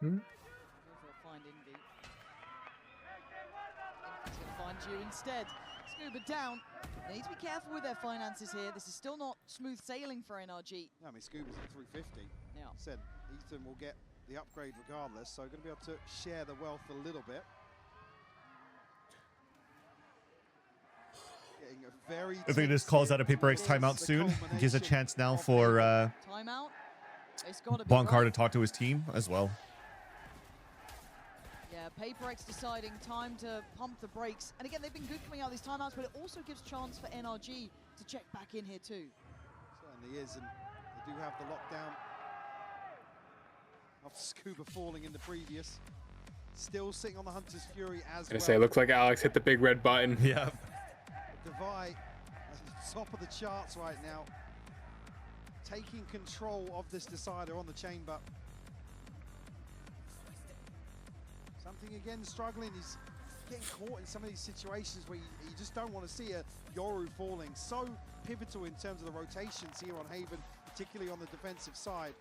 Hmm?
Go for a find Envy. Envy's going to find you instead. Scuba down. They need to be careful with their finances here. This is still not smooth sailing for NRG.
I mean, Scuba's at 350.
Yeah.
Said Ethan will get the upgrade regardless, so going to be able to share the wealth a little bit. Getting a very
I think this calls out a Paper X timeout soon. Gives a chance now for
Timeout. It's got to be
Bonkar to
right.
talk to his team as well.
Yeah, Paper X deciding time to pump the brakes. And again, they've been good coming out of these timeouts, but it also gives chance for NRG to check back in here too.
Certainly is, and they do have the lockdown of Scuba falling in the previous. Still sitting on the Hunter's Fury as
Gonna
well.
say, it looks like Alex hit the big red button.
Yeah.
Devi at the top of the charts right now, taking control of this decider on the chamber. Something again struggling. He's getting caught in some of these situations where you just don't want to see a Yoru falling. So pivotal in terms of the rotations here on Haven, particularly on the defensive side.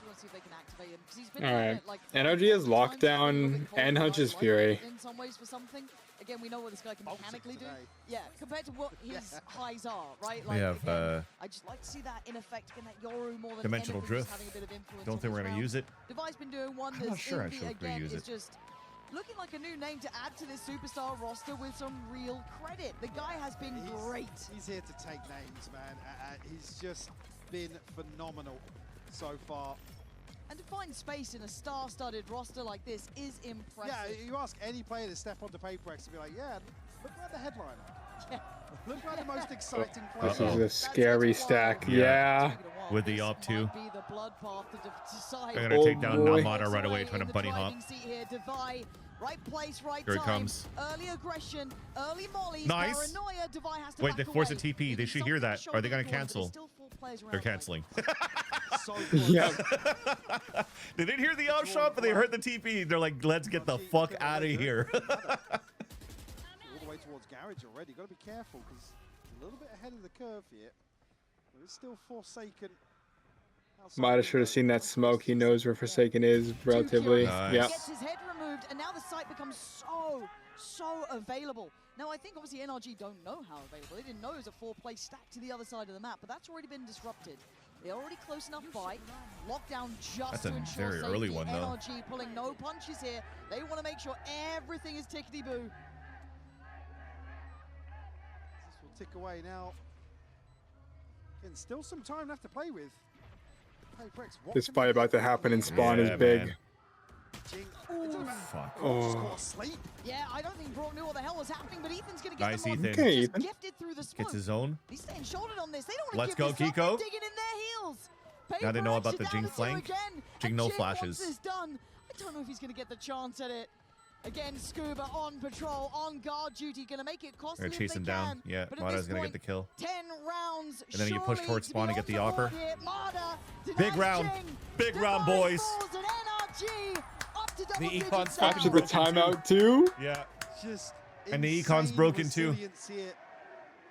Let's see if they can activate him, 'cause he's been
All
doing
right.
it, like,
Energy is
multiple times, a little
lockdown
bit cold,
and
right?
Hunter's
Like,
Fury.
in some ways for something. Again, we know what this guy can mechanically do.
today.
Yeah, compared to what his highs are, right?
We have
again, I just like to see that in effect, again, that Yoru more than
dimensional
anything, just
drift.
having a bit of influence
Don't
on
think we're
this
gonna
round.
use it.
Devi's been doing wonders.
I'm not sure I
Envy,
should
again,
use
is
it.
just looking like a new name to add to this superstar roster with some real credit. The guy has been great.
He's here to take names, man. He's just been phenomenal so far.
And to find space in a star-studded roster like this is impressive.
Yeah, you ask any player to step onto PaperX to be like, yeah, look like the headliner.
Yeah.
Look like the most exciting player.
This is a scary stack. Yeah.
With the op 2.
Be the bloodbath to decide.
They're gonna take down
boy.
Namada right away, trying to bunny hop.
Here, Devi, right place, right
Here it
time.
comes.
Early aggression, early mollies,
Nice.
paranoia. Devi has to
Wait,
back
they forced a
away.
TP. They should hear that. Are they gonna cancel? They're canceling.
Yeah.
They didn't hear the out shot, but they heard the TP. They're like, let's get the fuck out of here.
All the way towards Garage already. Got to be careful because a little bit ahead of the curve here. But it's still Forsaken.
Might have should have seen that smoke. He knows where Forsaken is relatively.
Nice.
Yep.
Gets his head removed, and now the site becomes so available. Now, I think obviously NRG don't know how available. They didn't know it was a 4-place stack to the other side of the map, but that's already been disrupted. They're already close enough by. Lockdown just
That's
to
a
ensure
very
safety.
early one, though.
NRG pulling no punches here. They want to make sure everything is tickety-boo.
This will tick away now. Again, still some time left to play with. PaperX, what
This
can
fight
they
about
do?
to happen in spawn
Yeah,
is big.
man.
Jing.
Fuck.
Oh.
Asleep.
Yeah, I don't think Brock knew what the hell was happening, but Ethan's going to get
Nice,
them on.
Ethan.
Okay,
Just
Ethan.
gifted through the smoke.
Gets his own.
He's staying shouldered on this. They don't want
Let's
to give
go,
this up.
Kiko.
They're digging in their heels.
Now they know
PaperX
about
are
the
down
Jing
to 2
flank.
again,
Jing
and
no
Jing
flashes.
wants this done. I don't know if he's going to get the chance at it. Again, Scuba on patrol, on guard duty, going to make it costly
They're
if they
chasing down.
can.
Yeah,
But at
Mada's
this
gonna get
point,
the kill.
10 rounds.
And then you push
surely
towards
to
spawn
be
and get the
on
offer.
here. Mada
Big
denies
round.
Jing.
Big round,
Device
boys.
falls, and NRG up to double
The
digits
Econ's
now.
After the timeout too?
Yeah.
Just
And the
insane
Econ's broken too.
resilience here.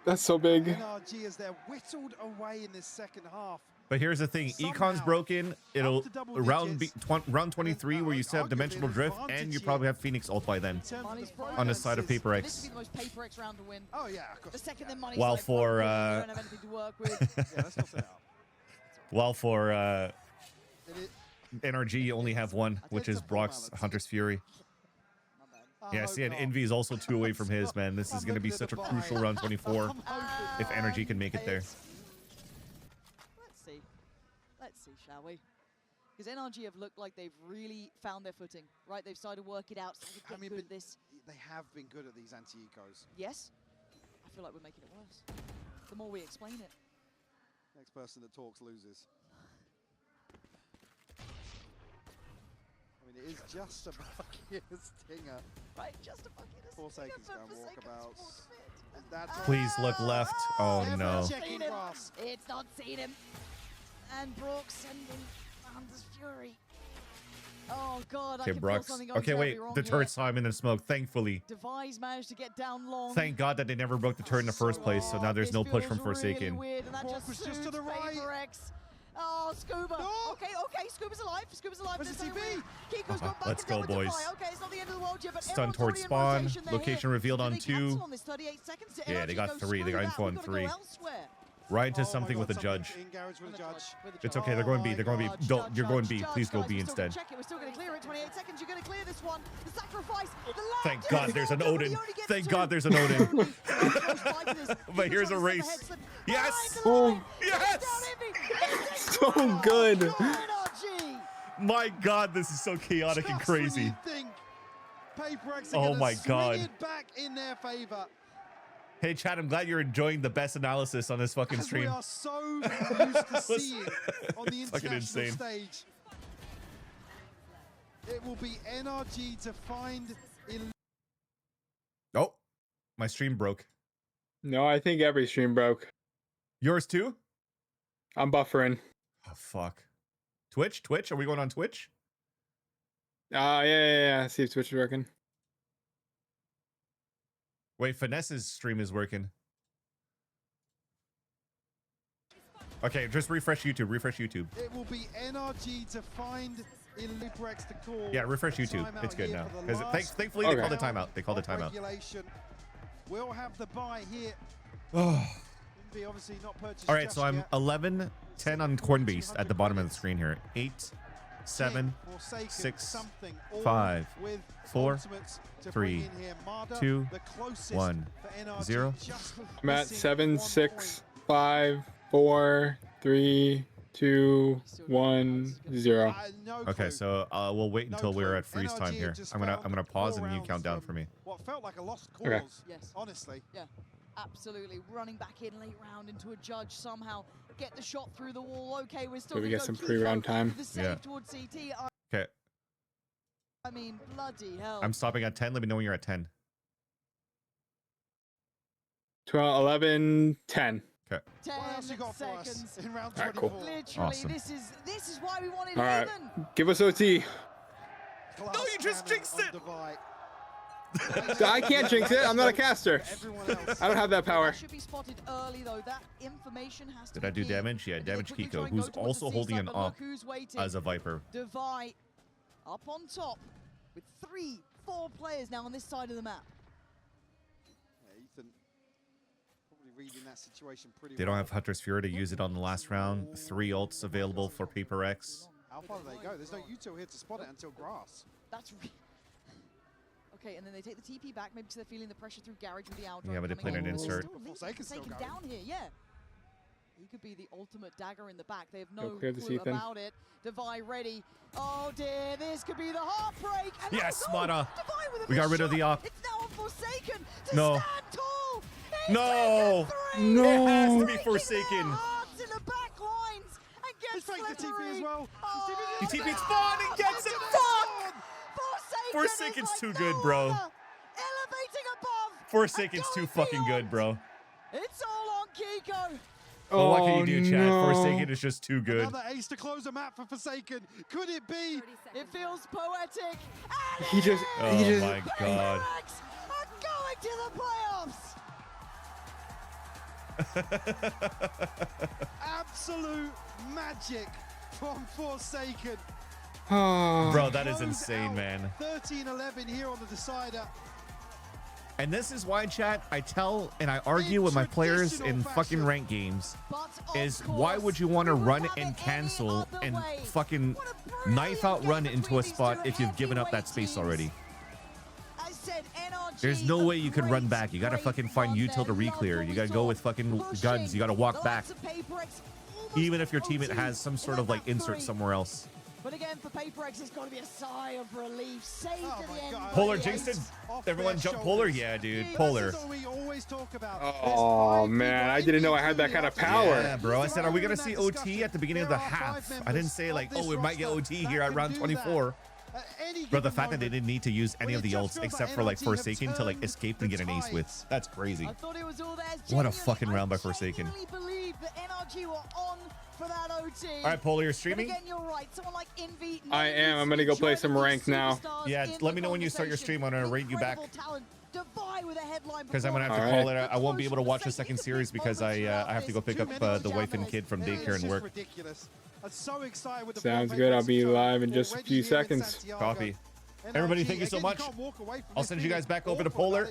That's so big.
NRG as they're whittled away in this second half.
But here's the thing, Econ's
Somehow,
broken. It'll
up to double
round
digits.
round 23 where you still have
Arguably
dimensional
an
drift
advantage
and you
here.
probably have Phoenix ult by then.
In terms of
Money's
the
broken.
On the side of
finances.
Paper
This
X.
would be the most PaperX round to win.
Oh yeah, of course.
The second then money's
While
like,
for,
we don't have anything to work with.
Yeah, let's not say that.
While for
It is-
NRG you only have one, which is Brock's Hunter's Fury. Yeah, see, and Envy is also 2 away from his, man. This is going to be such a crucial round 24 if Energy can make it there.
Let's see, shall we? Because NRG have looked like they've really found their footing, right? They've started to work it out, started to get good at this.
They have been good at these anti-ecos.
Yes? I feel like we're making it worse. The more we explain it.
Next person that talks loses. I mean, it is just a bucket stinger.
Right, just a bucket of
Forsaken's going walkabouts. That's
Please look left. Oh no.
checking grass.
It's not seen him. And Brock sending Hunter's Fury. Oh god,
Okay,
I can feel
Brock's.
something going
Okay,
terribly
wait.
wrong
The
here.
turret saw him in the smoke, thankfully.
Devi's managed to get down long.
Thank God that they never broke the turret in the first place, so now there's
This
no push from
feels really
Forsaken.
weird, and that
Brock was just to the
suits
right.
PaperX. Oh, Scuba.
No.
Okay, Scuba's alive. Scuba's alive.
Where's
There's
the
no
TP?
way. Kiko's gone back
Let's
and down
go,
with
boys.
Devi. Okay, it's not the end of the world yet, but
Stun
everyone's
towards
already in
spawn.
rotation. They're
Location
here.
revealed
Do
on
they
2.
cancel on this 38 seconds? Do
Yeah, they
NRG
got
go,
3. They
screw
got
that,
info on
we've gotta
3.
go elsewhere?
Right into
Oh,
something
my
with the
God,
judge.
something in garage with a judge.
It's okay. They're going B. They're going B. Don't. You're going B.
Judge,
Please go
guys,
B
we're still gonna
instead.
check it. We're still going to clear it. 28 seconds. You're going to clear this one. The sacrifice. The last
Thank God there's an
He only
Odin.
gets
Thank
2.
God there's an Odin.
Only close by to this.
But
Kiko's
here's a
on the
race.
head slip.
Yes!
Behind the line.
Yes!
Takes
So
down Envy.
good.
NRG.
My God, this is so chaotic and
Just when
crazy.
you think PaperX are
Oh
gonna
my
swing
God.
it back in their favor.
Hey, Chad, I'm glad you're enjoying the best analysis on this fucking
As we
stream.
are so used to seeing on the
Fucking
international
insane.
stage. It will be NRG to find in.
Oh, my stream broke.
No, I think every stream broke.
Yours too?
I'm buffering.
Oh, fuck. Twitch? Are we going on Twitch?
Yeah. See if Twitch is working.
Wait, Finesse's stream is working. Okay, just refresh YouTube. Refresh YouTube.
It will be NRG to find Paperex to call.
Yeah, refresh YouTube. It's good now. Because thankfully they called the timeout. They called the timeout.
We'll have the buy here. Obviously not purchased.
All right, so I'm 11-10 on Cornbeast at the bottom of the screen here. 8, 7, 6, 5, 4, 3, 2, 1, 0.
I'm at 7, 6, 5, 4, 3, 2, 1, 0.
Okay, so we'll wait until we're at freeze time here. I'm gonna pause and you count down for me.
What felt like a lost cause.
Okay.
Yes.
Honestly.
Yeah. Absolutely. Running back in late round into a judge somehow. Get the shot through the wall. Okay, we're still
So we
gonna
get some
go
pre-round
Kiko
time.
with the save
Yeah.
towards CT.
Okay,
I mean, bloody hell.
I'm stopping at 10. Let me know when you're at 10.
12, 11, 10.
Okay.
10
What else you got
seconds.
for us in round
All right,
24?
cool.
Literally,
Awesome.
this is why we wanted
All right,
even.
give us OT.
No,
you just jinxed it.
I can't jinx it. I'm not a caster. I don't have that power.
Should be spotted early though. That information has to
Did I do
be key.
damage? Yeah,
And they
damage
quickly try
Kiko,
and go
who's
towards
also
the
holding
C
an
side, but look
op
who's waiting.
as a Viper.
Devi up on top with 3, 4 players now on this side of the map.
Yeah, Ethan probably reading that situation pretty
They don't have Hunter's Fury to use it on the last round. 3 ults available for Paperex.
How far do they go? There's no util here to spot it until grass.
That's okay, and then they take the TP back, maybe because they're feeling the pressure through Garage with the outdrive.
Yeah, but they played an insert.
Forsaken's still going.
Down here, yeah. He could be the ultimate dagger in the back. They have no
clear this,
clue
Ethan.
about it. Devi ready. Oh dear, this could be the heartbreak. And
Yes,
that's
Mata.
all. Devi with a
We got rid of
shot.
the op.
It's now on Forsaken to
No.
stand tall. He's
No!
taken 3.
It has to be
Breaking
Forsaken.
their hearts in the back lines and
He's
gets
playing the TP as
slippery.
well.
Oh,
He TP'd spawn and gets it. Fuck! Forsaken's too good, bro.
Elevating above.
Forsaken's too fucking good, bro.
It's all on Kiko.
Well, what can you do, Chad?
no.
Forsaken is just too good.
Another ace to close a map for Forsaken. Could it be?
It feels poetic. And
He just.
Oh my god.
Paperex are going to the playoffs.
Absolute magic from Forsaken.
Bro, that is
Close
insane,
out.
man.
13-11 here on the decider.
And this is why, chat, I tell and I argue with my players in fucking ranked games is why would you want to run and cancel and fucking knife out run into a spot if you've given up that space already?
I said NRG,
There's no way you can run back. You gotta fucking find util to re-clear. You gotta go with fucking guns. You gotta walk back. Even if your teammate has some sort of like insert somewhere else.
But again, for Paperex, it's got to be a sigh of relief. Saved at the end.
Polar jinxed it. Everyone jump Polar? Yeah, dude. Polar.
That's what we always talk about.
Oh man, I didn't know I had that kind of power.
Yeah, bro. I said, are we gonna see OT at the beginning of the half? I didn't say like, oh, we might get OT here at round 24. But the fact that they didn't need to use any of the ults except for like Forsaken to like escape and get an ace with, that's crazy.
I thought it was all theirs.
What a fucking round by Forsaken.
I genuinely believe that NRG were on for that OT.
All right, Polar, you're streaming?
But again, you're right. Someone like Envy.
I am. I'm gonna go play some rank now.
Yeah, let me know when you start your stream. I'm gonna rate you back. Because I'm gonna have to call it. I won't be able to watch the second series because I have to go pick up the wife and kid from daycare and work.
Ridiculous. I'm so excited with the
Sounds good. I'll be live in just a few seconds.
Copy. Everybody, thank you so much. I'll send you guys back over to Polar.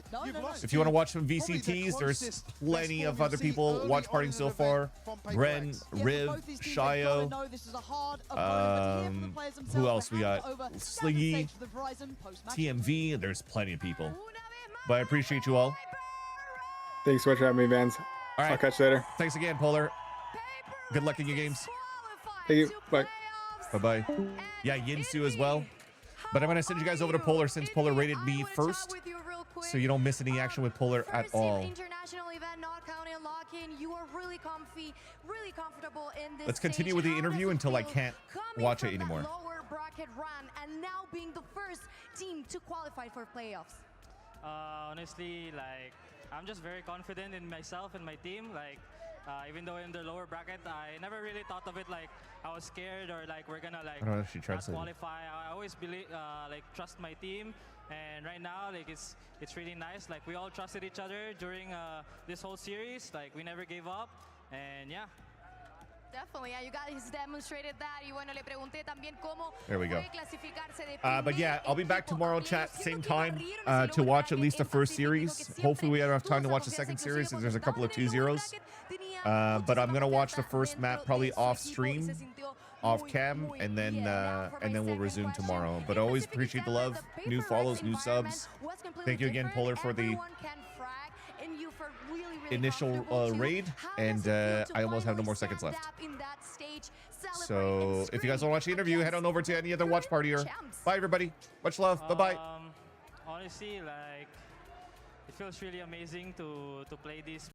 If you want to watch some VCTs, there's plenty of other people watch partying so far. Bren, Riv, Shio. Who else we got? Sliggy, TMV. There's plenty of people. But I appreciate you all.
Thanks so much for having me, Vans.
All right.
I'll catch you later.
Thanks again, Polar. Good luck in your games.
Thank you. Bye.
Bye-bye. Yeah, Yinsu as well. But I'm going to send you guys over to Polar since Polar rated me first, so you don't miss any action with Polar at all.
International event, not counting lock-in. You are really comfy, really comfortable in this.
Let's continue with the interview until I can't watch it anymore.
Lower bracket run and now being the first team to qualify for playoffs.
Honestly, like, I'm just very confident in myself and my team. Like, Even though in the lower bracket, I never really thought of it like I was scared or like we're gonna like
I don't know if she
not
translated.
qualify. I always believe like trust my team, and right now like it's really nice. Like we all trusted each other during this whole series. Like we never gave up, and yeah.
Definitely, yeah, you guys demonstrated that. Y bueno, le pregunté también cómo
There we go.
fue clasificarse de
But yeah, I'll be back tomorrow, chat, same time, to watch at least the first series. Hopefully we have enough time to watch the second series, because there's a couple of 2-0s. But I'm gonna watch the first map probably off stream, off cam, and then we'll resume tomorrow. But I always appreciate the love, new follows, new subs. Thank you again, Polar, for the initial raid, and I almost have no more seconds left. So if you guys want to watch the interview, head on over to any other watch party. Or bye, everybody. Much love. Bye-bye.
Honestly, like it feels really amazing to play this